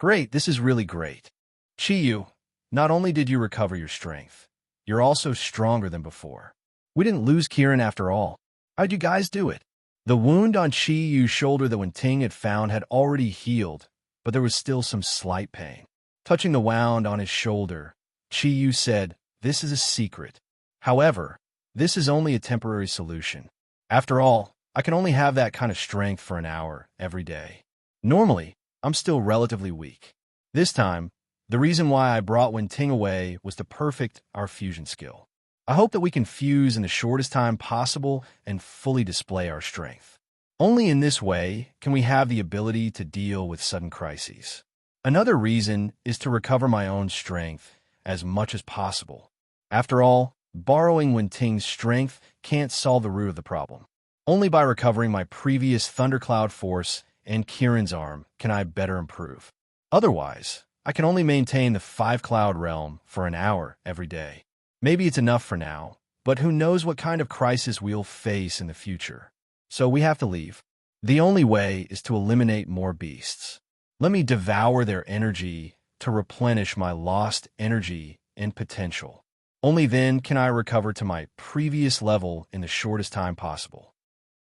Great, this is really great. Chi-Yu, not only did you recover your strength, you're also stronger than before. We didn't lose Kieran after all. How'd you guys do it? The wound on Chi-Yu's shoulder that Wen-Ting had found had already healed, but there was still some slight pain. Touching the wound on his shoulder, Chi-Yu said, "This is a secret. However, this is only a temporary solution. After all, I can only have that kind of strength for an hour every day. Normally, I'm still relatively weak. This time, the reason why I brought Wen-Ting away was to perfect our fusion skill. I hope that we can fuse in the shortest time possible and fully display our strength. Only in this way can we have the ability to deal with sudden crises. Another reason is to recover my own strength as much as possible. After all, borrowing Wen-Ting's strength can't solve the root of the problem. Only by recovering my previous thundercloud force and Kieran's arm can I better improve. Otherwise, I can only maintain the 5-cloud realm for an hour every day. Maybe it's enough for now, but who knows what kind of crisis we'll face in the future. So we have to leave. The only way is to eliminate more beasts. Let me devour their energy to replenish my lost energy and potential. Only then can I recover to my previous level in the shortest time possible."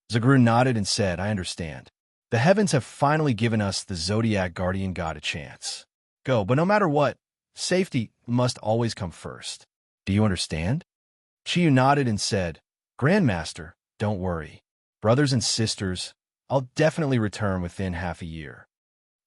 Zagru nodded and said, "I understand. The heavens have finally given us the Zodiac Guardian God a chance. Go, but no matter what, safety must always come first. Do you understand?" Chi-Yu nodded and said, "Grandmaster, don't worry. Brothers and sisters, I'll definitely return within half a year."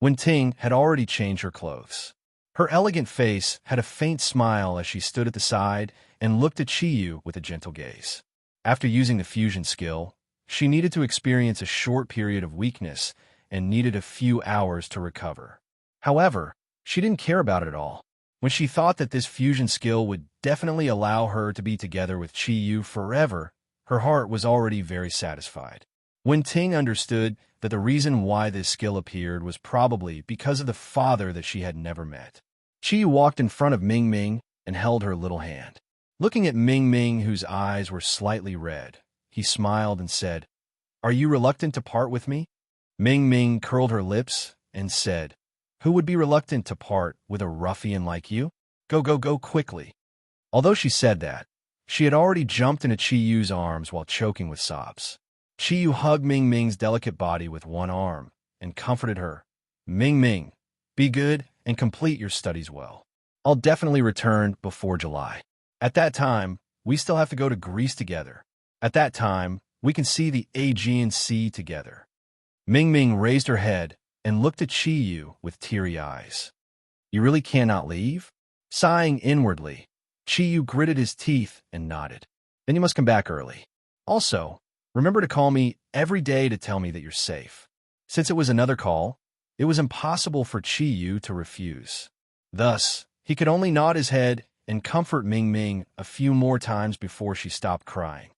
Wen-Ting had already changed her clothes. Her elegant face had a faint smile as she stood at the side and looked at Chi-Yu with a gentle gaze. After using the fusion skill, she needed to experience a short period of weakness and needed a few hours to recover. However, she didn't care about it at all. When she thought that this fusion skill would definitely allow her to be together with Chi-Yu forever, her heart was already very satisfied. Wen-Ting understood that the reason why this skill appeared was probably because of the father that she had never met. Chi-Yu walked in front of Ming-Ming and held her little hand. Looking at Ming-Ming, whose eyes were slightly red, he smiled and said, "Are you reluctant to part with me?" Ming-Ming curled her lips and said, "Who would be reluctant to part with a ruffian like you? Go, go, go quickly." Although she said that, she had already jumped into Chi-Yu's arms while choking with sobs. Chi-Yu hugged Ming-Ming's delicate body with one arm and comforted her. "Ming-Ming, be good and complete your studies well. I'll definitely return before July. At that time, we still have to go to Greece together. At that time, we can see the Aegean Sea together." Ming-Ming raised her head and looked at Chi-Yu with teary eyes. "You really cannot leave?" Sighing inwardly, Chi-Yu gritted his teeth and nodded. "Then you must come back early. Also, remember to call me every day to tell me that you're safe." Since it was another call, it was impossible for Chi-Yu to refuse. Thus, he could only nod his head and comfort Ming-Ming a few more times before she stopped crying.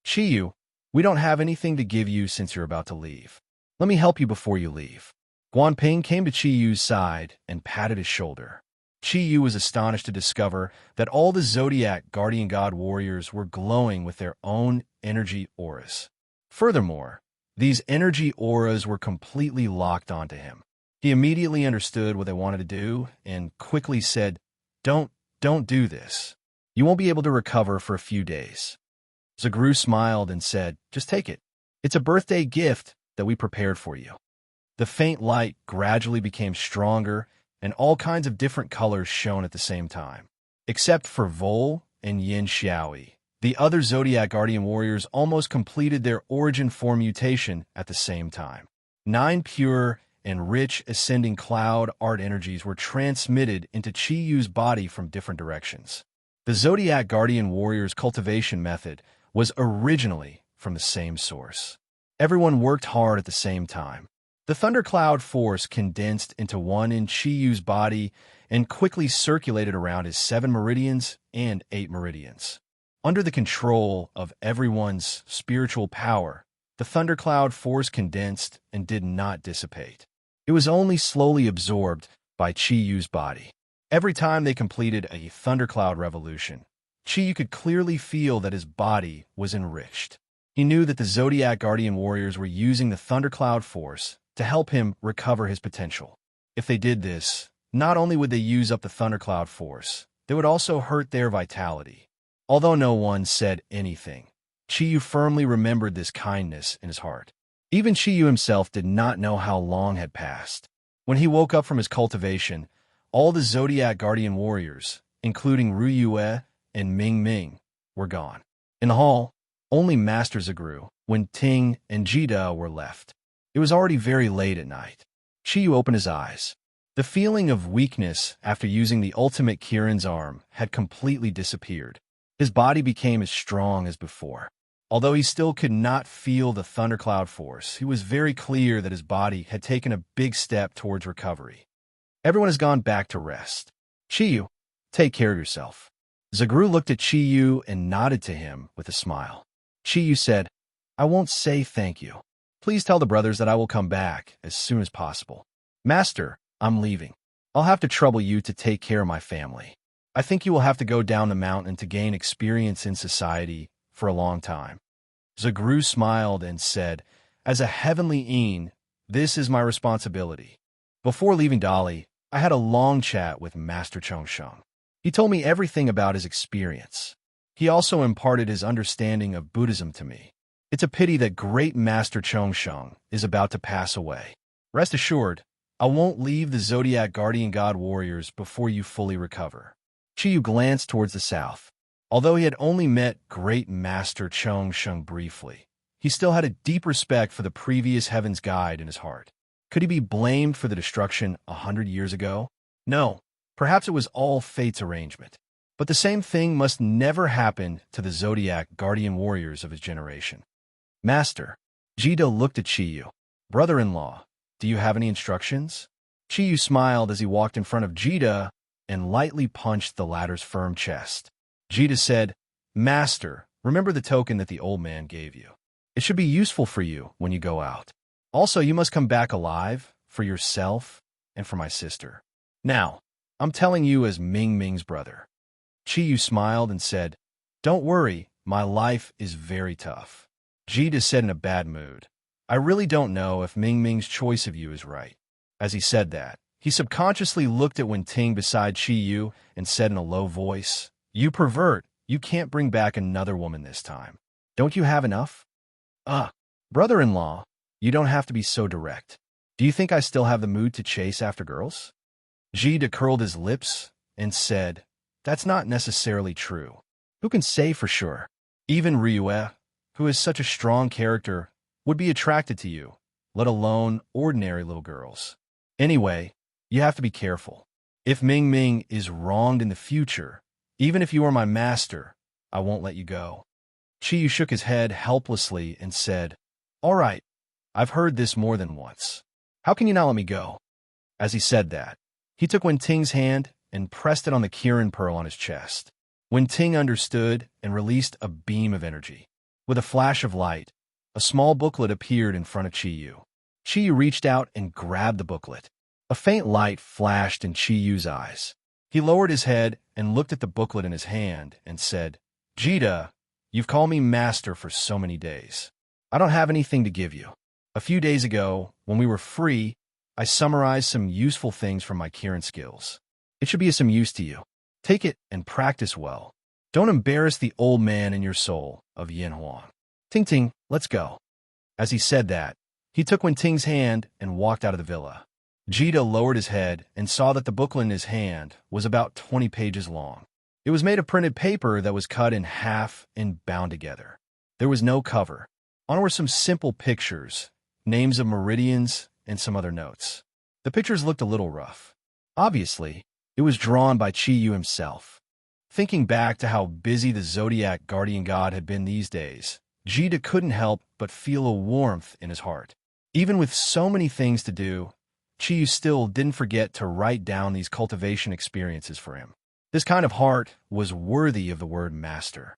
"Chi-Yu, we don't have anything to give you since you're about to leave. Let me help you before you leave." Guanping came to Chi-Yu's side and patted his shoulder. Chi-Yu was astonished to discover that all the Zodiac Guardian God warriors were glowing with their own energy auras. Furthermore, these energy auras were completely locked onto him. He immediately understood what they wanted to do and quickly said, Don't do this. You won't be able to recover for a few days." Zagru smiled and said, "Just take it. It's a birthday gift that we prepared for you." The faint light gradually became stronger, and all kinds of different colors shone at the same time. Except for Vol and Yin Xiaoi, the other Zodiac Guardian warriors almost completed their origin form mutation at the same time. 9 pure and rich ascending cloud art energies were transmitted into Chi-Yu's body from different directions. The Zodiac Guardian warriors' cultivation method was originally from the same source. Everyone worked hard at the same time. The thundercloud force condensed into one in Chi-Yu's body and quickly circulated around his 7 meridians and 8 meridians. Under the control of everyone's spiritual power, the thundercloud force condensed and did not dissipate. It was only slowly absorbed by Chi-Yu's body. Every time they completed a thundercloud revolution, Chi-Yu could clearly feel that his body was enriched. He knew that the Zodiac Guardian warriors were using the thundercloud force to help him recover his potential. If they did this, not only would they use up the thundercloud force, they would also hurt their vitality. Although no one said anything, Chiyu firmly remembered this kindness in his heart. Even Chiyu himself did not know how long had passed. When he woke up from his cultivation, all the Zodiac guardian warriors, including Ryue and Ming Ming, were gone. In the hall, only Master Zagru, Ting, and Jida were left. It was already very late at night. Chiyu opened his eyes. The feeling of weakness after using the ultimate Kirin's arm had completely disappeared. His body became as strong as before. Although he still could not feel the thundercloud force, he was very clear that his body had taken a big step towards recovery. Everyone has gone back to rest. Chiyu, take care of yourself. Zagru looked at Chiyu and nodded to him with a smile. Chiyu said, I won't say thank you. Please tell the brothers that I will come back as soon as possible. Master, I'm leaving. I'll have to trouble you to take care of my family. I think you will have to go down the mountain to gain experience in society for a long time. Zagru smiled and said, As a heavenly Een, this is my responsibility. Before leaving Dali, I had a long chat with Master Chongsheng. He told me everything about his experience. He also imparted his understanding of Buddhism to me. It's a pity that great Master Chongsheng is about to pass away. Rest assured, I won't leave the Zodiac Guardian God warriors before you fully recover. Chiyu glanced towards the south. Although he had only met great Master Chongsheng briefly, he still had a deep respect for the previous Heaven's Guide in his heart. Could he be blamed for the destruction 100 years ago? No, perhaps it was all fate's arrangement. But the same thing must never happen to the Zodiac Guardian warriors of his generation. Master, Jida looked at Chiyu. Brother-in-law, do you have any instructions? Chiyu smiled as he walked in front of Jida and lightly punched the latter's firm chest. Jida said, Master, remember the token that the old man gave you. It should be useful for you when you go out. Also, you must come back alive for yourself and for my sister. Now, I'm telling you as Ming Ming's brother. Chiyu smiled and said, Don't worry, my life is very tough. Jida said in a bad mood, I really don't know if Ming Ming's choice of you is right. As he said that, he subconsciously looked at Ting beside Chiyu and said in a low voice, You pervert, you can't bring back another woman this time. Don't you have enough? Brother-in-law, you don't have to be so direct. Do you think I still have the mood to chase after girls? Jida curled his lips and said, That's not necessarily true. Who can say for sure? Even Ryue, who is such a strong character, would be attracted to you, let alone ordinary little girls. Anyway, you have to be careful. If Ming Ming is wronged in the future, even if you are my master, I won't let you go. Chiyu shook his head helplessly and said, All right, I've heard this more than once. How can you not let me go? As he said that, he took Ting's hand and pressed it on the Kirin pearl on his chest. Ting understood and released a beam of energy. With a flash of light, a small booklet appeared in front of Chiyu. Chiyu reached out and grabbed the booklet. A faint light flashed in Chiyu's eyes. He lowered his head and looked at the booklet in his hand and said, Jida, you've called me master for so many days. I don't have anything to give you. A few days ago, when we were free, I summarized some useful things from my Kirin skills. It should be of some use to you. Take it and practice well. Don't embarrass the old man in your soul of Yin Huang. Ting, let's go. As he said that, he took Ting's hand and walked out of the villa. Jida lowered his head and saw that the booklet in his hand was about 20 pages long. It was made of printed paper that was cut in half and bound together. There was no cover. On it were some simple pictures, names of meridians, and some other notes. The pictures looked a little rough. Obviously, it was drawn by Chiyu himself. Thinking back to how busy the Zodiac Guardian God had been these days, Jida couldn't help but feel a warmth in his heart. Even with so many things to do, Chiyu still didn't forget to write down these cultivation experiences for him. This kind of heart was worthy of the word master.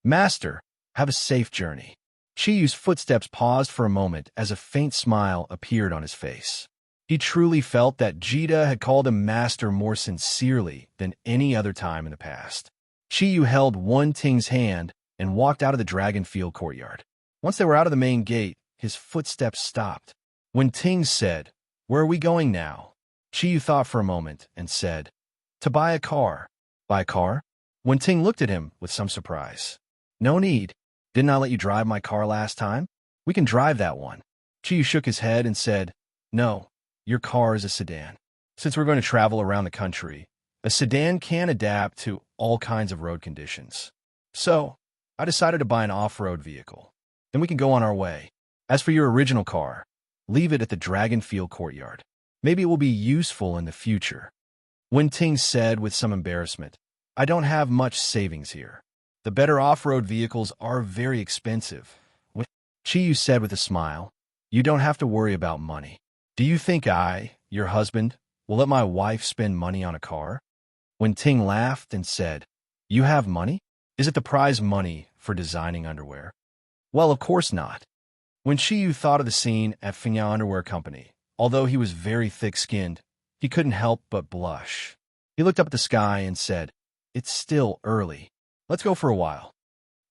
Master, have a safe journey. Chiyu's footsteps paused for a moment as a faint smile appeared on his face. He truly felt that Jida had called him master more sincerely than any other time in the past. Chiyu held Ting's hand and walked out of the Dragonfield courtyard. Once they were out of the main gate, his footsteps stopped. When Ting said, "Where are we going now?" Chiyu thought for a moment and said, "To buy a car." "Buy a car?" When Ting looked at him with some surprise. "No need. Didn't I let you drive my car last time? We can drive that one." Chiyu shook his head and said, "No, your car is a sedan. Since we're going to travel around the country, a sedan can adapt to all kinds of road conditions. So, I decided to buy an off-road vehicle. Then we can go on our way. As for your original car, leave it at the Dragonfield courtyard. Maybe it will be useful in the future." Wen Ting said with some embarrassment, "I don't have much savings here. The better off-road vehicles are very expensive." Chiyu said with a smile, "You don't have to worry about money. Do you think I, your husband, will let my wife spend money on a car?" Wen Ting laughed and said, "You have money? Is it the prize money for designing underwear?" "Well, of course not." When Chiyu thought of the scene at Fingyao Underwear Company, although he was very thick-skinned, he couldn't help but blush. He looked up at the sky and said, "It's still early. Let's go for a while."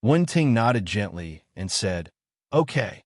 Wen Ting nodded gently and said, "Okay."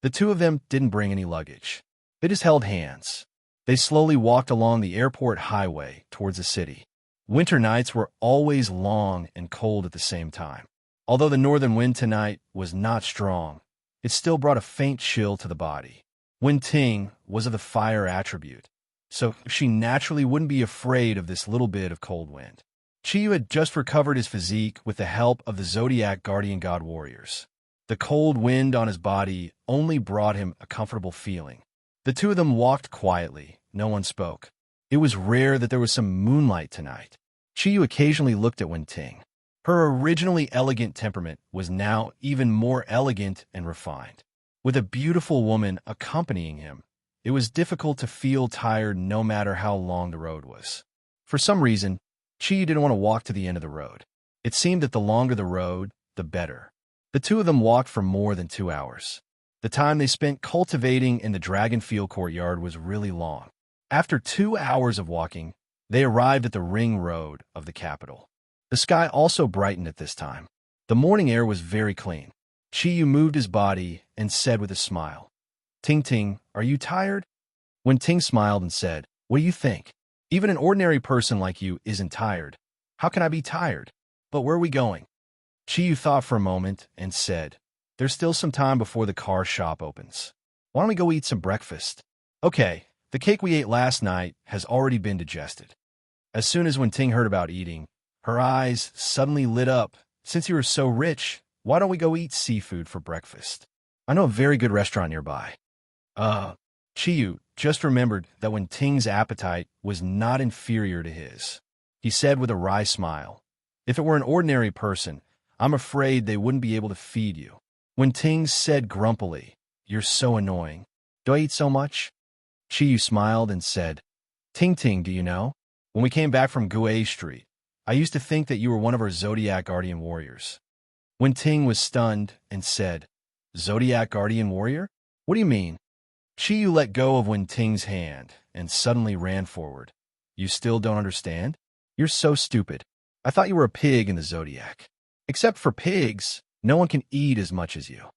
The two of them didn't bring any luggage. They just held hands. They slowly walked along the airport highway towards the city. Winter nights were always long and cold at the same time. Although the northern wind tonight was not strong, it still brought a faint chill to the body. Wen Ting was of the fire attribute, so she naturally wouldn't be afraid of this little bit of cold wind. Chiyu had just recovered his physique with the help of the Zodiac guardian god warriors. The cold wind on his body only brought him a comfortable feeling. The two of them walked quietly. No one spoke. It was rare that there was some moonlight tonight. Chiyu occasionally looked at Wen Ting. Her originally elegant temperament was now even more elegant and refined. With a beautiful woman accompanying him, it was difficult to feel tired no matter how long the road was. For some reason, Chiyu didn't want to walk to the end of the road. It seemed that the longer the road, the better. The two of them walked for more than 2 hours. The time they spent cultivating in the Dragonfield courtyard was really long. After 2 hours of walking, they arrived at the ring road of the capital. The sky also brightened at this time. The morning air was very clean. Chiyu moved his body and said with a smile, "Ting Ting, are you tired?" When Ting smiled and said, "What do you think? Even an ordinary person like you isn't tired. How can I be tired? But where are we going?" Chiyu thought for a moment and said, "There's still some time before the car shop opens. Why don't we go eat some breakfast?" "Okay, the cake we ate last night has already been digested." As soon as Wen Ting heard about eating, her eyes suddenly lit up. "Since you are so rich, why don't we go eat seafood for breakfast? I know a very good restaurant nearby." Chiyu just remembered that Wen Ting's appetite was not inferior to his. He said with a wry smile, "If it were an ordinary person, I'm afraid they wouldn't be able to feed you." Wen Ting said grumpily, "You're so annoying. Do I eat so much?" Chiyu smiled and said, "Ting Ting, do you know? When we came back from Gue Street, I used to think that you were one of our Zodiac Guardian Warriors." Wen Ting was stunned and said, "Zodiac Guardian Warrior? What do you mean?" Chiyu let go of Wen Ting's hand and suddenly ran forward. "You still don't understand? You're so stupid. I thought you were a pig in the Zodiac. Except for pigs, no one can eat as much as you.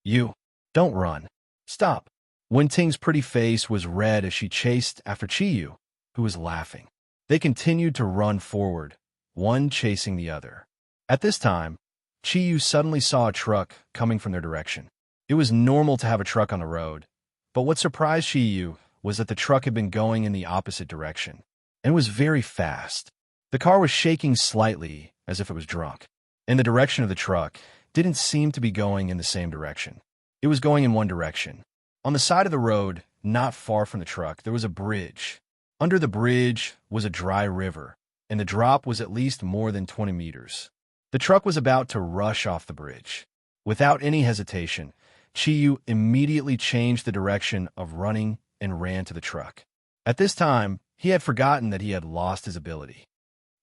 You, don't run. Stop." Wen Ting's pretty face was red as she chased after Chiyu, who was laughing. They continued to run forward, one chasing the other. At this time, Chiyu suddenly saw a truck coming from their direction. It was normal to have a truck on the road, but what surprised Chiyu was that the truck had been going in the opposite direction, and was very fast. The car was shaking slightly as if it was drunk, and the direction of the truck didn't seem to be going in the same direction. It was going in one direction. On the side of the road, not far from the truck, there was a bridge. Under the bridge was a dry river, and the drop was at least more than 20 meters. The truck was about to rush off the bridge. Without any hesitation, Chiyu immediately changed the direction of running and ran to the truck. At this time, he had forgotten that he had lost his ability.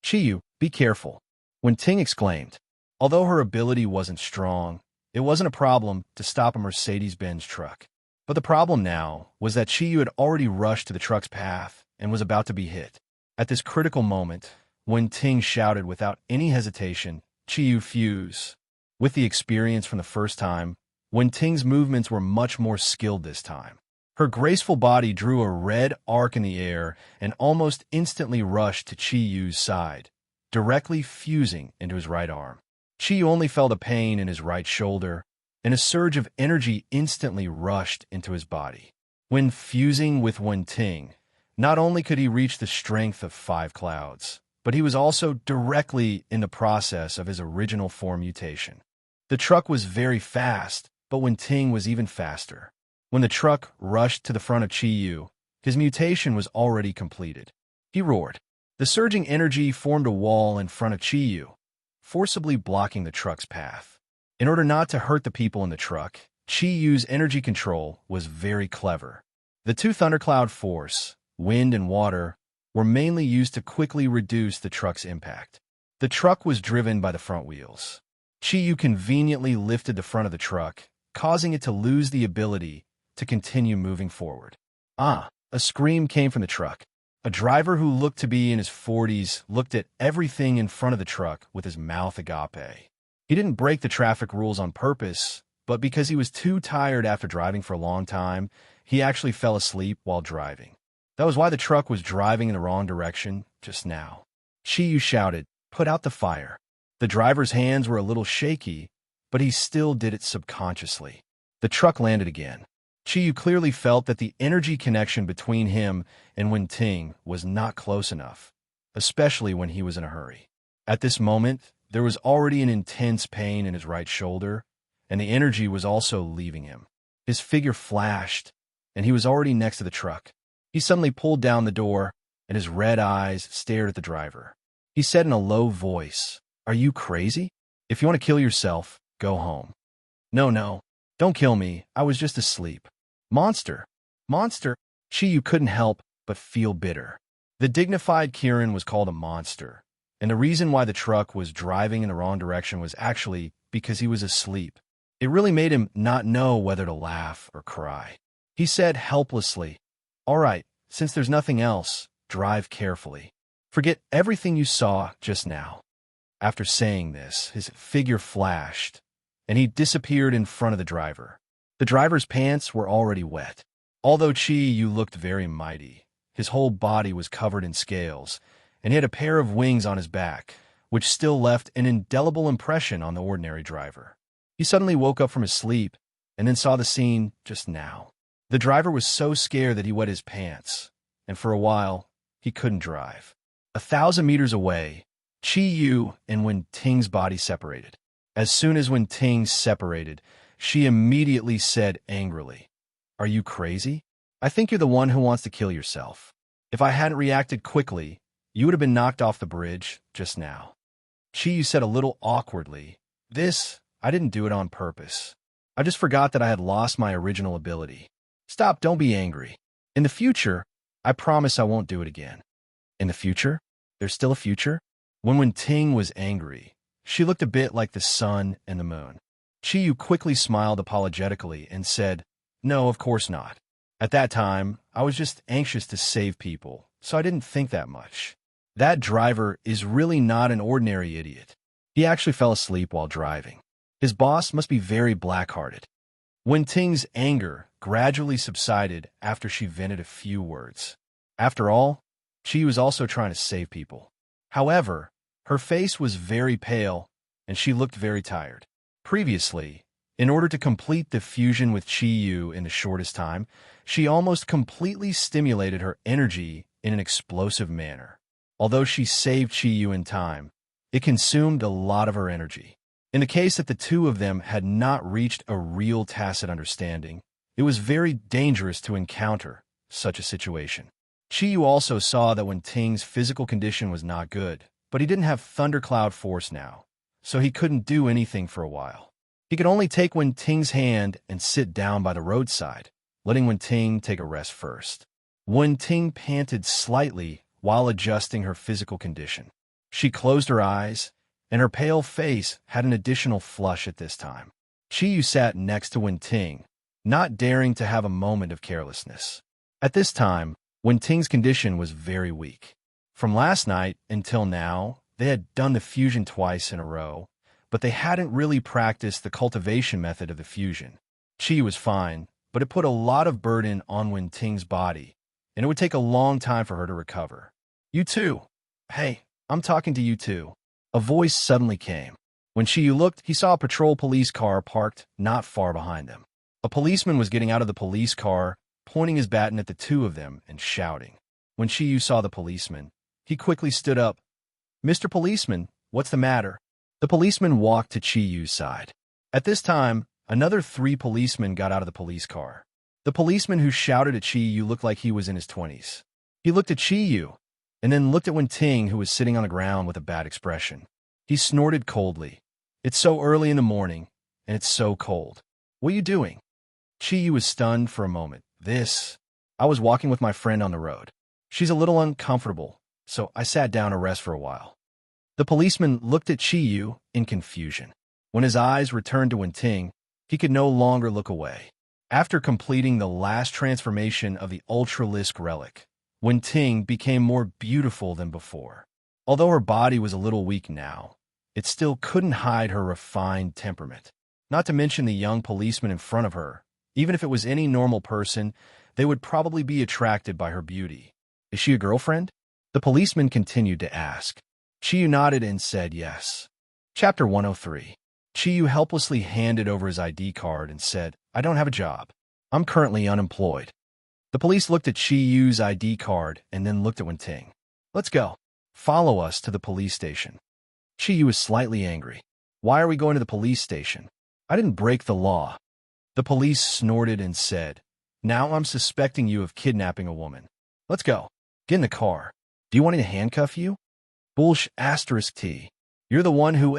"Chiyu, be careful," Wen Ting exclaimed. Although her ability wasn't strong, it wasn't a problem to stop a Mercedes-Benz truck. But the problem now was that Chiyu had already rushed to the truck's path and was about to be hit. At this critical moment, Wen Ting shouted without any hesitation, "Chiyu, fuse." With the experience from the first time, Wen Ting's movements were much more skilled this time. Her graceful body drew a red arc in the air and almost instantly rushed to Chi-Yu's side, directly fusing into his right arm. Chi-Yu only felt a pain in his right shoulder, and a surge of energy instantly rushed into his body. When fusing with Wen-Ting, not only could he reach the strength of 5 clouds, but he was also directly in the process of his original form mutation. The truck was very fast, but Wen-Ting was even faster. When the truck rushed to the front of Chi-Yu, his mutation was already completed. He roared. The surging energy formed a wall in front of Chi-Yu, forcibly blocking the truck's path. In order not to hurt the people in the truck, Chi-Yu's energy control was very clever. The 2 thundercloud force, wind and water, were mainly used to quickly reduce the truck's impact. The truck was driven by the front wheels. Chi-Yu conveniently lifted the front of the truck, causing it to lose the ability to continue moving forward. A scream came from the truck. A driver who looked to be in his 40s looked at everything in front of the truck with his mouth agape. He didn't break the traffic rules on purpose, but because he was too tired after driving for a long time, he actually fell asleep while driving. That was why the truck was driving in the wrong direction just now. Chi-Yu shouted, "Put out the fire." The driver's hands were a little shaky, but he still did it subconsciously. The truck landed again. Chi-Yu clearly felt that the energy connection between him and Wen-Ting was not close enough, especially when he was in a hurry. At this moment, there was already an intense pain in his right shoulder, and the energy was also leaving him. His figure flashed, and he was already next to the truck. He suddenly pulled down the door, and his red eyes stared at the driver. He said in a low voice, "Are you crazy? If you want to kill yourself, go home." No, don't kill me. I was just asleep." Monster. Chi-Yu couldn't help but feel bitter. The dignified Kirin was called a monster, and the reason why the truck was driving in the wrong direction was actually because he was asleep. It really made him not know whether to laugh or cry. He said helplessly, "All right, since there's nothing else, drive carefully. Forget everything you saw just now." After saying this, his figure flashed, and he disappeared in front of the driver. The driver's pants were already wet. Although Chi-Yu looked very mighty, his whole body was covered in scales, and he had a pair of wings on his back, which still left an indelible impression on the ordinary driver. He suddenly woke up from his sleep, and then saw the scene just now. The driver was so scared that he wet his pants, and for a while, he couldn't drive. 1,000 meters away, Chi-Yu and Wen-Ting's body separated. As soon as Wen-Ting separated, she immediately said angrily, "Are you crazy? I think you're the one who wants to kill yourself. If I hadn't reacted quickly, you would have been knocked off the bridge just now." Chi-Yu said a little awkwardly, I didn't do it on purpose. I just forgot that I had lost my original ability. Stop, don't be angry. In the future, I promise I won't do it again." In the future? There's still a future? When Wen-Ting was angry, she looked a bit like the sun and the moon. Chi-Yu quickly smiled apologetically and said, "No, of course not. At that time, I was just anxious to save people, so I didn't think that much. That driver is really not an ordinary idiot. He actually fell asleep while driving. His boss must be very black-hearted." Wen-Ting's anger gradually subsided after she vented a few words. After all, she was also trying to save people. However, her face was very pale, and she looked very tired. Previously, in order to complete the fusion with Chi-Yu in the shortest time, she almost completely stimulated her energy in an explosive manner. Although she saved Chi-Yu in time, it consumed a lot of her energy. In the case that the two of them had not reached a real tacit understanding, it was very dangerous to encounter such a situation. Chi-Yu also saw that Wen-Ting's physical condition was not good, but he didn't have thundercloud force now, so he couldn't do anything for a while. He could only take Wen-Ting's hand and sit down by the roadside, letting Wen-Ting take a rest first. Wen-Ting panted slightly while adjusting her physical condition. She closed her eyes, and her pale face had an additional flush at this time. Chi-Yu sat next to Wen-Ting, not daring to have a moment of carelessness. At this time, Wen-Ting's condition was very weak. From last night until now, they had done the fusion twice in a row, but they hadn't really practiced the cultivation method of the fusion. Chi was fine, but it put a lot of burden on Wen Ting's body, and it would take a long time for her to recover. You too. Hey, I'm talking to you too. A voice suddenly came. When Qiyu looked, he saw a patrol police car parked not far behind them. A policeman was getting out of the police car, pointing his baton at the two of them and shouting. When Qiyu saw the policeman, he quickly stood up. Mr. Policeman, what's the matter? The policeman walked to Chiyu's side. At this time, another 3 policemen got out of the police car. The policeman who shouted at Chiyu looked like he was in his 20s. He looked at Chiyu, and then looked at Wen Ting, who was sitting on the ground with a bad expression. He snorted coldly. It's so early in the morning, and it's so cold. What are you doing? Chiyu was stunned for a moment. I was walking with my friend on the road. She's a little uncomfortable, so I sat down to rest for a while. The policeman looked at Chiyu in confusion. When his eyes returned to Wen Ting, he could no longer look away. After completing the last transformation of the Ultralisk relic, Wen Ting became more beautiful than before. Although her body was a little weak now, it still couldn't hide her refined temperament. Not to mention the young policeman in front of her. Even if it was any normal person, they would probably be attracted by her beauty. Is she a girlfriend? The policeman continued to ask. Chiyu nodded and said yes. Chapter 103. Chiyu helplessly handed over his ID card and said, I don't have a job. I'm currently unemployed. The police looked at Chiyu's ID card and then looked at Wen Ting. Let's go. Follow us to the police station. Chiyu was slightly angry. Why are we going to the police station? I didn't break the law. The police snorted and said, Now I'm suspecting you of kidnapping a woman. Let's go. Get in the car. Do you want me to handcuff you? T. You're the one who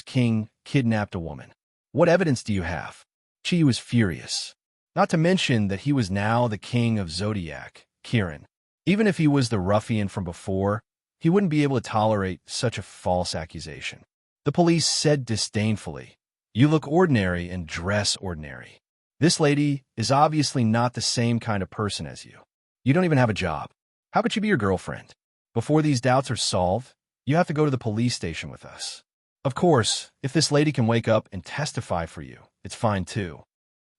King kidnapped a woman. What evidence do you have? Chiyu was furious. Not to mention that he was now the king of Zodiac, Kirin. Even if he was the ruffian from before, he wouldn't be able to tolerate such a false accusation. The police said disdainfully, You look ordinary and dress ordinary. This lady is obviously not the same kind of person as you. You don't even have a job. How could she be your girlfriend? Before these doubts are solved, you have to go to the police station with us. Of course, if this lady can wake up and testify for you, it's fine too.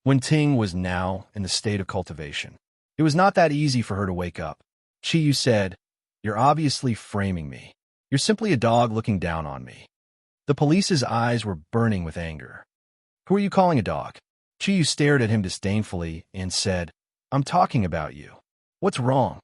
Wen Ting was now in the state of cultivation. It was not that easy for her to wake up. Chiyu said, You're obviously framing me. You're simply a dog looking down on me. The police's eyes were burning with anger. Who are you calling a dog? Chiyu stared at him disdainfully and said, I'm talking about you. What's wrong?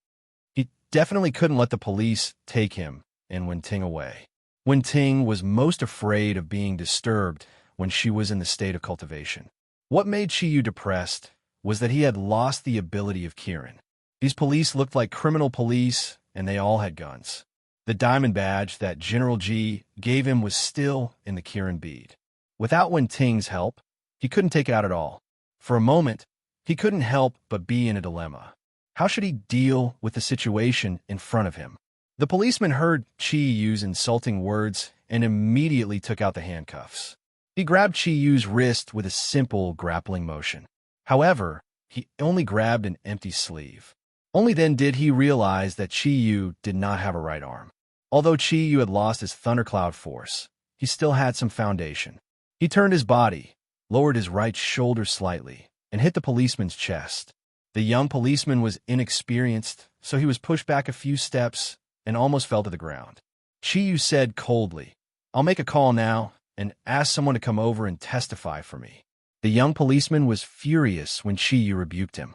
He definitely couldn't let the police take him and Wen Ting away. Wen Ting was most afraid of being disturbed when she was in the state of cultivation. What made Chiyu depressed was that he had lost the ability of Kirin. These police looked like criminal police, and they all had guns. The diamond badge that General G gave him was still in the Kirin bead. Without Wen Ting's help, he couldn't take it out at all. For a moment, he couldn't help but be in a dilemma. How should he deal with the situation in front of him? The policeman heard Chiyu's insulting words and immediately took out the handcuffs. He grabbed Chiyu's wrist with a simple grappling motion. However, he only grabbed an empty sleeve. Only then did he realize that Chiyu did not have a right arm. Although Chiyu had lost his thundercloud force, he still had some foundation. He turned his body, lowered his right shoulder slightly, and hit the policeman's chest. The young policeman was inexperienced, so he was pushed back a few steps and almost fell to the ground. Chiyu said coldly, I'll make a call now and ask someone to come over and testify for me. The young policeman was furious when Chiyu rebuked him.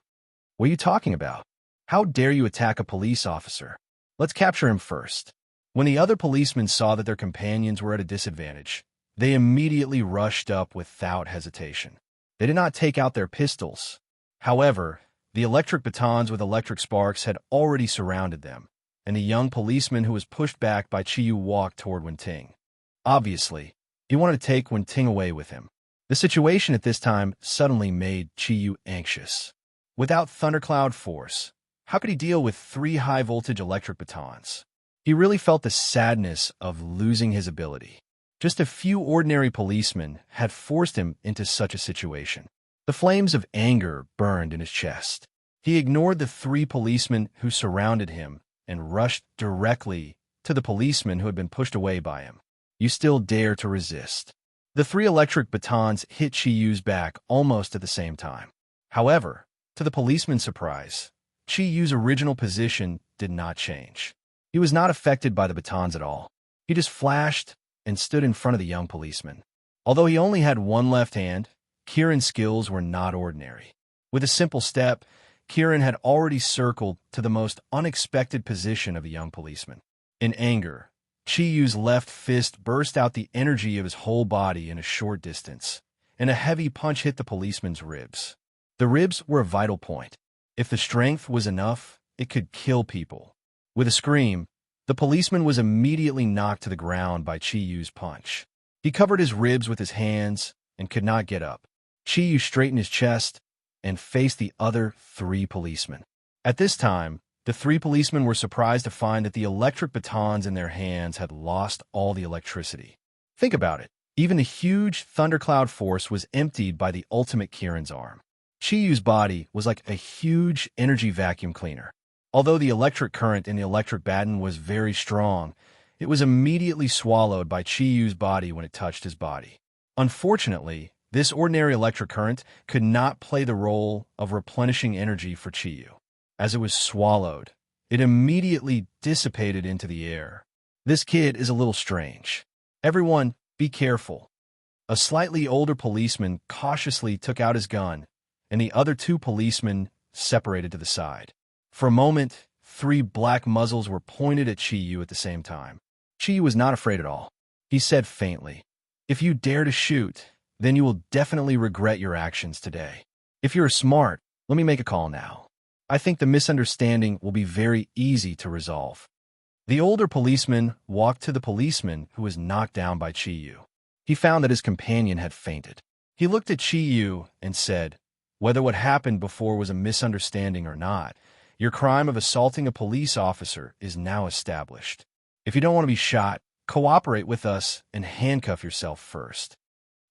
What are you talking about? How dare you attack a police officer? Let's capture him first. When the other policemen saw that their companions were at a disadvantage, they immediately rushed up without hesitation. They did not take out their pistols. However, the electric batons with electric sparks had already surrounded them, and the young policeman who was pushed back by Chiyu walked toward Wen Ting. Obviously, he wanted to take Wen Ting away with him. The situation at this time suddenly made Chiyu anxious. Without thundercloud force, how could he deal with 3 high-voltage electric batons? He really felt the sadness of losing his ability. Just a few ordinary policemen had forced him into such a situation. The flames of anger burned in his chest. He ignored the 3 policemen who surrounded him and rushed directly to the policeman who had been pushed away by him. You still dare to resist. The 3 electric batons hit Chiyu's back almost at the same time. However, to the policeman's surprise, Chi Yu's original position did not change. He was not affected by the batons at all. He just flashed and stood in front of the young policeman. Although he only had one left hand, Kieran's skills were not ordinary. With a simple step, Kieran had already circled to the most unexpected position of a young policeman. In anger, Chi Yu's left fist burst out the energy of his whole body in a short distance, and a heavy punch hit the policeman's ribs. The ribs were a vital point. If the strength was enough, it could kill people. With a scream, the policeman was immediately knocked to the ground by Chi Yu's punch. He covered his ribs with his hands and could not get up. Chi Yu straightened his chest and faced the other 3 policemen. At this time, the 3 policemen were surprised to find that the electric batons in their hands had lost all the electricity. Think about it. Even the huge thundercloud force was emptied by the ultimate Kieran's arm. Chi Yu's body was like a huge energy vacuum cleaner. Although the electric current in the electric baton was very strong, it was immediately swallowed by Chi Yu's body when it touched his body. Unfortunately, this ordinary electric current could not play the role of replenishing energy for Chi Yu. As it was swallowed, it immediately dissipated into the air. This kid is a little strange. Everyone, be careful. A slightly older policeman cautiously took out his gun, and the other 2 policemen separated to the side. For a moment, 3 black muzzles were pointed at Chi Yu at the same time. Chi Yu was not afraid at all. He said faintly, "If you dare to shoot, then you will definitely regret your actions today. If you're smart, let me make a call now. I think the misunderstanding will be very easy to resolve." The older policeman walked to the policeman who was knocked down by Chi Yu. He found that his companion had fainted. He looked at Chi Yu and said, "Whether what happened before was a misunderstanding or not, your crime of assaulting a police officer is now established. If you don't want to be shot, cooperate with us and handcuff yourself first."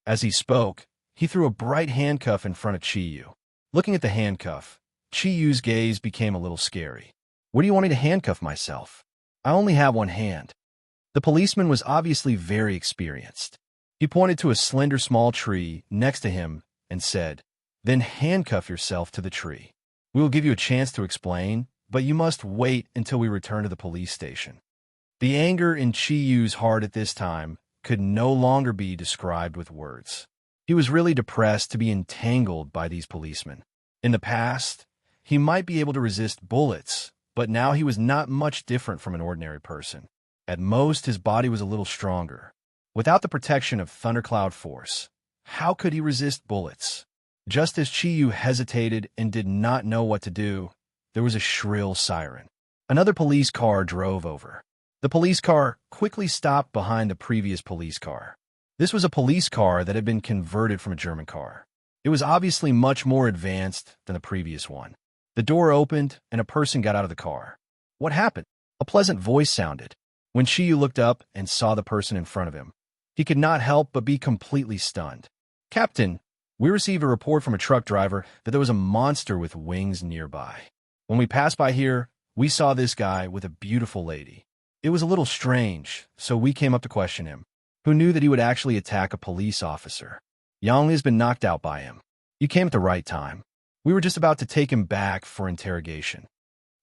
As he spoke, he threw a bright handcuff in front of Chi Yu. Looking at the handcuff, Chi Yu's gaze became a little scary. "What do you want me to handcuff myself? I only have one hand." The policeman was obviously very experienced. He pointed to a slender small tree next to him and said, "Then handcuff yourself to the tree. We will give you a chance to explain, but you must wait until we return to the police station." The anger in Chi Yu's heart at this time could no longer be described with words. He was really depressed to be entangled by these policemen. In the past, he might be able to resist bullets, but now he was not much different from an ordinary person. At most, his body was a little stronger. Without the protection of thundercloud force, how could he resist bullets? Just as Chi Yu hesitated and did not know what to do, there was a shrill siren. Another police car drove over. The police car quickly stopped behind the previous police car. This was a police car that had been converted from a German car. It was obviously much more advanced than the previous one. The door opened and a person got out of the car. What happened? A pleasant voice sounded. When Chi Yu looked up and saw the person in front of him, he could not help but be completely stunned. "Captain, we received a report from a truck driver that there was a monster with wings nearby. When we passed by here, we saw this guy with a beautiful lady. It was a little strange, so we came up to question him. Who knew that he would actually attack a police officer? Yang has been knocked out by him. You came at the right time. We were just about to take him back for interrogation."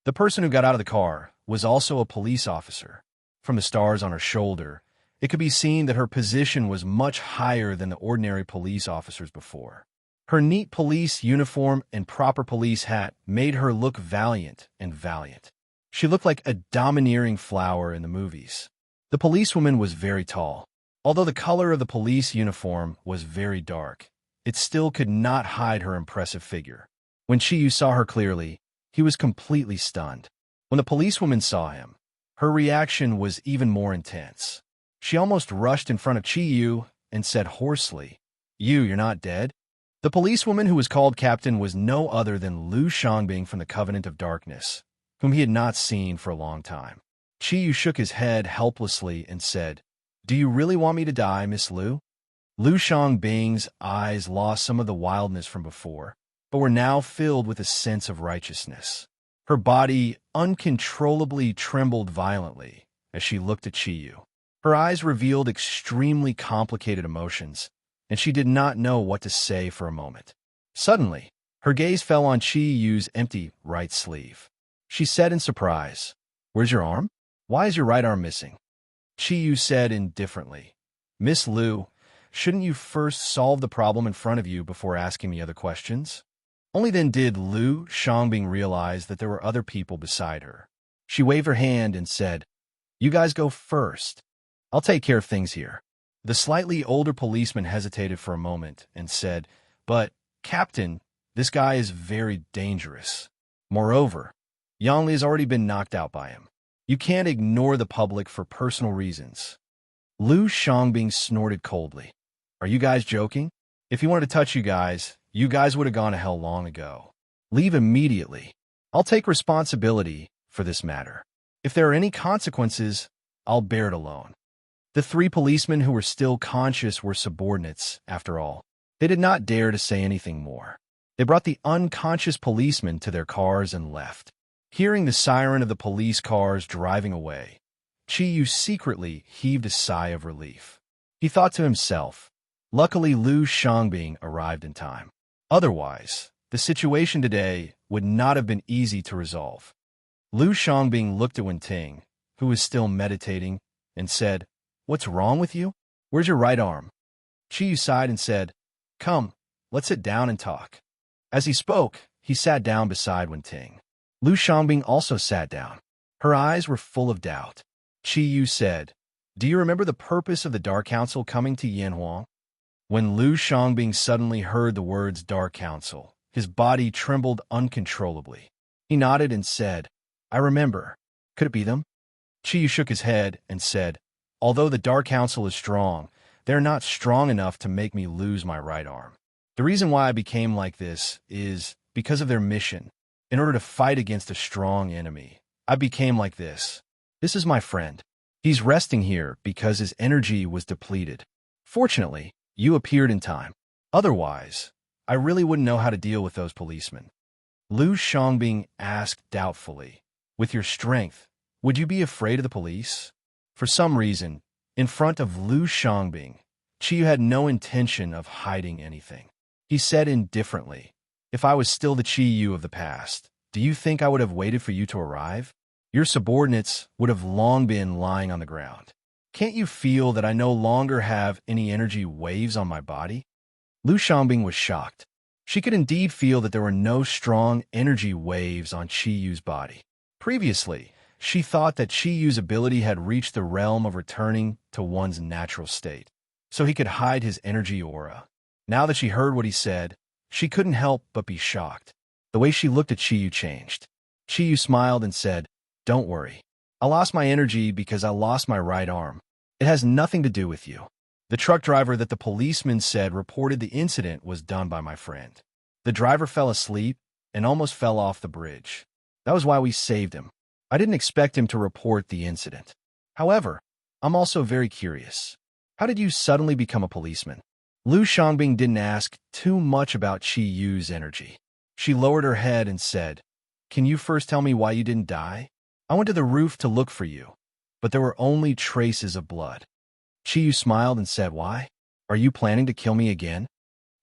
The person who got out of the car was also a police officer. From the stars on her shoulder, it could be seen that her position was much higher than the ordinary police officers before. Her neat police uniform and proper police hat made her look valiant and valiant. She looked like a domineering flower in the movies. The policewoman was very tall. Although the color of the police uniform was very dark, it still could not hide her impressive figure. When Chi Yu saw her clearly, he was completely stunned. When the policewoman saw him, her reaction was even more intense. She almost rushed in front of Chi Yu and said hoarsely, You're not dead?" The policewoman who was called Captain was no other than Lu Shangbing from the Covenant of Darkness, whom he had not seen for a long time. Chi Yu shook his head helplessly and said, "Do you really want me to die, Miss Lu?" Lu Shangbing's eyes lost some of the wildness from before, but were now filled with a sense of righteousness. Her body uncontrollably trembled violently as she looked at Chi Yu. Her eyes revealed extremely complicated emotions, and she did not know what to say for a moment. Suddenly, Her gaze fell on Chi Yu's empty right sleeve. She said in surprise, "Where's your arm? Why is your right arm missing?" Chi Yu said indifferently, "Miss Liu, shouldn't you first solve the problem in front of you before asking me other questions?" Only then did Liu Shangbing realize that there were other people beside her. She waved her hand and said, "You guys go first. I'll take care of things here." The slightly older policeman hesitated for a moment and said, "But, Captain, this guy is very dangerous. Moreover, Yangli has already been knocked out by him. You can't ignore the public for personal reasons." Liu Shangbing snorted coldly. "Are you guys joking? If he wanted to touch you guys would have gone to hell long ago. Leave immediately. I'll take responsibility for this matter. If there are any consequences, I'll bear it alone." The three policemen who were still conscious were subordinates, after all. They did not dare to say anything more. They brought the unconscious policeman to their cars and left. Hearing the siren of the police cars driving away, Chi Yu secretly heaved a sigh of relief. He thought to himself, luckily Liu Shangbing arrived in time. Otherwise, the situation today would not have been easy to resolve. Liu Shangbing looked at Wenting, who was still meditating, and said, "What's wrong with you? Where's your right arm?" Chi Yu sighed and said, "Come, let's sit down and talk." As he spoke, he sat down beside Wenting. Liu Shangbing also sat down. Her eyes were full of doubt. Chi Yu said, "Do you remember the purpose of the Dark Council coming to Yanhuang?" When Liu Shangbing suddenly heard the words Dark Council, his body trembled uncontrollably. He nodded and said, "I remember. Could it be them?" Chi Yu shook his head and said, "Although the Dark Council is strong, they're not strong enough to make me lose my right arm. The reason why I became like this is because of their mission. In order to fight against a strong enemy, I became like this. This is my friend. He's resting here because his energy was depleted. Fortunately, you appeared in time. Otherwise, I really wouldn't know how to deal with those policemen." Liu Shangbing asked doubtfully, "With your strength, would you be afraid of the police?" For some reason, in front of Liu Shangbing, Chi Yu had no intention of hiding anything. He said indifferently, "If I was still the Chi Yu of the past, do you think I would have waited for you to arrive? Your subordinates would have long been lying on the ground. Can't you feel that I no longer have any energy waves on my body?" Liu Shangbing was shocked. She could indeed feel that there were no strong energy waves on Chi Yu's body. Previously, she thought that Chi Yu's ability had reached the realm of returning to one's natural state, so he could hide his energy aura. Now that she heard what he said, she couldn't help but be shocked. The way she looked at Chi Yu changed. Chi Yu smiled and said, "Don't worry. I lost my energy because I lost my right arm. It has nothing to do with you. The truck driver that the policeman said reported the incident was done by my friend. The driver fell asleep and almost fell off the bridge. That was why we saved him. I didn't expect him to report the incident. However, I'm also very curious. How did you suddenly become a policeman?" Liu Shangbing didn't ask too much about Chi Yu's energy. She lowered her head and said, "Can you first tell me why you didn't die? I went to the roof to look for you, but there were only traces of blood." Chi Yu smiled and said, "Why? Are you planning to kill me again?"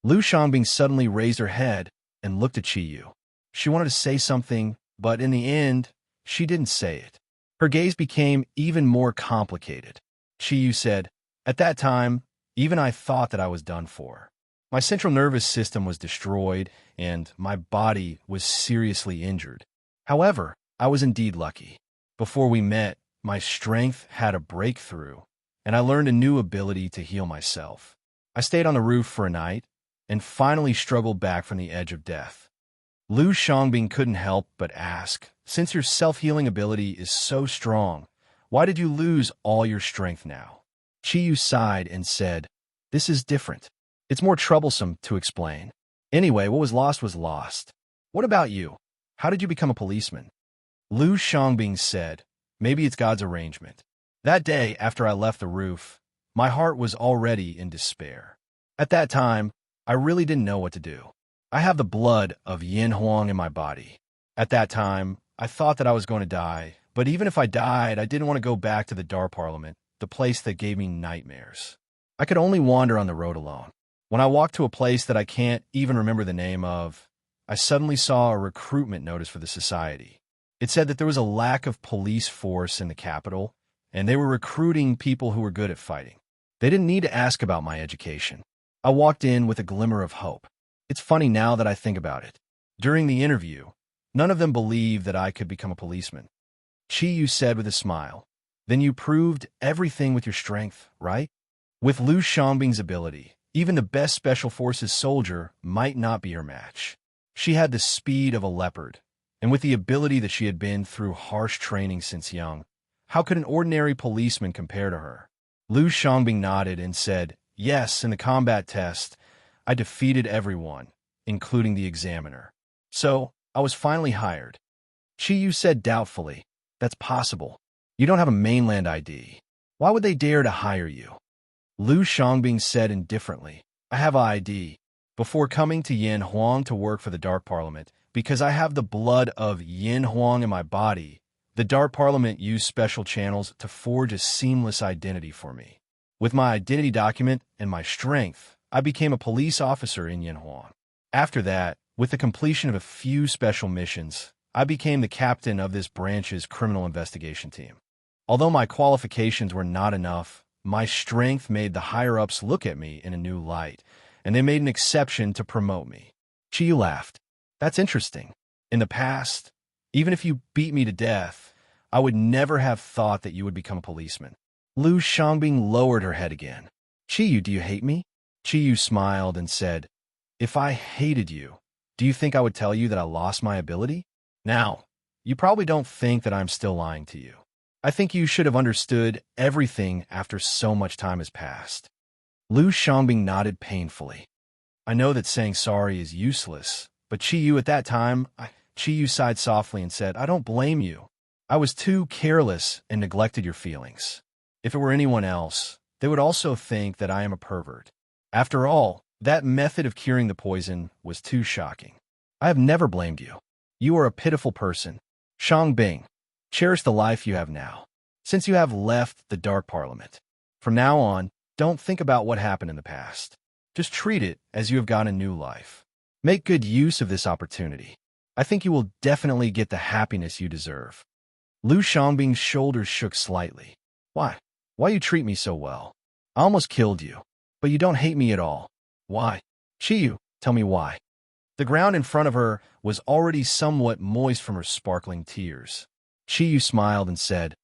Liu Shangbing suddenly raised her head and looked at Chi Yu. She wanted to say something, but in the end, she didn't say it. Her gaze became even more complicated. Chi Yu said, "At that time, even I thought that I was done for. My central nervous system was destroyed, and my body was seriously injured. However, I was indeed lucky. Before we met, my strength had a breakthrough, and I learned a new ability to heal myself. I stayed on the roof for a night, and finally struggled back from the edge of death." Liu Shangbing couldn't help but ask, "Since your self-healing ability is so strong, why did you lose all your strength now?" Chi Yu sighed and said, "This is different. It's more troublesome to explain. Anyway, what was lost was lost. What about you? How did you become a policeman?" Liu Shangbing said, "Maybe it's God's arrangement. That day, after I left the roof, my heart was already in despair. At that time, I really didn't know what to do. I have the blood of Yin Huang in my body. At that time, I thought that I was going to die, but even if I died, I didn't want to go back to the Dar Parliament, the place that gave me nightmares. I could only wander on the road alone. When I walked to a place that I can't even remember the name of, I suddenly saw a recruitment notice for the society. It said that there was a lack of police force in the capital, and they were recruiting people who were good at fighting. They didn't need to ask about my education. I walked in with a glimmer of hope. It's funny now that I think about it. During the interview, none of them believed that I could become a policeman. Chi said with a smile, "Then you proved everything with your strength, right?" With Liu Xiangbing's ability, even the best special forces soldier might not be her match. She had the speed of a leopard, and with the ability that she had been through harsh training since young, how could an ordinary policeman compare to her? Liu Xiangbing nodded and said, "Yes, in the combat test, I defeated everyone, including the examiner. So, I was finally hired." Chi said doubtfully, "That's possible. You don't have a mainland ID. Why would they dare to hire you?" Liu Xiangbing said indifferently, "I have an ID. Before coming to Yin Huang to work for the Dark Parliament, because I have the blood of Yin Huang in my body, the Dark Parliament used special channels to forge a seamless identity for me. With my identity document and my strength, I became a police officer in Yin Huang. After that, with the completion of a few special missions, I became the captain of this branch's criminal investigation team. Although my qualifications were not enough, my strength made the higher-ups look at me in a new light, and they made an exception to promote me." Chi laughed. "That's interesting. In the past, even if you beat me to death, I would never have thought that you would become a policeman." Liu Xiangbing lowered her head again. "Chi, do you hate me?" Chi smiled and said, "If I hated you, do you think I would tell you that I lost my ability? Now, you probably don't think that I'm still lying to you. I think you should have understood everything after so much time has passed." Liu Xiangbing nodded painfully. "I know that saying sorry is useless, but Chi at that time, Chi sighed softly and said, I don't blame you. I was too careless and neglected your feelings. If it were anyone else, they would also think that I am a pervert. After all, that method of curing the poison was too shocking. I have never blamed you. You are a pitiful person. Xiangbing, cherish the life you have now, since you have left the Dark Parliament. From now on, don't think about what happened in the past. Just treat it as you have got a new life. Make good use of this opportunity. I think you will definitely get the happiness you deserve." Liu Xiangbing's shoulders shook slightly. "Why? Why you treat me so well? I almost killed you, but you don't hate me at all. Why? Chi, tell me why." The ground in front of her was already somewhat moist from her sparkling tears. Chi smiled and said,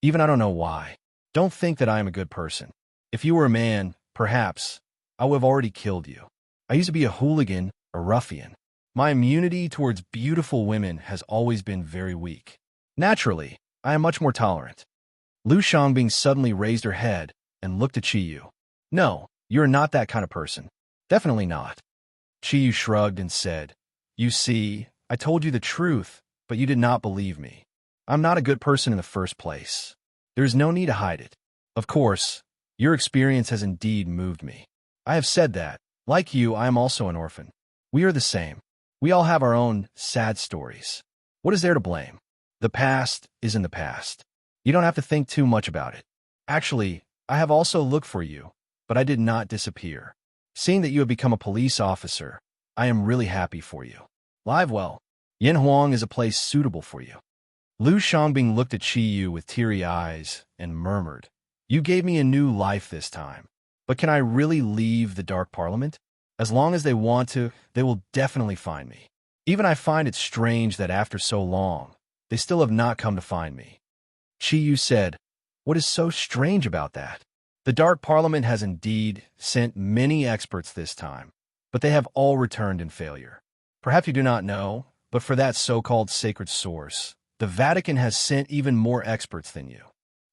"Even I don't know why. Don't think that I am a good person. If you were a man, perhaps, I would have already killed you. I used to be a hooligan, a ruffian. My immunity towards beautiful women has always been very weak. Naturally, I am much more tolerant." Liu Xiangbing suddenly raised her head and looked at Chi. "No, you are not that kind of person. Definitely not." Chi shrugged and said, "You see, I told you the truth, but you did not believe me. I'm not a good person in the first place. There is no need to hide it. Of course, your experience has indeed moved me. I have said that. Like you, I am also an orphan. We are the same. We all have our own sad stories. What is there to blame? The past is in the past. You don't have to think too much about it. Actually, I have also looked for you, but I did not disappear. Seeing that you have become a police officer, I am really happy for you. Live well. Yin Huang is a place suitable for you." Liu Xiangbing looked at Chi with teary eyes and murmured, "You gave me a new life this time. But can I really leave the Dark Parliament? As long as they want to, they will definitely find me. Even I find it strange that after so long, they still have not come to find me." Chi said, "What is so strange about that? The Dark Parliament has indeed sent many experts this time, but they have all returned in failure. Perhaps you do not know, but for that so-called sacred source, the Vatican has sent even more experts than you.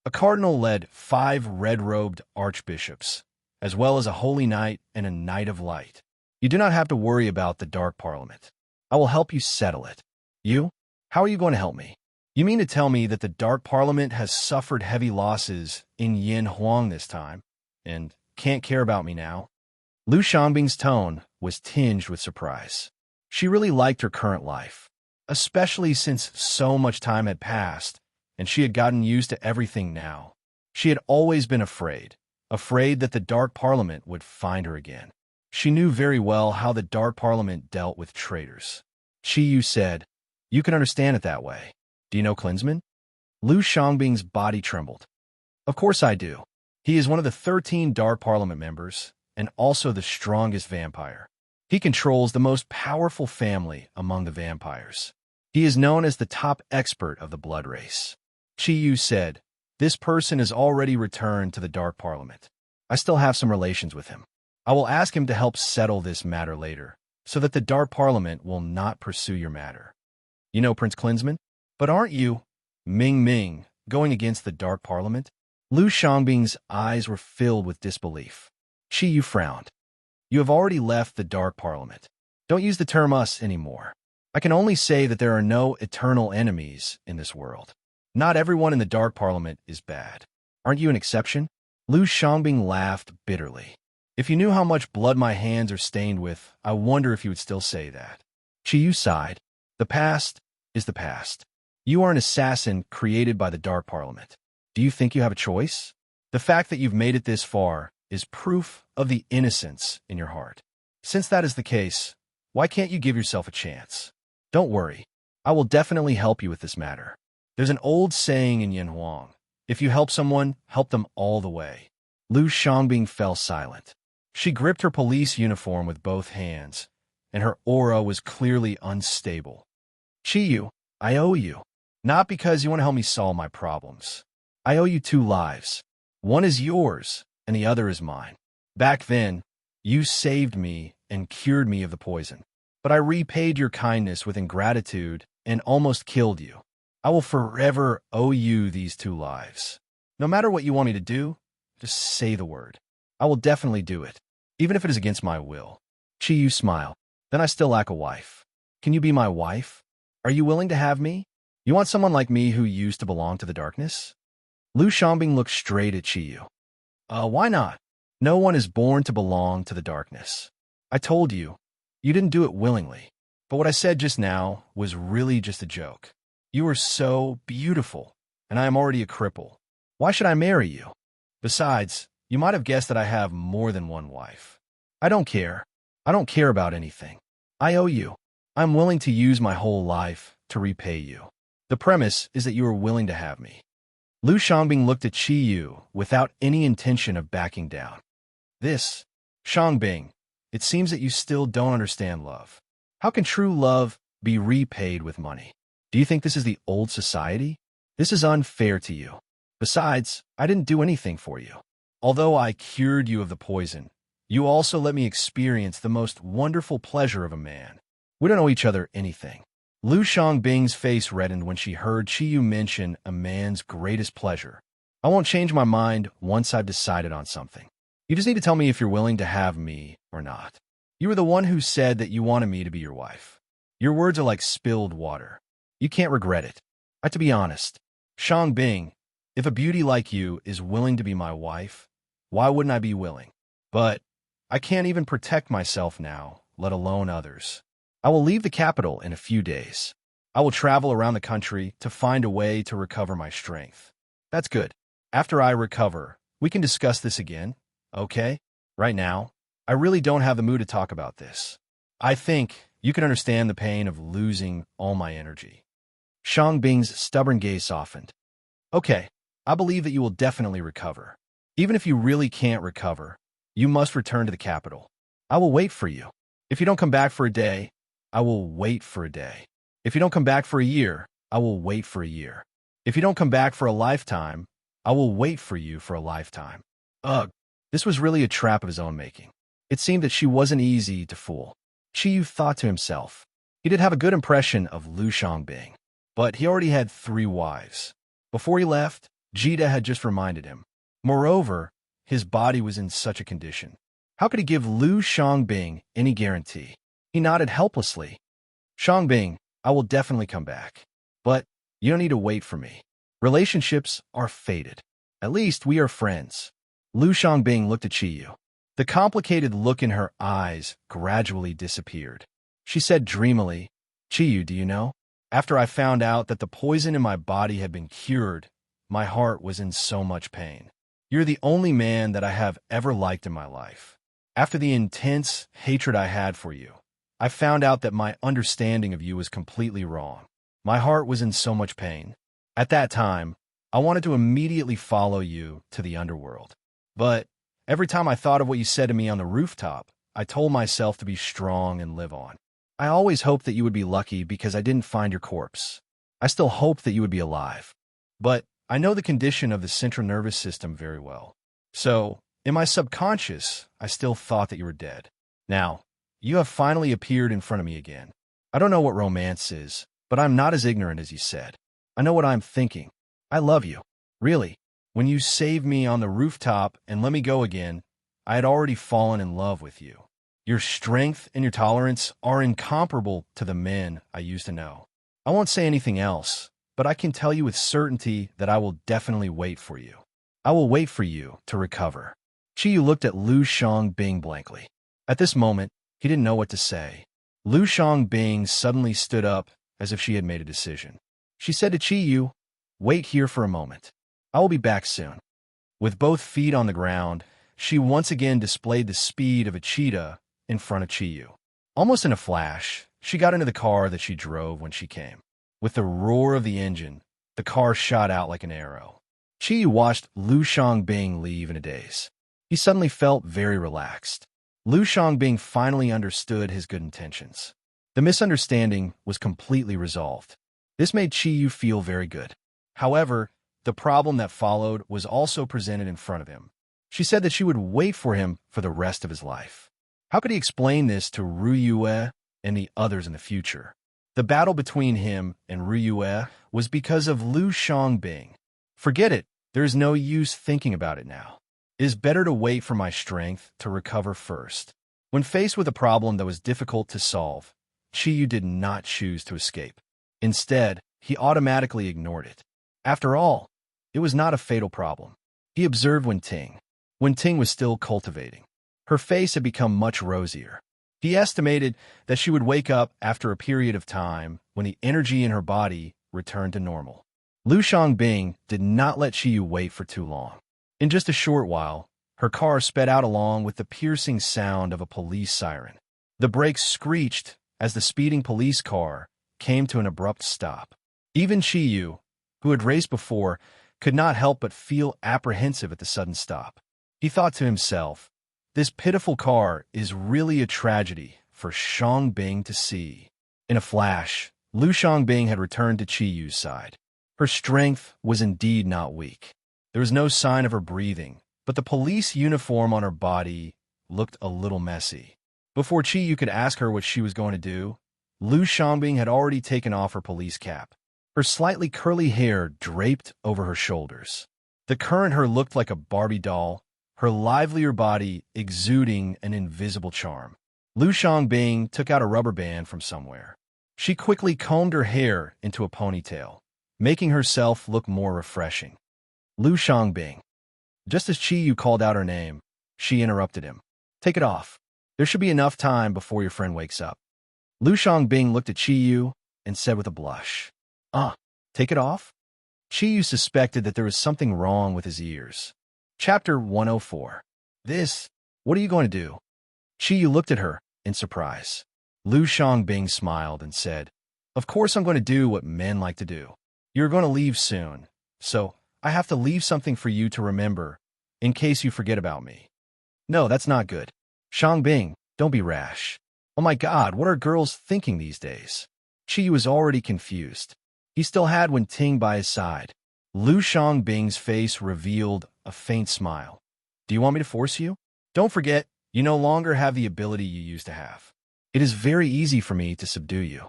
A cardinal led 5 red-robed archbishops, as well as a holy knight and a knight of light. You do not have to worry about the Dark Parliament. I will help you settle it." "You? How are you going to help me? You mean to tell me that the Dark Parliament has suffered heavy losses in Yin Huang this time, and can't care about me now?" Liu Xiangbing's tone was tinged with surprise. She really liked her current life, especially since so much time had passed, and she had gotten used to everything now. She had always been afraid that the Dark Parliament would find her again. She knew very well how the Dark Parliament dealt with traitors. Yu said, "You can understand it that way. Do you know Klinsman?" Lu Xiangbing's body trembled. "Of course I do. He is one of the 13 Dark Parliament members, and also the strongest vampire. He controls the most powerful family among the vampires. He is known as the top expert of the blood race." Yu said, "This person has already returned to the Dark Parliament. I still have some relations with him. I will ask him to help settle this matter later, so that the Dark Parliament will not pursue your matter. You know Prince Klinsman? But aren't you, Ming, going against the Dark Parliament?" Lu Xiangbing's eyes were filled with disbelief. Yu frowned. "You have already left the Dark Parliament. Don't use the term us anymore. I can only say that there are no eternal enemies in this world. Not everyone in the Dark Parliament is bad. Aren't you an exception?" Lu Xiangbing laughed bitterly. "If you knew how much blood my hands are stained with, I wonder if you would still say that." Yu sighed. "The past is the past. You are an assassin created by the Dark Parliament. Do you think you have a choice? The fact that you've made it this far is proof of the innocence in your heart. Since that is the case, why can't you give yourself a chance? Don't worry. I will definitely help you with this matter. There's an old saying in Yanhuang, if you help someone, help them all the way." Lu Xiangbing fell silent. She gripped her police uniform with both hands, and her aura was clearly unstable. "Yu, I owe you. Not because you want to help me solve my problems. I owe you 2 lives. One is yours, and the other is mine. Back then, you saved me and cured me of the poison. But I repaid your kindness with ingratitude and almost killed you. I will forever owe you these 2 lives. No matter what you want me to do, just say the word. I will definitely do it, even if it is against my will." Yu smiled. "Then I still lack a wife. Can you be my wife? Are you willing to have me? You want someone like me who used to belong to the darkness?" Lu Xiangbing looked straight at Yu. Why not? No one is born to belong to the darkness. I told you, you didn't do it willingly. But what I said just now was really just a joke. You are so beautiful, and I am already a cripple. Why should I marry you? Besides, you might have guessed that I have more than one wife. I don't care. I don't care about anything. I owe you. I'm willing to use my whole life to repay you. The premise is that you are willing to have me." Lu Xiangbing looked at Yu without any intention of backing down. "This, Xiangbing, it seems that you still don't understand love. How can true love be repaid with money? Do you think this is the old society? This is unfair to you. Besides, I didn't do anything for you. Although I cured you of the poison, you also let me experience the most wonderful pleasure of a man. We don't owe each other anything." Lu Xiangbing's face reddened when she heard Yu mention a man's greatest pleasure. "I won't change my mind once I've decided on something. You just need to tell me if you're willing to have me or not. You were the one who said that you wanted me to be your wife. Your words are like spilled water. You can't regret it. I have to be honest. Xiangbing, if a beauty like you is willing to be my wife, why wouldn't I be willing? But I can't even protect myself now, let alone others. I will leave the capital in a few days. I will travel around the country to find a way to recover my strength." "That's good. After I recover, we can discuss this again, okay? Right now, I really don't have the mood to talk about this. I think you can understand the pain of losing all my energy." Xiangbing's stubborn gaze softened. "Okay, I believe that you will definitely recover. Even if you really can't recover, you must return to the capital. I will wait for you. If you don't come back for a day, I will wait for a day. If you don't come back for a year, I will wait for a year. If you don't come back for a lifetime, I will wait for you for a lifetime." Ugh, this was really a trap of his own making. It seemed that she wasn't easy to fool. Yu thought to himself. He did have a good impression of Lu Xiangbing, but he already had 3 wives. Before he left, Jida had just reminded him. Moreover, his body was in such a condition. How could he give Lu Xiangbing any guarantee? He nodded helplessly. "Xiangbing, I will definitely come back. But you don't need to wait for me. Relationships are fated. At least we are friends." Lu Xiangbing looked at Yu. The complicated look in her eyes gradually disappeared. She said dreamily, "Yu, do you know? After I found out that the poison in my body had been cured, my heart was in so much pain. You're the only man that I have ever liked in my life. After the intense hatred I had for you, I found out that my understanding of you was completely wrong. My heart was in so much pain. At that time, I wanted to immediately follow you to the underworld. But every time I thought of what you said to me on the rooftop, I told myself to be strong and live on. I always hoped that you would be lucky because I didn't find your corpse. I still hoped that you would be alive. But I know the condition of the central nervous system very well. So, in my subconscious, I still thought that you were dead. Now, you have finally appeared in front of me again. I don't know what romance is, but I'm not as ignorant as you said. I know what I'm thinking. I love you. Really. When you saved me on the rooftop and let me go again, I had already fallen in love with you. Your strength and your tolerance are incomparable to the men I used to know. I won't say anything else, but I can tell you with certainty that I will definitely wait for you. I will wait for you to recover. Chiyu looked at Lu Xiangbing blankly. At this moment, he didn't know what to say. Lu Xiangbing suddenly stood up as if she had made a decision. She said to Chiyu, "Wait here for a moment. I will be back soon." With both feet on the ground, she once again displayed the speed of a cheetah in front of Chiyu. Almost in a flash, she got into the car that she drove when she came. With the roar of the engine, the car shot out like an arrow. Chiyu watched Lu Xiangbing leave in a daze. He suddenly felt very relaxed. Lu Xiangbing finally understood his good intentions. The misunderstanding was completely resolved. This made Chiyu feel very good. However, the problem that followed was also presented in front of him. She said that she would wait for him for the rest of his life. How could he explain this to Ruyue and the others in the future? The battle between him and Ruyue was because of Lu Xiangbing. Forget it. There is no use thinking about it now. It is better to wait for my strength to recover first. When faced with a problem that was difficult to solve, Chiyu did not choose to escape. Instead, he automatically ignored it. After all, it was not a fatal problem. He observed Wenting. Wenting was still cultivating. Her face had become much rosier. He estimated that she would wake up after a period of time when the energy in her body returned to normal. Lu Xiangbing did not let Chiyu wait for too long. In just a short while, her car sped out along with the piercing sound of a police siren. The brakes screeched as the speeding police car came to an abrupt stop. Even Chiyu, who had raced before, could not help but feel apprehensive at the sudden stop. He thought to himself, "This pitiful car is really a tragedy for Xiangbing to see." In a flash, Lu Xiangbing had returned to Chiyu's side. Her strength was indeed not weak. There was no sign of her breathing, but the police uniform on her body looked a little messy. Before Chiyu could ask her what she was going to do, Lu Xiangbing had already taken off her police cap. Her slightly curly hair draped over her shoulders. The current her looked like a Barbie doll, her livelier body exuding an invisible charm. Lu Xiangbing took out a rubber band from somewhere. She quickly combed her hair into a ponytail, making herself look more refreshing. Lu Xiangbing. Just as Chiyu called out her name, she interrupted him. "Take it off. There should be enough time before your friend wakes up." Lu Xiangbing looked at Chiyu and said with a blush, Take it off?" Chiyu suspected that there was something wrong with his ears. Chapter 104. What are you going to do? Chiyu looked at her in surprise. Lu Xiangbing smiled and said, "Of course I'm going to do what men like to do. You're going to leave soon, so I have to leave something for you to remember in case you forget about me." "No, that's not good. Xiangbing, don't be rash. Oh my God, what are girls thinking these days?" Chiyu was already confused. He still had Wenting by his side. Lu Xiangbing's face revealed a faint smile. "Do you want me to force you? Don't forget, you no longer have the ability you used to have. It is very easy for me to subdue you."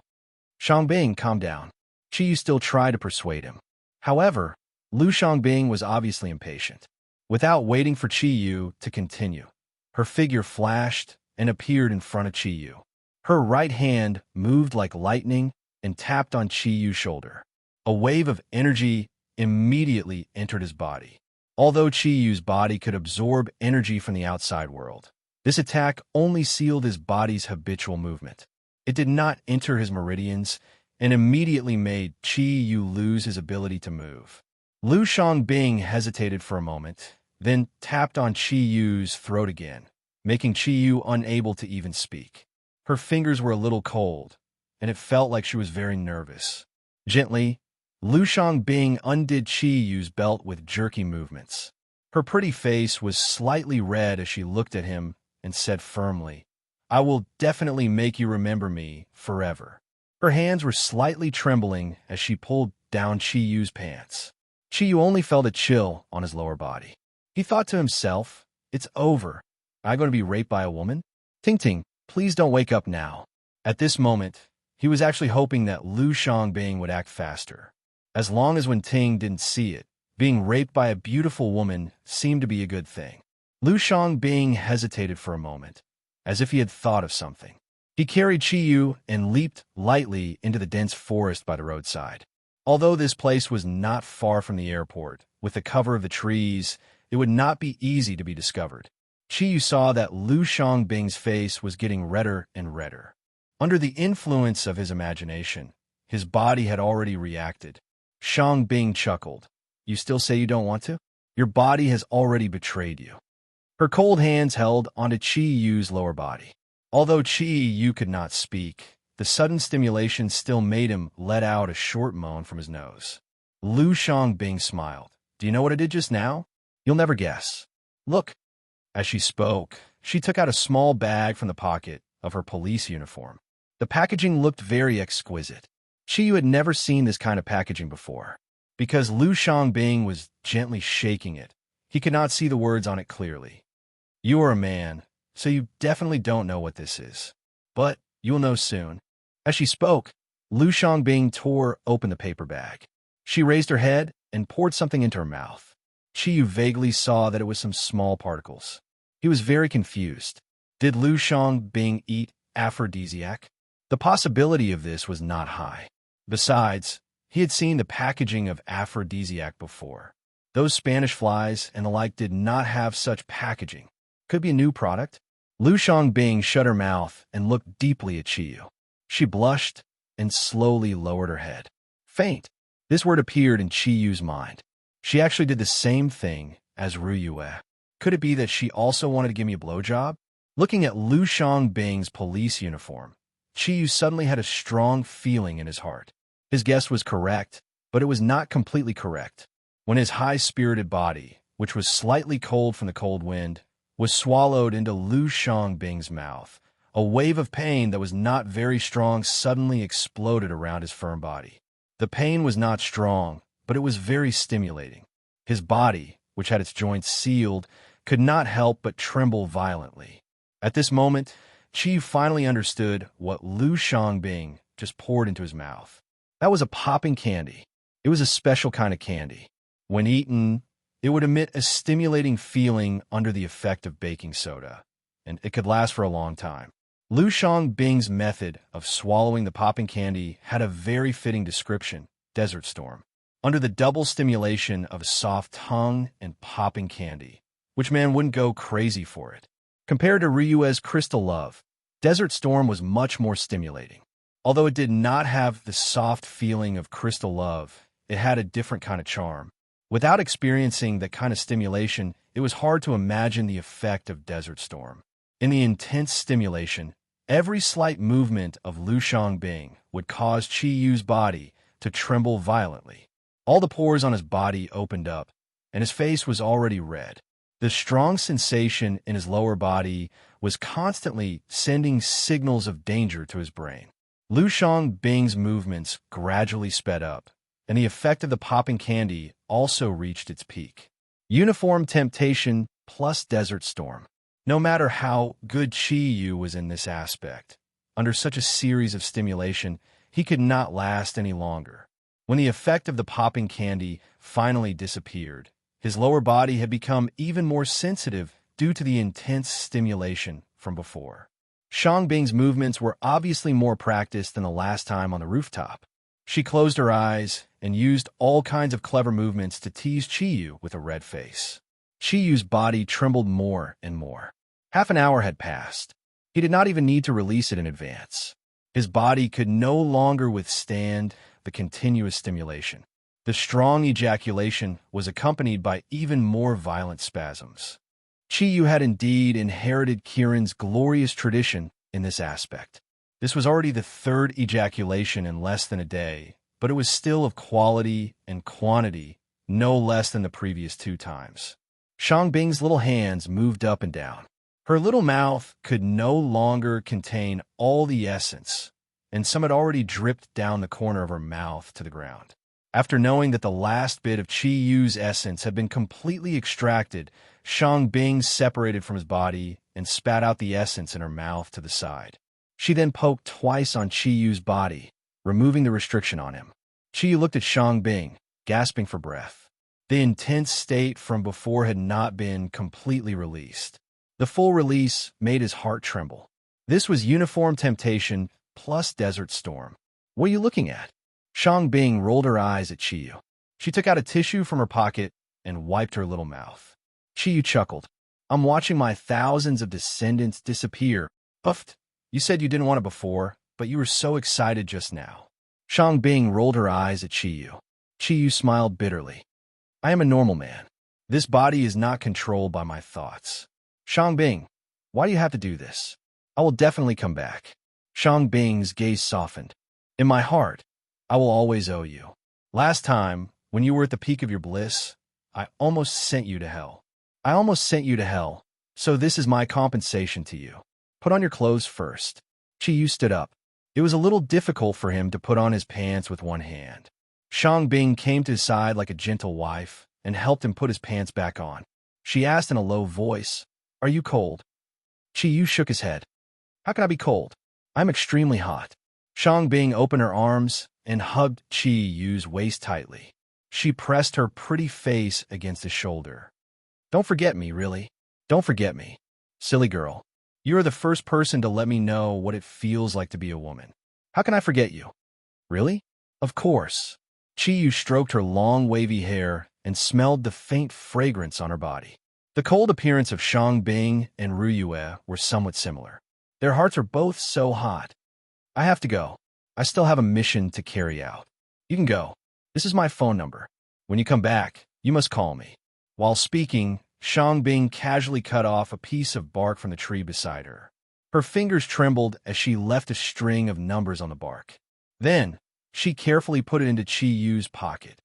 "Xiangbing, calm down." Chiyu still tried to persuade him. However, Lu Xiangbing was obviously impatient. Without waiting for Chiyu to continue, her figure flashed and appeared in front of Chiyu. Her right hand moved like lightning and tapped on Chiyu's shoulder. A wave of energy immediately entered his body. Although Chiyu's body could absorb energy from the outside world, this attack only sealed his body's habitual movement. It did not enter his meridians and immediately made Chiyu lose his ability to move. Lu Xiangbing hesitated for a moment, then tapped on Chiyu's throat again, making Chiyu unable to even speak. Her fingers were a little cold, and it felt like she was very nervous. Gently, Lu Xiangbing undid Qi Yu's belt with jerky movements. Her pretty face was slightly red as she looked at him and said firmly, "I will definitely make you remember me forever." Her hands were slightly trembling as she pulled down Qi Yu's pants. Qi Yu only felt a chill on his lower body. He thought to himself, "It's over. Am I going to be raped by a woman? Ting Ting, please don't wake up now." At this moment, he was actually hoping that Lu Xiangbing would act faster. As long as when Ting didn't see it, being raped by a beautiful woman seemed to be a good thing. Lu Xiangbing hesitated for a moment, as if he had thought of something. He carried Qi Yu and leaped lightly into the dense forest by the roadside. Although this place was not far from the airport, with the cover of the trees, it would not be easy to be discovered. Qi Yu saw that Lu Xiangbing's face was getting redder and redder. Under the influence of his imagination, his body had already reacted. Xiangbing chuckled. "You still say you don't want to? Your body has already betrayed you." Her cold hands held onto Qi Yu's lower body. Although Qi Yu could not speak, the sudden stimulation still made him let out a short moan from his nose. Lu Xiangbing smiled. "Do you know what I did just now? You'll never guess. Look." As she spoke, she took out a small bag from the pocket of her police uniform. The packaging looked very exquisite. Qi Yu had never seen this kind of packaging before. Because Lu Xiangbing was gently shaking it, he could not see the words on it clearly. "You are a man, so you definitely don't know what this is. But you will know soon." As she spoke, Lu Xiangbing tore open the paper bag. She raised her head and poured something into her mouth. Qi Yu vaguely saw that it was some small particles. He was very confused. Did Lu Xiangbing eat aphrodisiac? The possibility of this was not high. Besides, he had seen the packaging of aphrodisiac before. Those Spanish flies and the like did not have such packaging. Could be a new product? Lu Xiangbing shut her mouth and looked deeply at Qi Yu. She blushed and slowly lowered her head. Faint. This word appeared in Qi Yu's mind. She actually did the same thing as Ru Yue. Could it be that she also wanted to give me a blowjob? Looking at Lu Xiangbing's police uniform, Qi Yu suddenly had a strong feeling in his heart. His guess was correct, but it was not completely correct. When his high-spirited body, which was slightly cold from the cold wind, was swallowed into Lu Xiangbing's mouth, a wave of pain that was not very strong suddenly exploded around his firm body. The pain was not strong, but it was very stimulating. His body, which had its joints sealed, could not help but tremble violently. At this moment, Qi Yu finally understood what Lu Xiangbing just poured into his mouth. That was a popping candy. It was a special kind of candy. When eaten, it would emit a stimulating feeling under the effect of baking soda, and it could last for a long time. Lu Xiangbing's method of swallowing the popping candy had a very fitting description, Desert Storm. Under the double stimulation of a soft tongue and popping candy, which man wouldn't go crazy for it? Compared to Ryue's Crystal Love, Desert Storm was much more stimulating. Although it did not have the soft feeling of Crystal Love, it had a different kind of charm. Without experiencing that kind of stimulation, it was hard to imagine the effect of Desert Storm. In the intense stimulation, every slight movement of Lu Xiangbing would cause Qi Yu's body to tremble violently. All the pores on his body opened up, and his face was already red. The strong sensation in his lower body was constantly sending signals of danger to his brain. Lu Xiangbing's movements gradually sped up, and the effect of the popping candy also reached its peak. Uniform temptation plus Desert Storm. No matter how good Qi Yu was in this aspect, under such a series of stimulation, he could not last any longer. When the effect of the popping candy finally disappeared, his lower body had become even more sensitive due to the intense stimulation from before. Xiangbing's movements were obviously more practiced than the last time on the rooftop. She closed her eyes and used all kinds of clever movements to tease Qi Yu with a red face. Qi Yu's body trembled more and more. Half an hour had passed. He did not even need to release it in advance. His body could no longer withstand the continuous stimulation. The strong ejaculation was accompanied by even more violent spasms. Qi Yu had indeed inherited Kirin's glorious tradition in this aspect. This was already the third ejaculation in less than a day, but it was still of quality and quantity, no less than the previous 2 times. Shangbing's little hands moved up and down. Her little mouth could no longer contain all the essence, and some had already dripped down the corner of her mouth to the ground. After knowing that the last bit of Chi Yu's essence had been completely extracted, Shangbing separated from his body and spat out the essence in her mouth to the side. She then poked twice on Chi Yu's body, removing the restriction on him. Chi Yu looked at Shangbing, gasping for breath. The intense state from before had not been completely released. The full release made his heart tremble. This was uniform temptation plus desert storm. What are you looking at? Shangbing rolled her eyes at Chi Yu. She took out a tissue from her pocket and wiped her little mouth. Chi Yu chuckled. I'm watching my thousands of descendants disappear. Uffed. You said you didn't want it before, but you were so excited just now. Shangbing rolled her eyes at Chi Yu. Chi Yu smiled bitterly. I am a normal man. This body is not controlled by my thoughts. Shangbing, why do you have to do this? I will definitely come back. Shangbing's gaze softened. In my heart, I will always owe you. Last time, when you were at the peak of your bliss, I almost sent you to hell. So this is my compensation to you. Put on your clothes first. Chi Yu stood up. It was a little difficult for him to put on his pants with one hand. Shangbing came to his side like a gentle wife and helped him put his pants back on. She asked in a low voice, Are you cold? Chi Yu shook his head. How can I be cold? I'm extremely hot. Shangbing opened her arms and hugged Chi Yu's waist tightly. She pressed her pretty face against his shoulder. Don't forget me, really. Don't forget me. Silly girl. You are the first person to let me know what it feels like to be a woman. How can I forget you? Really? Of course. Chi Yu stroked her long wavy hair and smelled the faint fragrance on her body. The cold appearance of Shangbing and Ruyue were somewhat similar. Their hearts are both so hot. I have to go. I still have a mission to carry out. You can go. This is my phone number. When you come back, you must call me. While speaking, Shangbing casually cut off a piece of bark from the tree beside her. Her fingers trembled as she left a string of numbers on the bark. Then, she carefully put it into Chi Yu's pocket.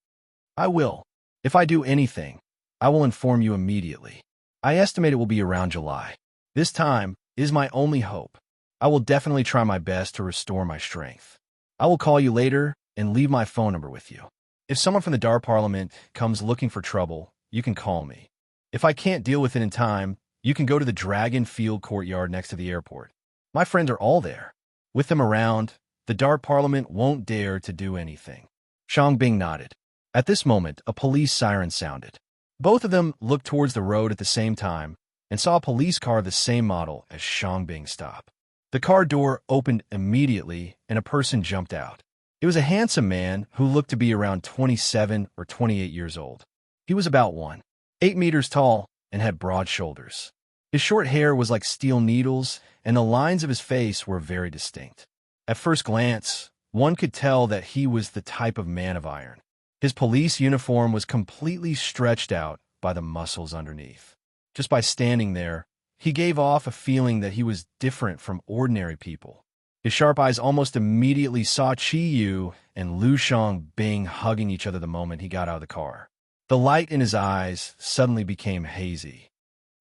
I will. If I do anything, I will inform you immediately. I estimate it will be around July. This time is my only hope. I will definitely try my best to restore my strength. I will call you later and leave my phone number with you. If someone from the Dar Parliament comes looking for trouble, you can call me. If I can't deal with it in time, you can go to the Dragon Field courtyard next to the airport. My friends are all there. With them around, the Dar Parliament won't dare to do anything. Shangbing nodded. At this moment, a police siren sounded. Both of them looked towards the road at the same time and saw a police car of the same model as Shangbing stop. The car door opened immediately and a person jumped out. It was a handsome man who looked to be around 27 or 28 years old. He was about 1.8 meters tall and had broad shoulders. His short hair was like steel needles, and the lines of his face were very distinct. At first glance, one could tell that he was the type of man of iron. His police uniform was completely stretched out by the muscles underneath. Just by standing there, he gave off a feeling that he was different from ordinary people. His sharp eyes almost immediately saw Chi Yu and Lu Shangbing hugging each other the moment he got out of the car. The light in his eyes suddenly became hazy.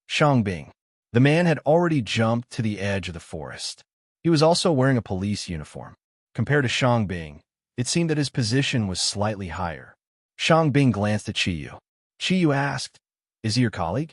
Shangbing. The man had already jumped to the edge of the forest. He was also wearing a police uniform. Compared to Shangbing, it seemed that his position was slightly higher. Shangbing glanced at Chi Yu. Chi Yu asked, Is he your colleague?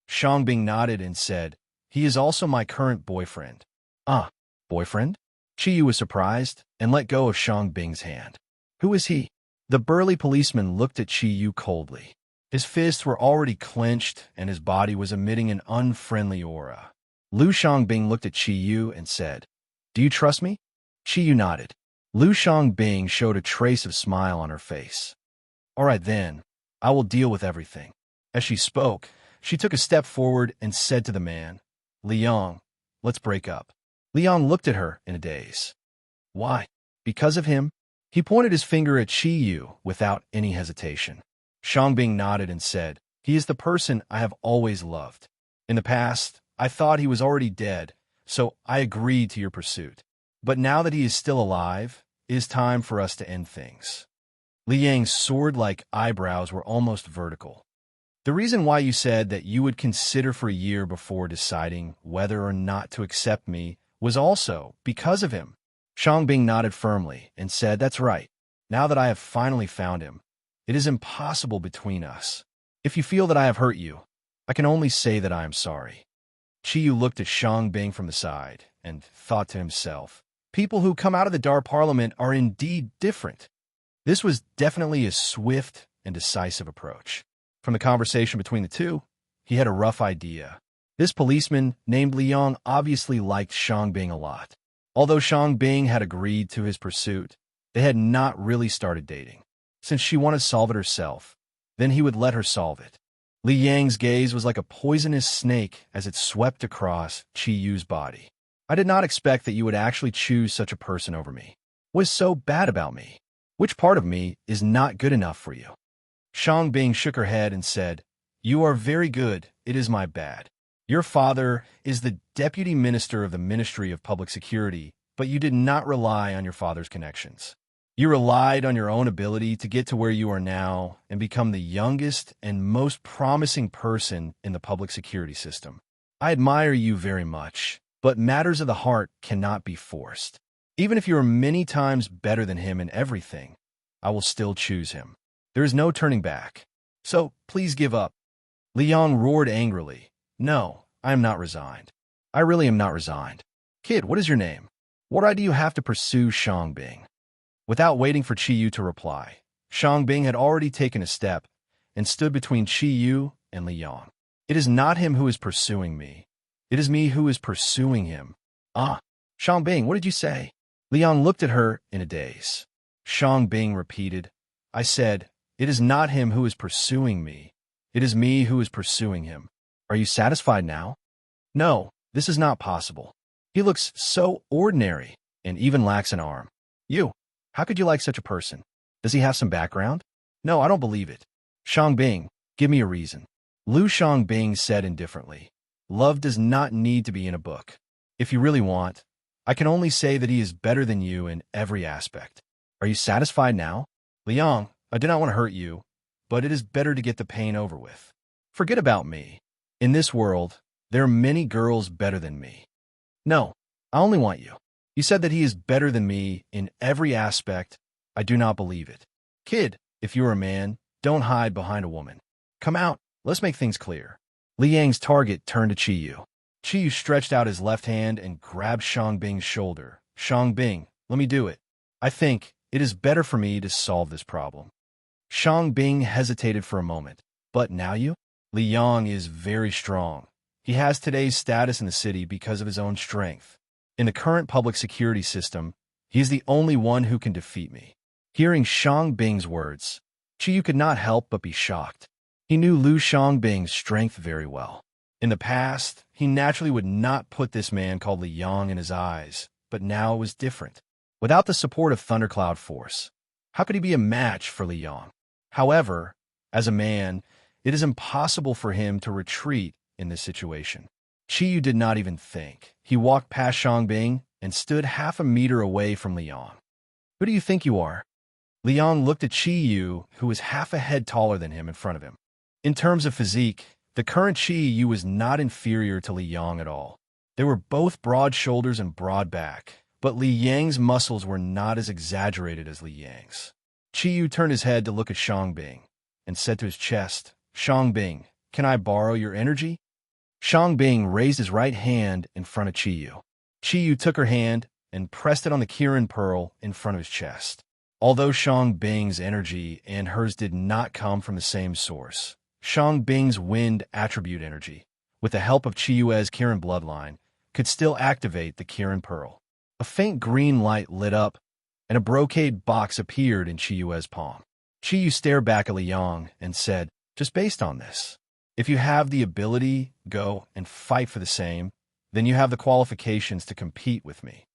Shangbing nodded and said, He is also my current boyfriend. Ah, boyfriend? Chi Yu was surprised and let go of Shangbing's hand. Who is he? The burly policeman looked at Chi Yu coldly. His fists were already clenched and his body was emitting an unfriendly aura. Lu Shangbing looked at Chi Yu and said, Do you trust me? Chi Yu nodded. Lu Shangbing showed a trace of smile on her face. All right then, I will deal with everything. As she spoke, she took a step forward and said to the man, Liang, let's break up. Liang looked at her in a daze. Why? Because of him? He pointed his finger at Chi Yu without any hesitation. Shangbing nodded and said, He is the person I have always loved. In the past, I thought he was already dead, so I agreed to your pursuit. But now that he is still alive, it is time for us to end things. Li Yang's sword-like eyebrows were almost vertical. The reason why you said that you would consider for a year before deciding whether or not to accept me was also because of him. Shangbing nodded firmly and said, "That's right. Now that I have finally found him, it is impossible between us. If you feel that I have hurt you, I can only say that I am sorry." Qiyu looked at Shangbing from the side and thought to himself, people who come out of the Dar Parliament are indeed different. This was definitely a swift and decisive approach. From the conversation between the two, he had a rough idea. This policeman named Li Yang obviously liked Shangbing a lot. Although Shangbing had agreed to his pursuit, they had not really started dating. Since she wanted to solve it herself, then he would let her solve it. Li Yang's gaze was like a poisonous snake as it swept across Qiyu's body. "I did not expect that you would actually choose such a person over me. What is so bad about me? Which part of me is not good enough for you?" Shangbing shook her head and said, "You are very good. It is my bad. Your father is the deputy minister of the Ministry of Public Security, but you did not rely on your father's connections. You relied on your own ability to get to where you are now and become the youngest and most promising person in the public security system. I admire you very much, but matters of the heart cannot be forced. Even if you are many times better than him in everything, I will still choose him. There is no turning back. So please give up." Li Yang roared angrily. "No, I am not resigned. I really am not resigned. Kid, what is your name? What right do you have to pursue Shangbing?" Without waiting for Qiyu to reply, Shangbing had already taken a step and stood between Qiyu and Li Yang. "It is not him who is pursuing me. It is me who is pursuing him." "Ah, Shangbing, what did you say?" Li Yang looked at her in a daze. Shangbing repeated, "I said, it is not him who is pursuing me. It is me who is pursuing him. Are you satisfied now?" "No, this is not possible. He looks so ordinary and even lacks an arm. You, how could you like such a person? Does he have some background?" "No, I don't believe it." "Shangbing, give me a reason." Lu Shangbing said indifferently, "Love does not need to be in a book. If you really want, I can only say that he is better than you in every aspect. Are you satisfied now?" "Li Yang, I do not want to hurt you, but it is better to get the pain over with. Forget about me. In this world, there are many girls better than me." "No, I only want you. You said that he is better than me in every aspect. I do not believe it. Kid, if you're a man, don't hide behind a woman. Come out, let's make things clear." Li Yang's target turned to Qiyu. Qiyu stretched out his left hand and grabbed Shangbing's shoulder. "Shangbing, let me do it. I think it is better for me to solve this problem." Shangbing hesitated for a moment. "But now you?" "Li Yang is very strong. He has today's status in the city because of his own strength. In the current public security system, he is the only one who can defeat me." Hearing Shangbing's words, Qiyu could not help but be shocked. He knew Lu Shangbing's strength very well. In the past, he naturally would not put this man called Li Yang in his eyes, but now it was different. Without the support of Thundercloud Force, how could he be a match for Li Yang? However, as a man, it is impossible for him to retreat in this situation. Qiyu did not even think. He walked past Shangbing and stood half a meter away from Li Yang. "Who do you think you are?" Li Yang looked at Qiyu, who was half a head taller than him in front of him. In terms of physique, the current Qiyu was not inferior to Li Yang at all. They were both broad shoulders and broad back, but Li Yang's muscles were not as exaggerated as Li Yang's. Qiyu turned his head to look at Shangbing and said to his chest, "Shangbing, can I borrow your energy?" Shangbing raised his right hand in front of Qiyu. Qiyu took her hand and pressed it on the Kirin pearl in front of his chest. Although Shangbing's energy and hers did not come from the same source, Shangbing's wind attribute energy, with the help of Qiyue's Kirin bloodline, could still activate the Kirin pearl. A faint green light lit up, and a brocade box appeared in Qiyue's palm. Qiyu stared back at Li Yang and said, "Just based on this, if you have the ability, go and fight for the same, then you have the qualifications to compete with me."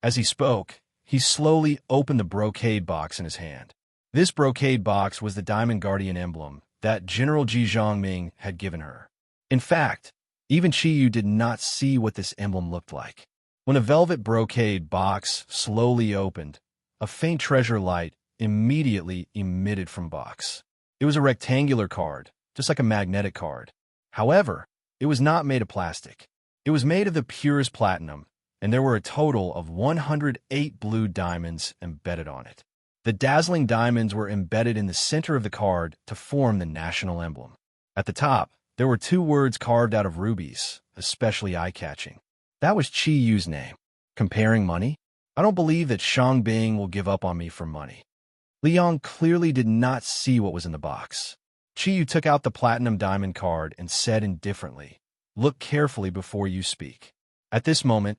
As he spoke, he slowly opened the brocade box in his hand. This brocade box was the Diamond Guardian emblem that General Ji Zhongming had given her. In fact, Even Chiyu did not see what this emblem looked like. When a velvet brocade box slowly opened, a faint treasure light immediately emitted from box. It was a rectangular card, just like a magnetic card. However, it was not made of plastic. It was made of the purest platinum, and there were a total of 108 blue diamonds embedded on it. The dazzling diamonds were embedded in the center of the card to form the national emblem. At the top, there were 2 words carved out of rubies, especially eye-catching. That was Qi Yu's name. Comparing money? I don't believe that Shang Bing will give up on me for money. Liang clearly did not see what was in the box. Qi Yu took out the platinum diamond card and said indifferently, "Look carefully before you speak." At this moment,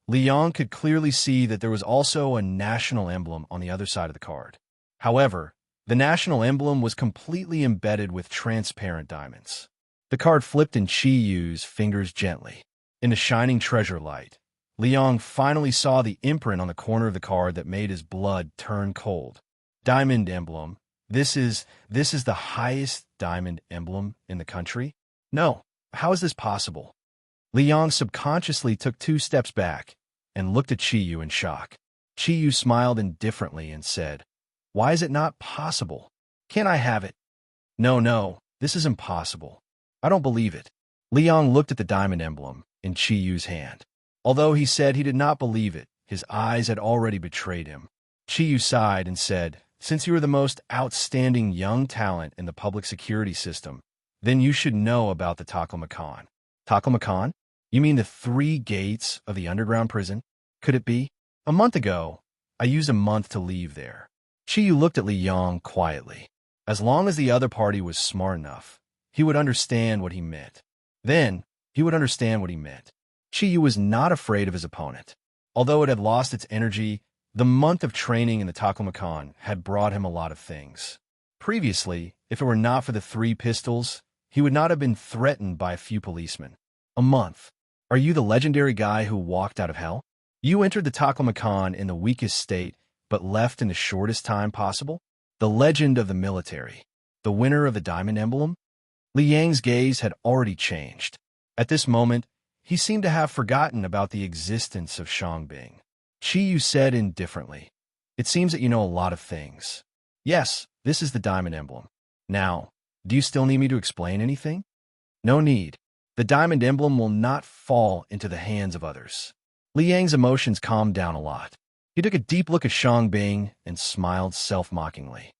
Liang could clearly see that there was also a national emblem on the other side of the card. However, the national emblem was completely embedded with transparent diamonds. The card flipped in Qi Yu's fingers gently. In the shining treasure light, Liang finally saw the imprint on the corner of the card that made his blood turn cold. Diamond emblem. This is the highest diamond emblem in the country? No, how is this possible? Liang subconsciously took 2 steps back and looked at Qi Yu in shock. Qi Yu smiled indifferently and said, "Why is it not possible? Can't I have it?" No, this is impossible. I don't believe it." Liang looked at the diamond emblem in Qi Yu's hand. Although he said he did not believe it, his eyes had already betrayed him. Qi Yu sighed and said, "Since you are the most outstanding young talent in the public security system, then you should know about the Taklamakan." Taklamakan? You mean the 3 gates of the underground prison? Could it be? A month ago, I used a month to leave there. Qi Yu looked at Liang quietly. As long as the other party was smart enough, he would understand what he meant. Then, he would understand what he meant. Qi Yu was not afraid of his opponent. Although it had lost its energy, the month of training in the Taklamakan had brought him a lot of things. Previously, if it were not for the 3 pistols, he would not have been threatened by a few policemen. A month. Are you the legendary guy who walked out of hell? You entered the Taklamakan in the weakest state, but left in the shortest time possible? The legend of the military. The winner of the diamond emblem? Liang's gaze had already changed. At this moment, he seemed to have forgotten about the existence of Shangbing. Qi Yu said indifferently, "It seems that you know a lot of things." "Yes, this is the diamond emblem. Now, do you still need me to explain anything?" "No need. The diamond emblem will not fall into the hands of others." Liang's emotions calmed down a lot. He took a deep look at Shangbing and smiled self-mockingly.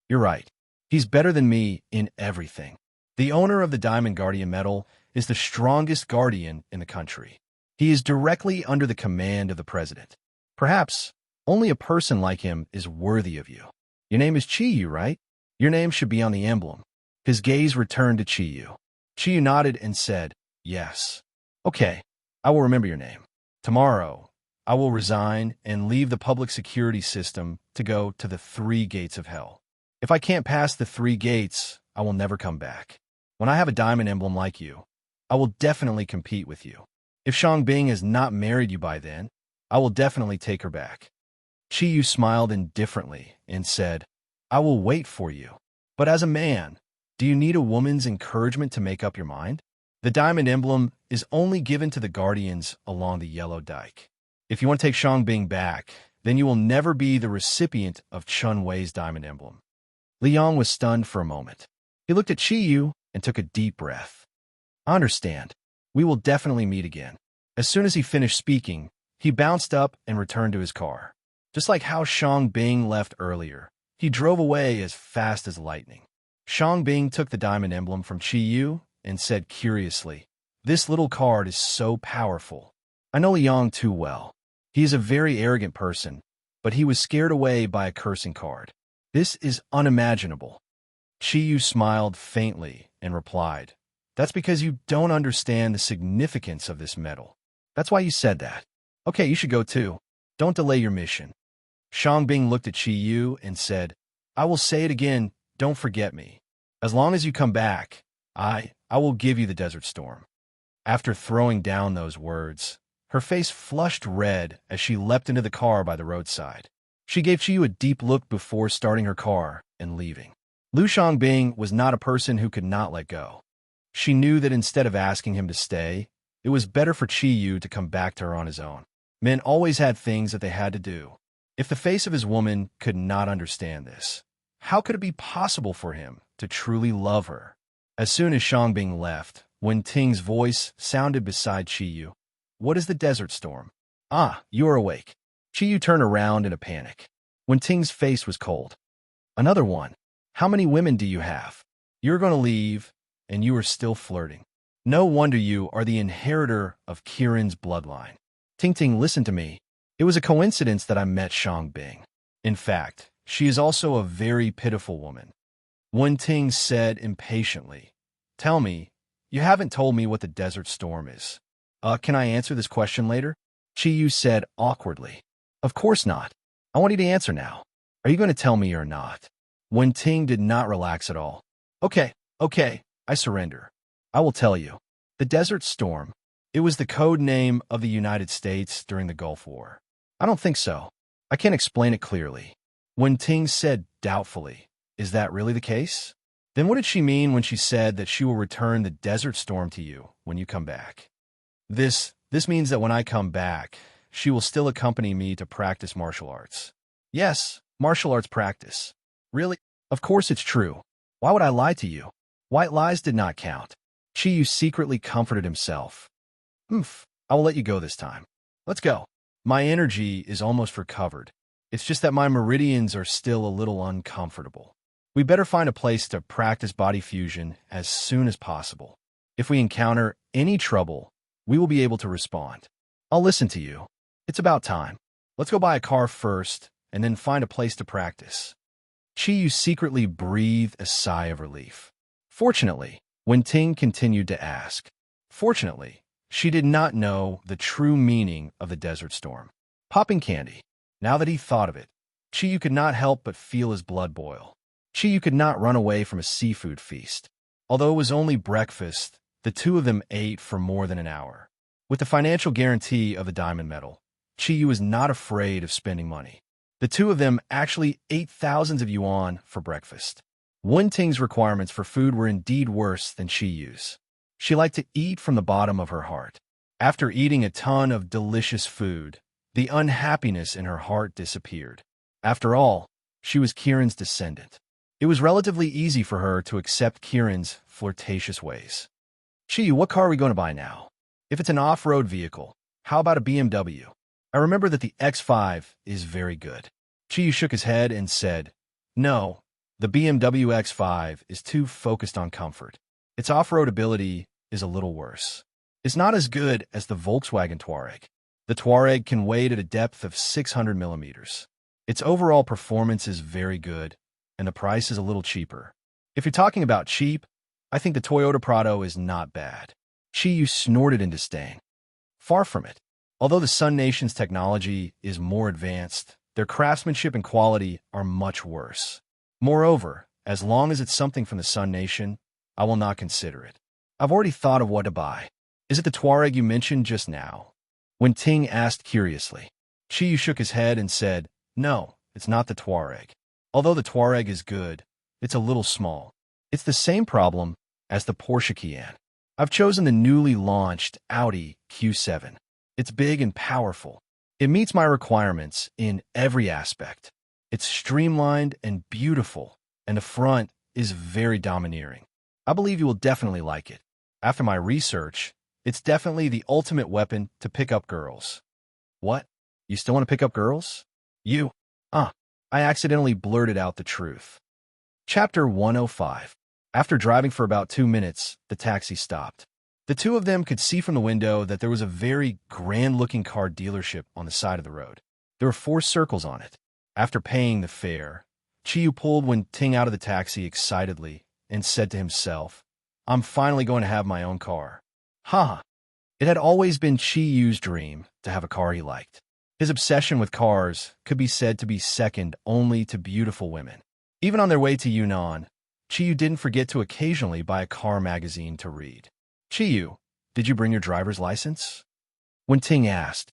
"You're right. He's better than me in everything. The owner of the Diamond Guardian medal is the strongest guardian in the country. He is directly under the command of the president. Perhaps only a person like him is worthy of you. Your name is Qi Yu, right? Your name should be on the emblem." His gaze returned to Qi Yu. Qi Yu nodded and said, "Yes. Okay, I will remember your name. Tomorrow, I will resign and leave the public security system to go to the 3 gates of hell. If I can't pass the 3 gates, I will never come back. When I have a diamond emblem like you, I will definitely compete with you. If Shangbing has not married you by then, I will definitely take her back." Qi Yu smiled indifferently and said, "I will wait for you. But as a man, do you need a woman's encouragement to make up your mind? The diamond emblem is only given to the guardians along the yellow dike. If you want to take Shangbing back, then you will never be the recipient of Chun Wei's diamond emblem." Liang was stunned for a moment. He looked at Qi Yu and took a deep breath. "I understand. We will definitely meet again." As soon as he finished speaking, he bounced up and returned to his car. Just like how Shangbing left earlier, he drove away as fast as lightning. Shangbing took the diamond emblem from Qi Yu and said curiously, "This little card is so powerful. I know Liang too well. He is a very arrogant person, but he was scared away by a cursing card. This is unimaginable." Qi Yu smiled faintly and replied, "That's because you don't understand the significance of this medal. That's why you said that. Okay, you should go too. Don't delay your mission." Shangbing looked at Qi Yu and said, "I will say it again, don't forget me. As long as you come back, I will give you the Desert Storm." After throwing down those words, her face flushed red as she leapt into the car by the roadside. She gave Qi Yu a deep look before starting her car and leaving. Lu Shangbing was not a person who could not let go. She knew that instead of asking him to stay, it was better for Chi-Yu to come back to her on his own. Men always had things that they had to do. If the face of his woman could not understand this, how could it be possible for him to truly love her? As soon as Shangbing left, Wen Ting's voice sounded beside Chi-Yu. What is the desert storm? Ah, you are awake. Chi-Yu turned around in a panic. Wen Ting's face was cold. Another one. How many women do you have? You're going to leave, and you are still flirting. No wonder you are the inheritor of Kirin's bloodline. Ting Ting, listen to me. It was a coincidence that I met Shangbing. In fact, she is also a very pitiful woman. Wen Ting said impatiently. Tell me, you haven't told me what the desert storm is. Can I answer this question later? Chi-Yu said awkwardly. Of course not. I want you to answer now. Are you going to tell me or not? Wen Ting did not relax at all. Okay, I surrender. I will tell you. The Desert Storm. It was the code name of the United States during the Gulf War. I don't think so. I can't explain it clearly. Wen Ting said doubtfully. Is that really the case? Then what did she mean when she said that she will return the Desert Storm to you when you come back? This means that when I come back, she will still accompany me to practice martial arts. Yes, martial arts practice. Really? Of course it's true. Why would I lie to you? White lies did not count. Chi-Yu secretly comforted himself. I will let you go this time. Let's go. My energy is almost recovered. It's just that my meridians are still a little uncomfortable. We better find a place to practice body fusion as soon as possible. If we encounter any trouble, we will be able to respond. I'll listen to you. It's about time. Let's go buy a car first, and then find a place to practice. Chi-Yu secretly breathed a sigh of relief. Fortunately, Wen Ting continued to ask. Fortunately, she did not know the true meaning of the desert storm. Popping candy. Now that he thought of it, Chi-Yu could not help but feel his blood boil. Chi-Yu could not run away from a seafood feast. Although it was only breakfast, the two of them ate for more than an hour. With the financial guarantee of the diamond medal, Chi-Yu was not afraid of spending money. The two of them actually ate thousands of yuan for breakfast. Wen Ting's requirements for food were indeed worse than Chi-Yu's. She liked to eat from the bottom of her heart. After eating a ton of delicious food, the unhappiness in her heart disappeared. After all, she was Kirin's descendant. It was relatively easy for her to accept Kirin's flirtatious ways. Chi-Yu, what car are we going to buy now? If it's an off-road vehicle, how about a BMW? I remember that the X5 is very good. Chi-Yu shook his head and said, No, the BMW X5 is too focused on comfort. Its off-road ability is a little worse. It's not as good as the Volkswagen Touareg. The Touareg can wade at a depth of 600 millimeters. Its overall performance is very good, and the price is a little cheaper. If you're talking about cheap, I think the Toyota Prado is not bad. Chi-Yu snorted in disdain. Far from it. Although the Sun Nation's technology is more advanced, their craftsmanship and quality are much worse. Moreover, as long as it's something from the Sun Nation, I will not consider it. I've already thought of what to buy. Is it the Touareg you mentioned just now? Wen Ting asked curiously. Chi-Yu shook his head and said, No, it's not the Touareg. Although the Touareg is good, it's a little small. It's the same problem as the Porsche Cayenne. I've chosen the newly launched Audi Q7. It's big and powerful. It meets my requirements in every aspect. It's streamlined and beautiful, and the front is very domineering. I believe you will definitely like it. After my research, it's definitely the ultimate weapon to pick up girls. What? You still want to pick up girls? You? I accidentally blurted out the truth. Chapter 105. After driving for about 2 minutes, the taxi stopped. The two of them could see from the window that there was a very grand-looking car dealership on the side of the road. There were 4 circles on it. After paying the fare, Chi-Yu pulled Wen Ting out of the taxi excitedly and said to himself, I'm finally going to have my own car. It had always been Chi-Yu's dream to have a car he liked. His obsession with cars could be said to be second only to beautiful women. Even on their way to Yunnan, Chi-Yu didn't forget to occasionally buy a car magazine to read. Chi-Yu, did you bring your driver's license? Wen Ting asked.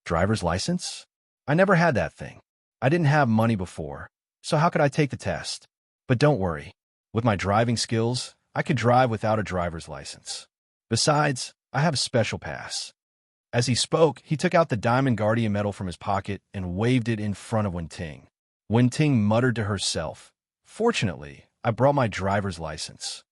Driver's license? I never had that thing. I didn't have money before, so how could I take the test? But don't worry. With my driving skills, I could drive without a driver's license. Besides, I have a special pass. As he spoke, he took out the Diamond Guardian medal from his pocket and waved it in front of Wenting. Wenting muttered to herself, "Fortunately, I brought my driver's license."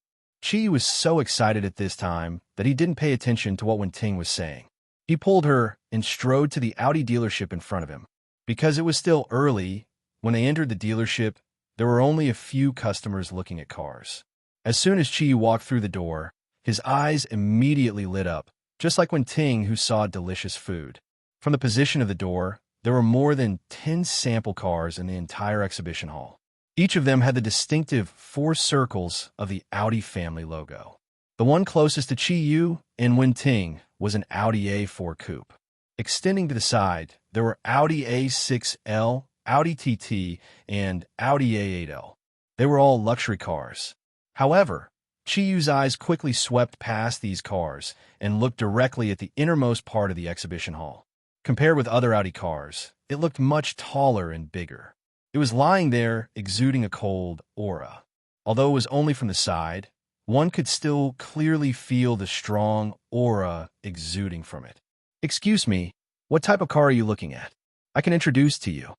Chi was so excited at this time that he didn't pay attention to what Wenting was saying. He pulled her and strode to the Audi dealership in front of him. Because it was still early, when they entered the dealership, there were only a few customers looking at cars. As soon as Chi walked through the door, his eyes immediately lit up, just like Wenting, who saw delicious food. From the position of the door, there were more than 10 sample cars in the entire exhibition hall. Each of them had the distinctive 4 circles of the Audi family logo. The one closest to Chi Yu and Wenting was an Audi A4 coupe. Extending to the side, there were Audi A6L, Audi TT, and Audi A8L. They were all luxury cars. However, Chi Yu's eyes quickly swept past these cars and looked directly at the innermost part of the exhibition hall. Compared with other Audi cars, it looked much taller and bigger. It was lying there, exuding a cold aura. Although it was only from the side, one could still clearly feel the strong aura exuding from it. "Excuse me, what type of car are you looking at? I can introduce to you."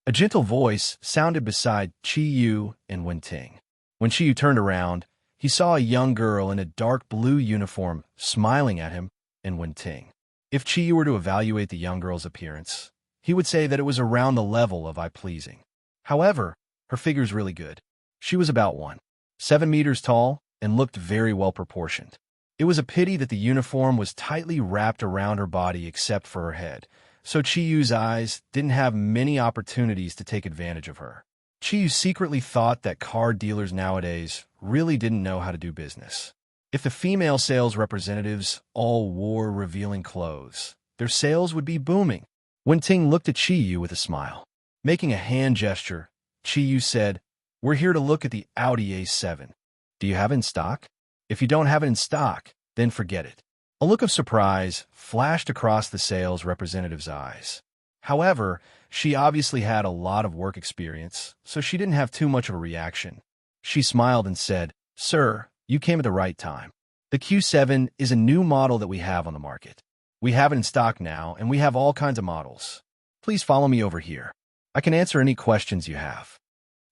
A gentle voice sounded beside Chi Yu and Wenting. When Chi Yu turned around, he saw a young girl in a dark blue uniform smiling at him and Wenting. If Chi Yu were to evaluate the young girl's appearance, he would say that it was around the level of eye-pleasing. However, her figure's really good. She was about 1.7 meters tall and looked very well proportioned. It was a pity that the uniform was tightly wrapped around her body except for her head, so Chi Yu's eyes didn't have many opportunities to take advantage of her. Chi Yu secretly thought that car dealers nowadays really didn't know how to do business. If the female sales representatives all wore revealing clothes, their sales would be booming. Wenting looked at Chi Yu with a smile. Making a hand gesture, Chi Yu said, "We're here to look at the Audi A7. Do you have it in stock? If you don't have it in stock, then forget it." A look of surprise flashed across the sales representative's eyes. However, she obviously had a lot of work experience, so she didn't have too much of a reaction. She smiled and said, "Sir, you came at the right time. The Q7 is a new model that we have on the market. We have it in stock now, and we have all kinds of models. Please follow me over here. I can answer any questions you have."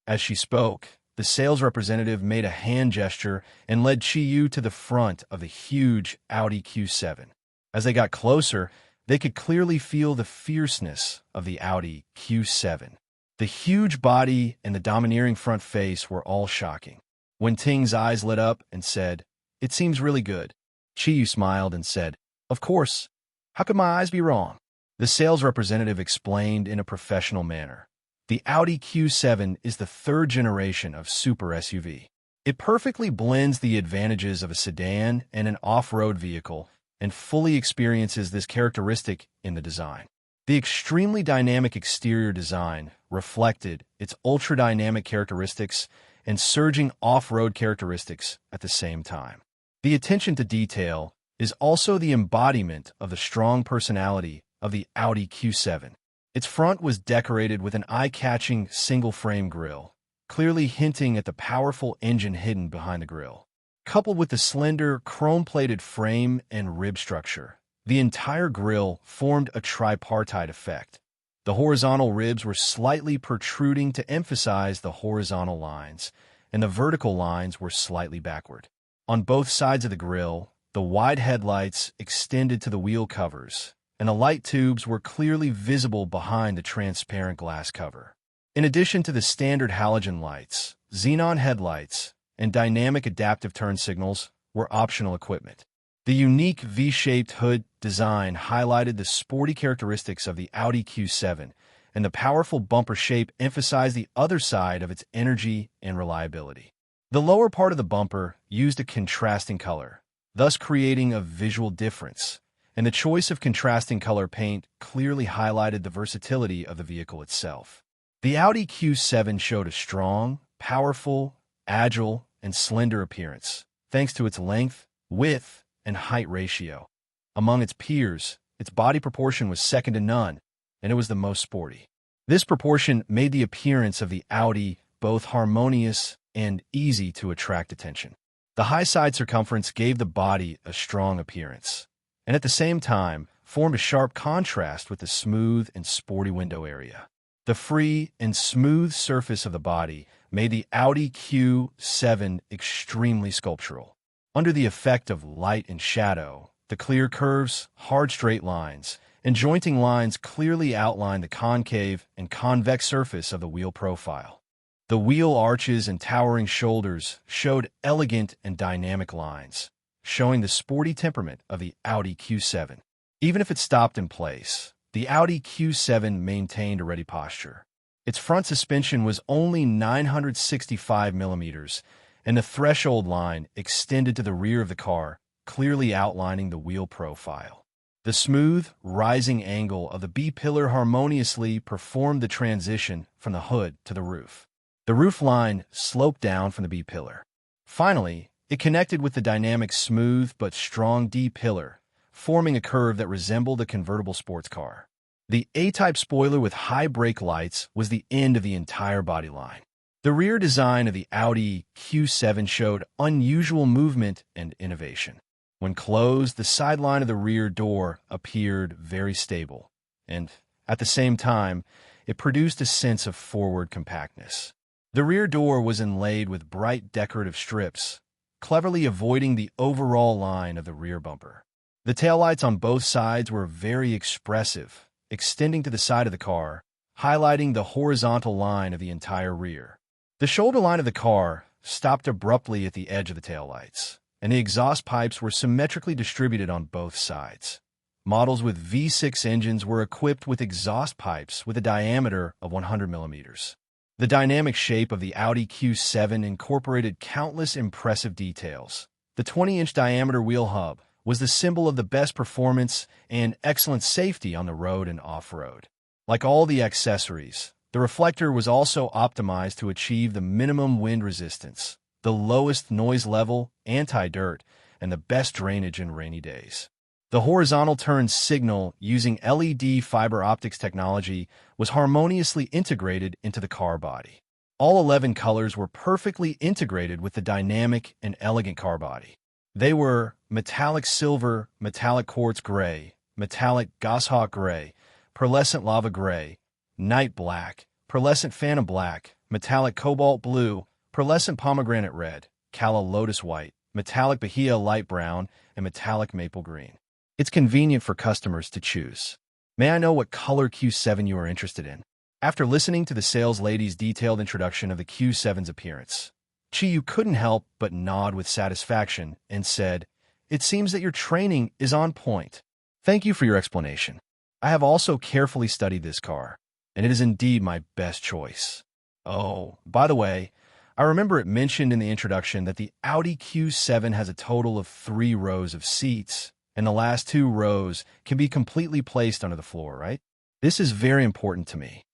As she spoke, the sales representative made a hand gesture and led Chi Yu to the front of the huge Audi Q7. As they got closer, they could clearly feel the fierceness of the Audi Q7. The huge body and the domineering front face were all shocking. Wenting's eyes lit up and said, "It seems really good." Chi Yu smiled and said, "Of course. How could my eyes be wrong?" The sales representative explained in a professional manner. The Audi Q7 is the 3rd generation of super SUV. It perfectly blends the advantages of a sedan and an off-road vehicle and fully experiences this characteristic in the design. The extremely dynamic exterior design reflected its ultra-dynamic characteristics and surging off-road characteristics at the same time. The attention to detail is also the embodiment of the strong personality of the Audi Q7. Its front was decorated with an eye-catching single-frame grille, clearly hinting at the powerful engine hidden behind the grille. Coupled with the slender, chrome-plated frame and rib structure, the entire grille formed a tripartite effect. The horizontal ribs were slightly protruding to emphasize the horizontal lines, and the vertical lines were slightly backward. On both sides of the grille, the wide headlights extended to the wheel covers, and the light tubes were clearly visible behind the transparent glass cover. In addition to the standard halogen lights, xenon headlights, and dynamic adaptive turn signals were optional equipment. The unique V-shaped hood design highlighted the sporty characteristics of the Audi Q7, and the powerful bumper shape emphasized the other side of its energy and reliability. The lower part of the bumper used a contrasting color, thus creating a visual difference, and the choice of contrasting color paint clearly highlighted the versatility of the vehicle itself. The Audi Q7 showed a strong, powerful, agile, and slender appearance, thanks to its length, width, and height ratio. Among its peers, its body proportion was second to none, and it was the most sporty. This proportion made the appearance of the Audi both harmonious and easy to attract attention. The high side circumference gave the body a strong appearance, and at the same time formed a sharp contrast with the smooth and sporty window area. The free and smooth surface of the body made the Audi Q7 extremely sculptural. Under the effect of light and shadow, the clear curves, hard straight lines, and jointing lines clearly outlined the concave and convex surface of the wheel profile. The wheel arches and towering shoulders showed elegant and dynamic lines, showing the sporty temperament of the Audi Q7. Even if it stopped in place, the Audi Q7 maintained a ready posture. Its front suspension was only 965 millimeters, and the threshold line extended to the rear of the car, clearly outlining the wheel profile. The smooth, rising angle of the B-pillar harmoniously performed the transition from the hood to the roof. The roof line sloped down from the B-pillar. Finally, it connected with the dynamic smooth but strong D-pillar, forming a curve that resembled a convertible sports car. The A-type spoiler with high brake lights was the end of the entire body line. The rear design of the Audi Q7 showed unusual movement and innovation. When closed, the sideline of the rear door appeared very stable, and, at the same time, it produced a sense of forward compactness. The rear door was inlaid with bright decorative strips, cleverly avoiding the overall line of the rear bumper. The taillights on both sides were very expressive, extending to the side of the car, highlighting the horizontal line of the entire rear. The shoulder line of the car stopped abruptly at the edge of the taillights, and the exhaust pipes were symmetrically distributed on both sides. Models with V6 engines were equipped with exhaust pipes with a diameter of 100 millimeters. The dynamic shape of the Audi Q7 incorporated countless impressive details. The 20-inch diameter wheel hub was the symbol of the best performance and excellent safety on the road and off-road. Like all the accessories, the reflector was also optimized to achieve the minimum wind resistance, the lowest noise level, anti-dirt, and the best drainage in rainy days. The horizontal turn signal using LED fiber optics technology was harmoniously integrated into the car body. All 11 colors were perfectly integrated with the dynamic and elegant car body. They were metallic silver, metallic quartz gray, metallic goshawk gray, pearlescent lava gray, night black, pearlescent phantom black, metallic cobalt blue, pearlescent pomegranate red, calla lotus white, metallic bahia light brown, and metallic maple green. It's convenient for customers to choose. May I know what color Q7 you are interested in? After listening to the sales lady's detailed introduction of the Q7's appearance, Chiyu couldn't help but nod with satisfaction and said, "It seems that your training is on point. Thank you for your explanation. I have also carefully studied this car, and it is indeed my best choice. Oh, by the way, I remember it mentioned in the introduction that the Audi Q7 has a total of 3 rows of seats, and the last 2 rows can be completely placed under the floor, right? This is very important to me."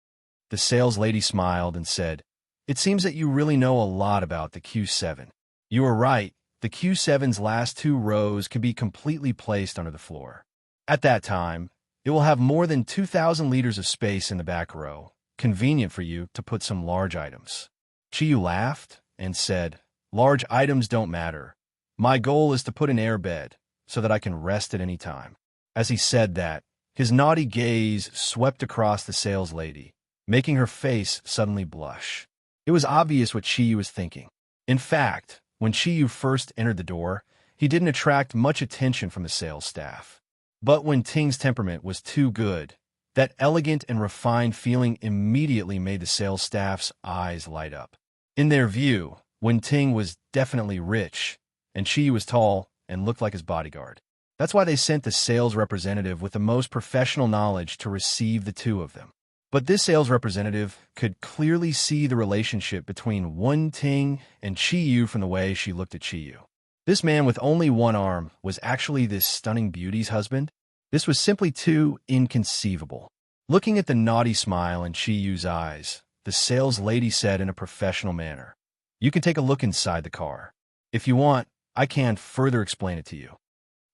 The sales lady smiled and said, "It seems that you really know a lot about the Q7. You are right, the Q7's last 2 rows can be completely placed under the floor. At that time, it will have more than 2,000 liters of space in the back row, convenient for you to put some large items." Chiyu laughed and said, "Large items don't matter. My goal is to put an air bed, so that I can rest at any time." As he said that, his naughty gaze swept across the sales lady, making her face suddenly blush. It was obvious what Chiyu was thinking. In fact, when Chiyu first entered the door, he didn't attract much attention from the sales staff. But when Ting's temperament was too good, that elegant and refined feeling immediately made the sales staff's eyes light up. In their view, Wen Ting was definitely rich, and Chiyu was tall and looked like his bodyguard. That's why they sent the sales representative with the most professional knowledge to receive the 2 of them. But this sales representative could clearly see the relationship between Wen Ting and Chiyu from the way she looked at Chiyu. This man with only 1 arm was actually this stunning beauty's husband? This was simply too inconceivable. Looking at the naughty smile in Chiyu's eyes, the sales lady said in a professional manner, "You can take a look inside the car. If you want, I can further explain it to you."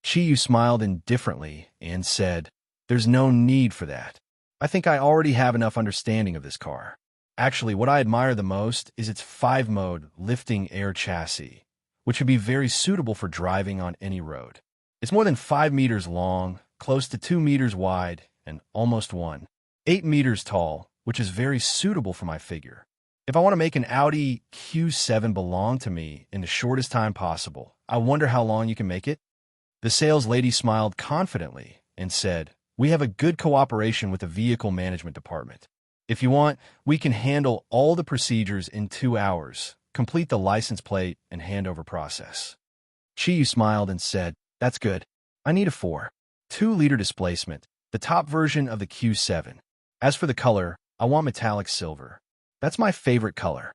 Chiyu smiled indifferently and said, "There's no need for that. I think I already have enough understanding of this car. Actually, what I admire the most is its 5-mode lifting air chassis, which would be very suitable for driving on any road. It's more than 5 meters long, close to 2 meters wide, and almost 8 meters tall, which is very suitable for my figure. If I want to make an Audi Q7 belong to me in the shortest time possible, I wonder how long you can make it? The sales lady smiled confidently and said, "We have a good cooperation with the vehicle management department. If you want, we can handle all the procedures in 2 hours, complete the license plate and handover process." Chiyu smiled and said, "That's good. I need a 4.2-liter displacement, the top version of the Q7. As for the color, I want metallic silver. That's my favorite color."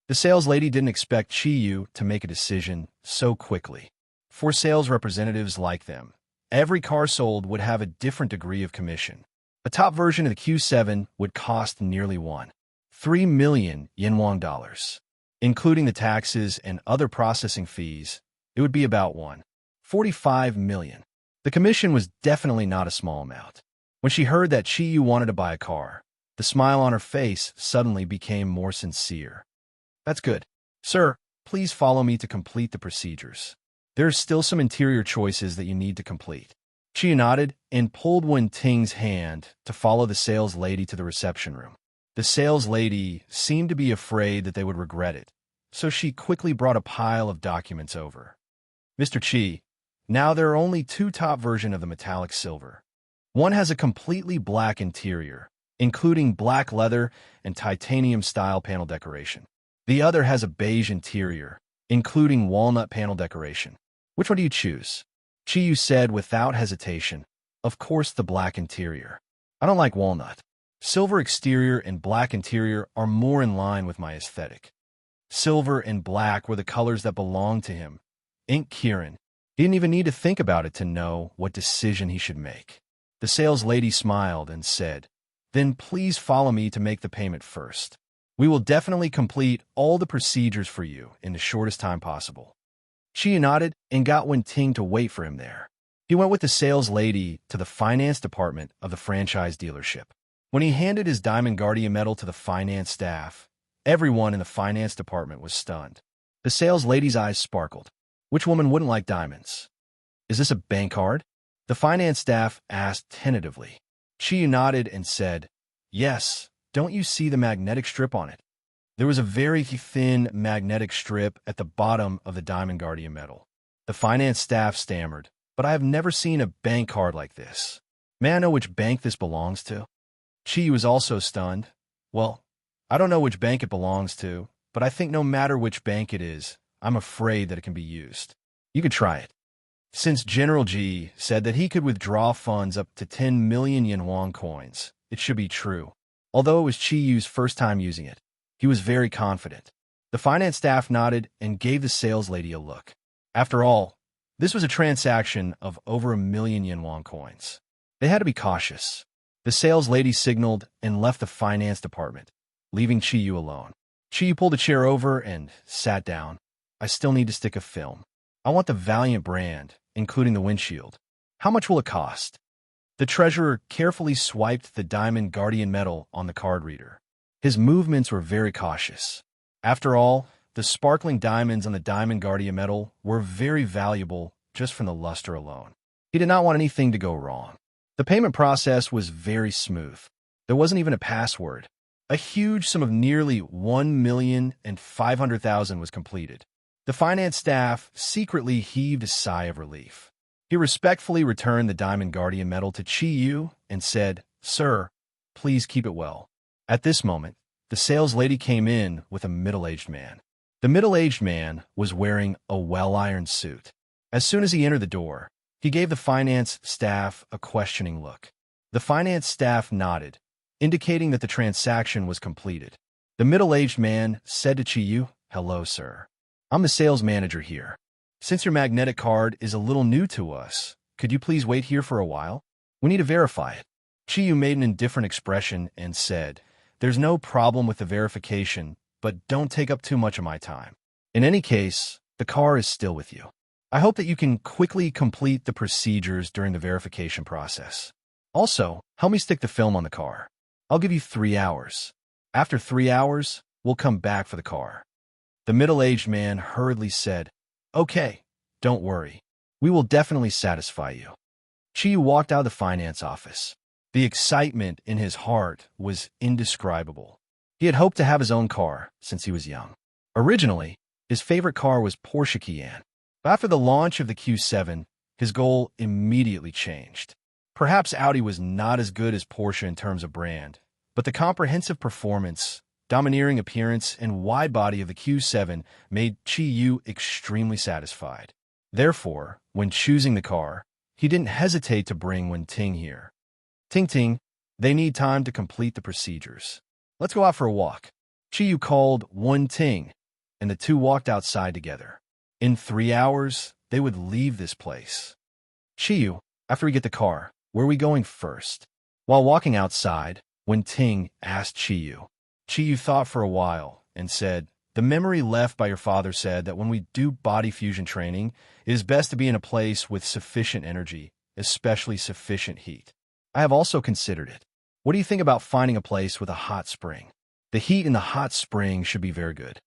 The sales lady didn't expect Chiyu to make a decision so quickly. For sales representatives like them, every car sold would have a different degree of commission. The top version of the Q7 would cost nearly 3 million yuan dollars. Including the taxes and other processing fees, it would be about 45 million. The commission was definitely not a small amount. When she heard that Chiyu wanted to buy a car, the smile on her face suddenly became more sincere. "That's good. Sir, please follow me to complete the procedures. There are still some interior choices that you need to complete." Chiyu nodded and pulled Wen Ting's hand to follow the sales lady to the reception room. The sales lady seemed to be afraid that they would regret it, so she quickly brought a pile of documents over. "Mr. Chi, now there are only 2 top versions of the metallic silver. One has a completely black interior, including black leather and titanium-style panel decoration. The other has a beige interior, including walnut panel decoration. Which one do you choose?" Chiyu said without hesitation, "Of course the black interior. I don't like walnut. Silver exterior and black interior are more in line with my aesthetic." Silver and black were the colors that belonged to him. Ink Kieran. He didn't even need to think about it to know what decision he should make. The sales lady smiled and said, "Then please follow me to make the payment first. We will definitely complete all the procedures for you in the shortest time possible." Chiyu nodded and got Wen Ting to wait for him there. He went with the sales lady to the finance department of the franchise dealership. When he handed his Diamond Guardian medal to the finance staff, everyone in the finance department was stunned. The sales lady's eyes sparkled. Which woman wouldn't like diamonds? "Is this a bank card?" the finance staff asked tentatively. Chiyu nodded and said, "Yes, don't you see the magnetic strip on it?" There was a very thin magnetic strip at the bottom of the Diamond Guardian medal. The finance staff stammered, "But I have never seen a bank card like this. May I know which bank this belongs to?" Chiyu was also stunned. "Well, I don't know which bank it belongs to, but I think no matter which bank it is, I'm afraid that it can be used. You could try it." Since General Ji said that he could withdraw funds up to 10 million yuan coins, it should be true. Although it was Chiyu's first time using it, he was very confident. The finance staff nodded and gave the sales lady a look. After all, this was a transaction of over 1 million yuan coins. They had to be cautious. The sales lady signaled and left the finance department, leaving Chiyu alone. Chiyu pulled a chair over and sat down. "I still need to stick a film. I want the Valiant brand, including the windshield. How much will it cost?" The treasurer carefully swiped the Diamond Guardian medal on the card reader. His movements were very cautious. After all, the sparkling diamonds on the Diamond Guardian medal were very valuable just from the luster alone. He did not want anything to go wrong. The payment process was very smooth. There wasn't even a password. A huge sum of nearly 1,500,000 was completed. The finance staff secretly heaved a sigh of relief. He respectfully returned the Diamond Guardian medal to Chiyu and said, "Sir, please keep it well." At this moment, the sales lady came in with a middle-aged man. The middle-aged man was wearing a well-ironed suit. As soon as he entered the door, he gave the finance staff a questioning look. The finance staff nodded, indicating that the transaction was completed. The middle-aged man said to Chiyu, "Hello, sir. I'm the sales manager here. Since your magnetic card is a little new to us, could you please wait here for a while? We need to verify it." Chiyu made an indifferent expression and said, "There's no problem with the verification, but don't take up too much of my time. In any case, the car is still with you. I hope that you can quickly complete the procedures during the verification process. Also, help me stick the film on the car. I'll give you 3 hours. After 3 hours, we'll come back for the car." The middle-aged man hurriedly said, Okay, don't worry. We will definitely satisfy you. Chiyu walked out of the finance office. The excitement in his heart was indescribable. He had hoped to have his own car since he was young. Originally, his favorite car was Porsche Cayenne. But after the launch of the Q7, his goal immediately changed. Perhaps Audi was not as good as Porsche in terms of brand, but the comprehensive performance, domineering appearance, and wide body of the Q7 made Chiyu extremely satisfied. Therefore, when choosing the car, he didn't hesitate to bring Wen Ting here. Ting Ting, they need time to complete the procedures. Let's go out for a walk. Chiyu called Wen Ting, and the two walked outside together. In 3 hours, they would leave this place. Chiyu, after we get the car, where are we going first? While walking outside, Wen Ting asked Chiyu. Chiyu thought for a while and said, the memory left by your father said that when we do body fusion training, it is best to be in a place with sufficient energy, especially sufficient heat. I have also considered it. What do you think about finding a place with a hot spring? The heat in the hot spring should be very good.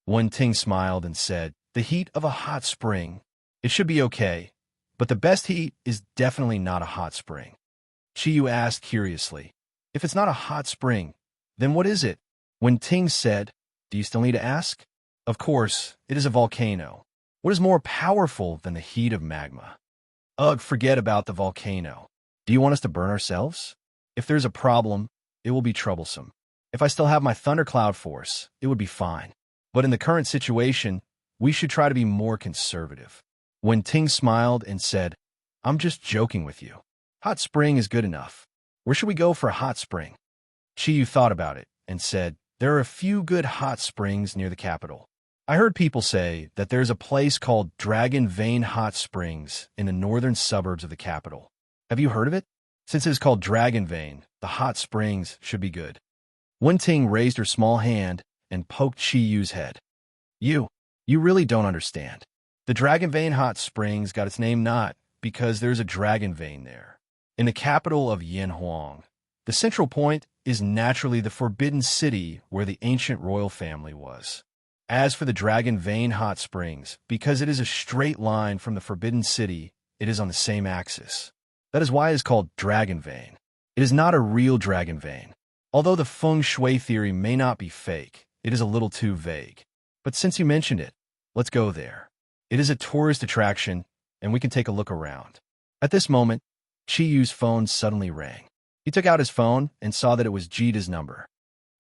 Wen Ting smiled and said, the heat of a hot spring, it should be okay, but the best heat is definitely not a hot spring. Chiyu asked curiously, if it's not a hot spring, then what is it? Wen Ting said, do you still need to ask? Of course, it is a volcano. What is more powerful than the heat of magma? Ugh, forget about the volcano. Do you want us to burn ourselves? If there's a problem, it will be troublesome. If I still have my thundercloud force, it would be fine. But in the current situation, we should try to be more conservative. Wen Ting smiled and said, I'm just joking with you. Hot spring is good enough. Where should we go for a hot spring? Chiyu thought about it and said, there are a few good hot springs near the capital. I heard people say that there's a place called Dragon Vein Hot Springs in the northern suburbs of the capital. Have you heard of it? Since it is called Dragon Vein, the hot springs should be good. Wen Ting raised her small hand and poked Chiyu's head. You really don't understand. The Dragon Vein Hot Springs got its name not because there's a dragon vein there. In the capital of Yanhuang, the central point is naturally the Forbidden City where the ancient royal family was. As for the Dragon Vein Hot Springs, because it is a straight line from the Forbidden City, it is on the same axis. That is why it is called Dragon Vein. It is not a real dragon vein. Although the feng shui theory may not be fake, it is a little too vague. But since you mentioned it, let's go there. It is a tourist attraction, and we can take a look around. At this moment, Chiyu's phone suddenly rang. He took out his phone and saw that it was Jita's number.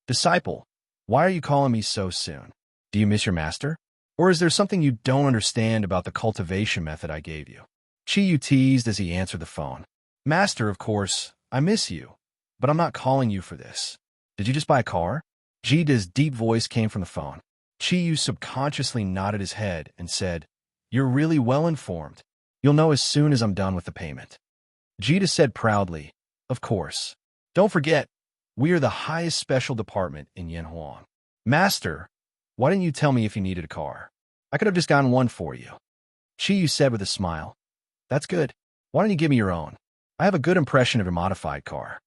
Disciple, why are you calling me so soon? Do you miss your master? Or is there something you don't understand about the cultivation method I gave you? Chiyu teased as he answered the phone. Master, of course, I miss you, but I'm not calling you for this. Did you just buy a car? Jita's deep voice came from the phone. Chiyu subconsciously nodded his head and said, You're really well informed. You'll know as soon as I'm done with the payment. Jita said proudly, Of course. Don't forget, we are the highest special department in Yanhuang. Master, why didn't you tell me if you needed a car? I could have just gotten one for you. Chiyu said with a smile, That's good. Why don't you give me your own? I have a good impression of your modified car.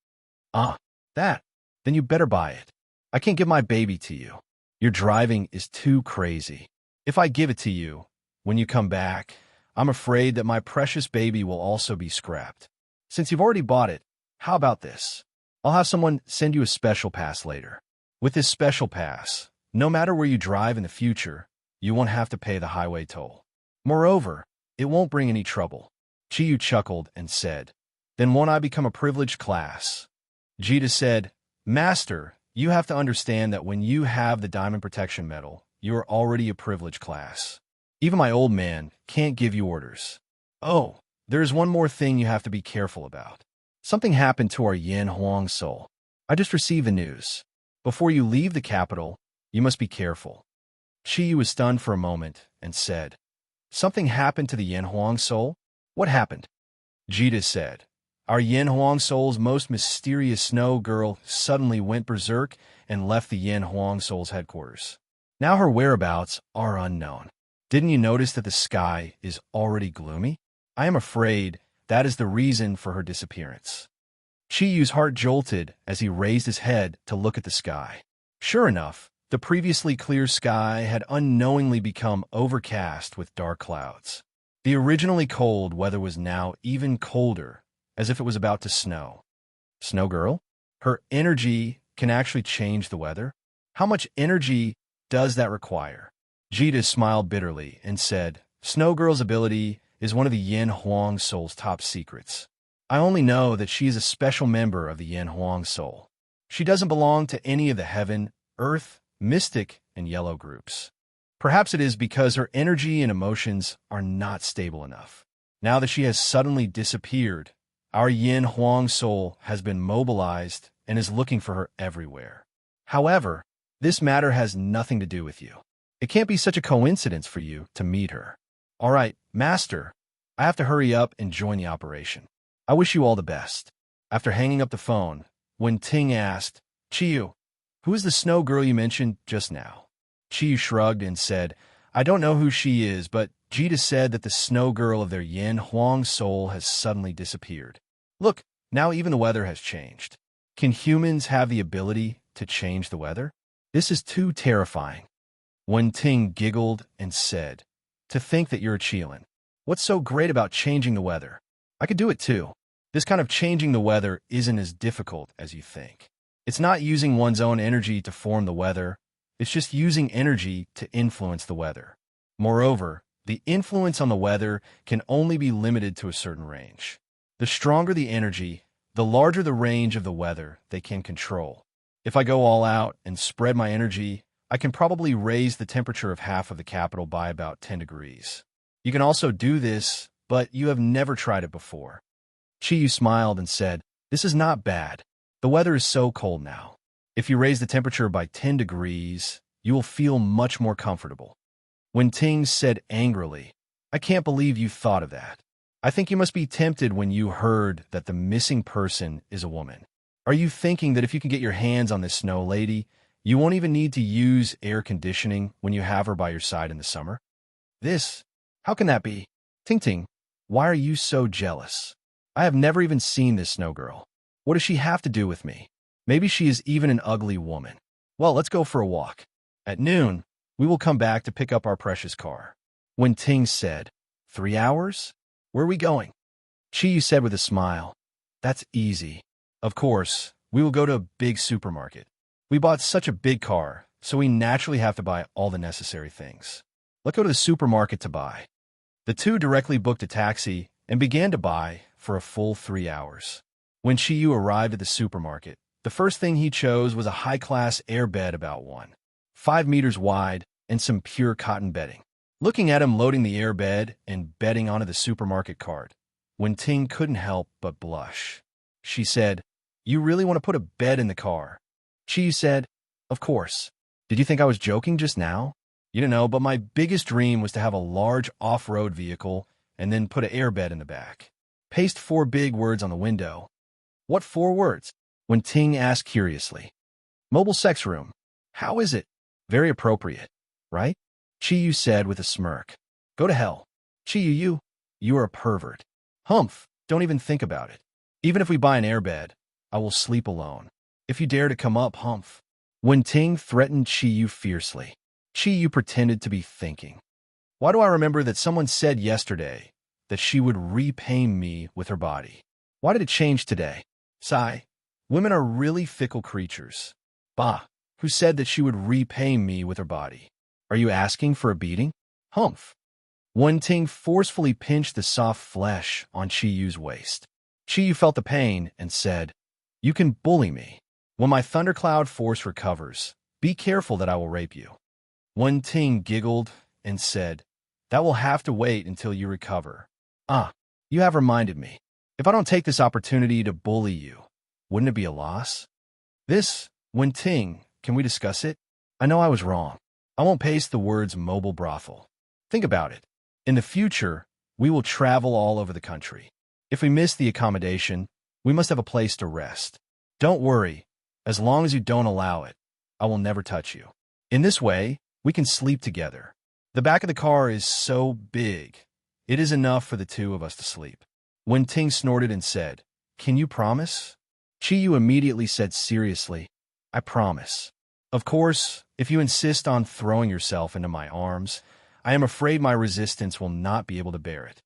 That? Then you better buy it. I can't give my baby to you. Your driving is too crazy. If I give it to you, when you come back, I'm afraid that my precious baby will also be scrapped. Since you've already bought it, how about this? I'll have someone send you a special pass later. With this special pass, no matter where you drive in the future, you won't have to pay the highway toll. Moreover, it won't bring any trouble. Chiyu chuckled and said, Then won't I become a privileged class? Jita said, Master, you have to understand that when you have the Diamond Protection Medal, you are already a privileged class. Even my old man can't give you orders. Oh, there is one more thing you have to be careful about. Something happened to our Yan Huang soul. I just received the news. Before you leave the capital, you must be careful. Chiyu was stunned for a moment and said, Something happened to the Yan Huang soul? What happened? Jita said, Our Yan Huang soul's most mysterious snow girl suddenly went berserk and left the Yan Huang soul's headquarters. Now her whereabouts are unknown. Didn't you notice that the sky is already gloomy? I am afraid that is the reason for her disappearance. Chiyu's heart jolted as he raised his head to look at the sky. Sure enough, The previously clear sky had unknowingly become overcast with dark clouds. The originally cold weather was now even colder, as if it was about to snow. Snow Girl? Her energy can actually change the weather? How much energy does that require? Jita smiled bitterly and said, Snow Girl's ability is one of the Yin Huang Soul's top secrets. I only know that she is a special member of the Yin Huang Soul. She doesn't belong to any of the heaven, earth, mystic, and yellow groups. Perhaps it is because her energy and emotions are not stable enough. Now that she has suddenly disappeared, our Yin Huang Soul has been mobilized and is looking for her everywhere. However, this matter has nothing to do with you. It can't be such a coincidence for you to meet her. All right, Master, I have to hurry up and join the operation. I wish you all the best. After hanging up the phone, Wen Ting asked, Chiyu, who is the snow girl you mentioned just now? Chiyu shrugged and said, I don't know who she is, but Jita said that the snow girl of their Yin Huang Soul has suddenly disappeared. Look, now even the weather has changed. Can humans have the ability to change the weather? This is too terrifying. Wen Ting giggled and said, To think that you're a Qilin. What's so great about changing the weather? I could do it too. This kind of changing the weather isn't as difficult as you think. It's not using one's own energy to form the weather. It's just using energy to influence the weather. Moreover, the influence on the weather can only be limited to a certain range. The stronger the energy, the larger the range of the weather they can control. If I go all out and spread my energy, I can probably raise the temperature of half of the capital by about 10 degrees. You can also do this, but you have never tried it before. Chiyu smiled and said, This is not bad. The weather is so cold now. If you raise the temperature by 10 degrees, you will feel much more comfortable. Wen Ting said angrily, I can't believe you thought of that. I think you must be tempted when you heard that the missing person is a woman. Are you thinking that if you can get your hands on this snow lady, you won't even need to use air conditioning when you have her by your side in the summer? How can that be? Ting Ting, why are you so jealous? I have never even seen this snow girl. What does she have to do with me? Maybe she is even an ugly woman. Well, let's go for a walk. At noon, we will come back to pick up our precious car. Wen Ting said, 3 hours? Where are we going? Chiyu said with a smile, That's easy. Of course, we will go to a big supermarket. We bought such a big car, so we naturally have to buy all the necessary things. Let's go to the supermarket to buy. The two directly booked a taxi and began to buy for a full 3 hours. When Chiyu arrived at the supermarket, the first thing he chose was a high-class air bed about 5 meters wide and some pure cotton bedding. Looking at him loading the air bed and bedding onto the supermarket cart, Wen Ting couldn't help but blush. She said, You really want to put a bed in the car? Chiyu said, Of course. Did you think I was joking just now? You don't know, but my biggest dream was to have a large off-road vehicle and then put an airbed in the back. Paste 4 big words on the window. What 4 words? Wen Ting asked curiously. Mobile sex room. How is it? Very appropriate, right? Chiyu said with a smirk. Go to hell. Chiyu, you are a pervert. Humph, don't even think about it. Even if we buy an airbed, I will sleep alone. If you dare to come up, Humph. Wen Ting threatened Chiyu fiercely. Chiyu pretended to be thinking. Why do I remember that someone said yesterday that she would repay me with her body? Why did it change today? Sigh. Women are really fickle creatures. Bah, who said that she would repay me with her body? Are you asking for a beating? Humph. Wen Ting forcefully pinched the soft flesh on Chiyu's waist. Chiyu felt the pain and said, You can bully me. When my thundercloud force recovers, be careful that I will rape you. Wen Ting giggled and said, That will have to wait until you recover. You have reminded me. If I don't take this opportunity to bully you, wouldn't it be a loss? Wen Ting, can we discuss it? I know I was wrong. I won't paste the words mobile brothel. Think about it. In the future, we will travel all over the country. If we miss the accommodation, we must have a place to rest. Don't worry. As long as you don't allow it, I will never touch you. In this way, we can sleep together. The back of the car is so big. It is enough for the two of us to sleep. Wen Ting snorted and said, Can you promise? Chiyu immediately said seriously, I promise. Of course, if you insist on throwing yourself into my arms, I am afraid my resistance will not be able to bear it.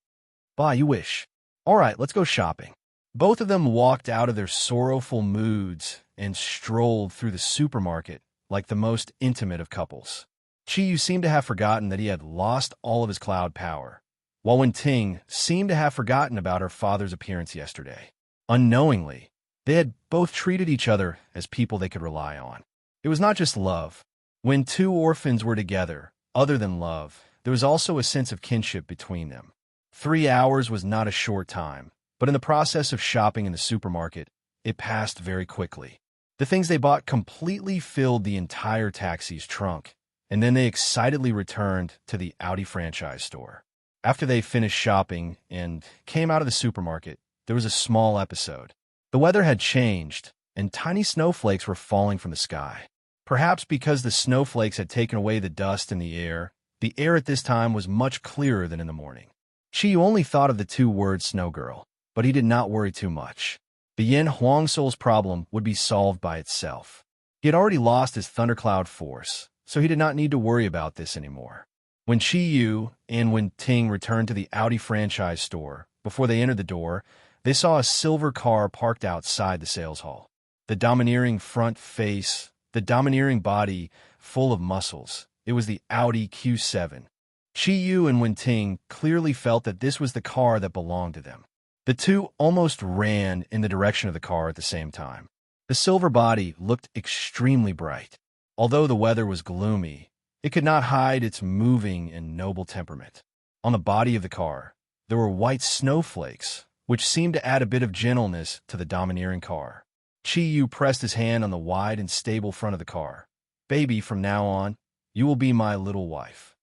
Bah, you wish. All right, let's go shopping. Both of them walked out of their sorrowful moods and strolled through the supermarket like the most intimate of couples. Chi seemed to have forgotten that he had lost all of his cloud power, while Wen-Ting seemed to have forgotten about her father's appearance yesterday. Unknowingly, they had both treated each other as people they could rely on. It was not just love. When two orphans were together, other than love, there was also a sense of kinship between them. 3 hours was not a short time, but in the process of shopping in the supermarket, it passed very quickly. The things they bought completely filled the entire taxi's trunk, and then they excitedly returned to the Audi franchise store. After they finished shopping and came out of the supermarket, there was a small episode. The weather had changed, and tiny snowflakes were falling from the sky. Perhaps because the snowflakes had taken away the dust in the air at this time was much clearer than in the morning. Chi only thought of the 2 words snow girl, but he did not worry too much. The Yin Huangsoul's problem would be solved by itself. He had already lost his thundercloud force, so he did not need to worry about this anymore. When Chi Yu and Wen-Ting returned to the Audi franchise store, before they entered the door, they saw a silver car parked outside the sales hall. The domineering front face, the domineering body, full of muscles. It was the Audi Q7. Chi Yu and Wen-Ting clearly felt that this was the car that belonged to them. The two almost ran in the direction of the car at the same time. The silver body looked extremely bright. Although the weather was gloomy, it could not hide its moving and noble temperament. On the body of the car, there were white snowflakes, which seemed to add a bit of gentleness to the domineering car. Chi Yu pressed his hand on the wide and stable front of the car. "Baby, from now on, you will be my little wife."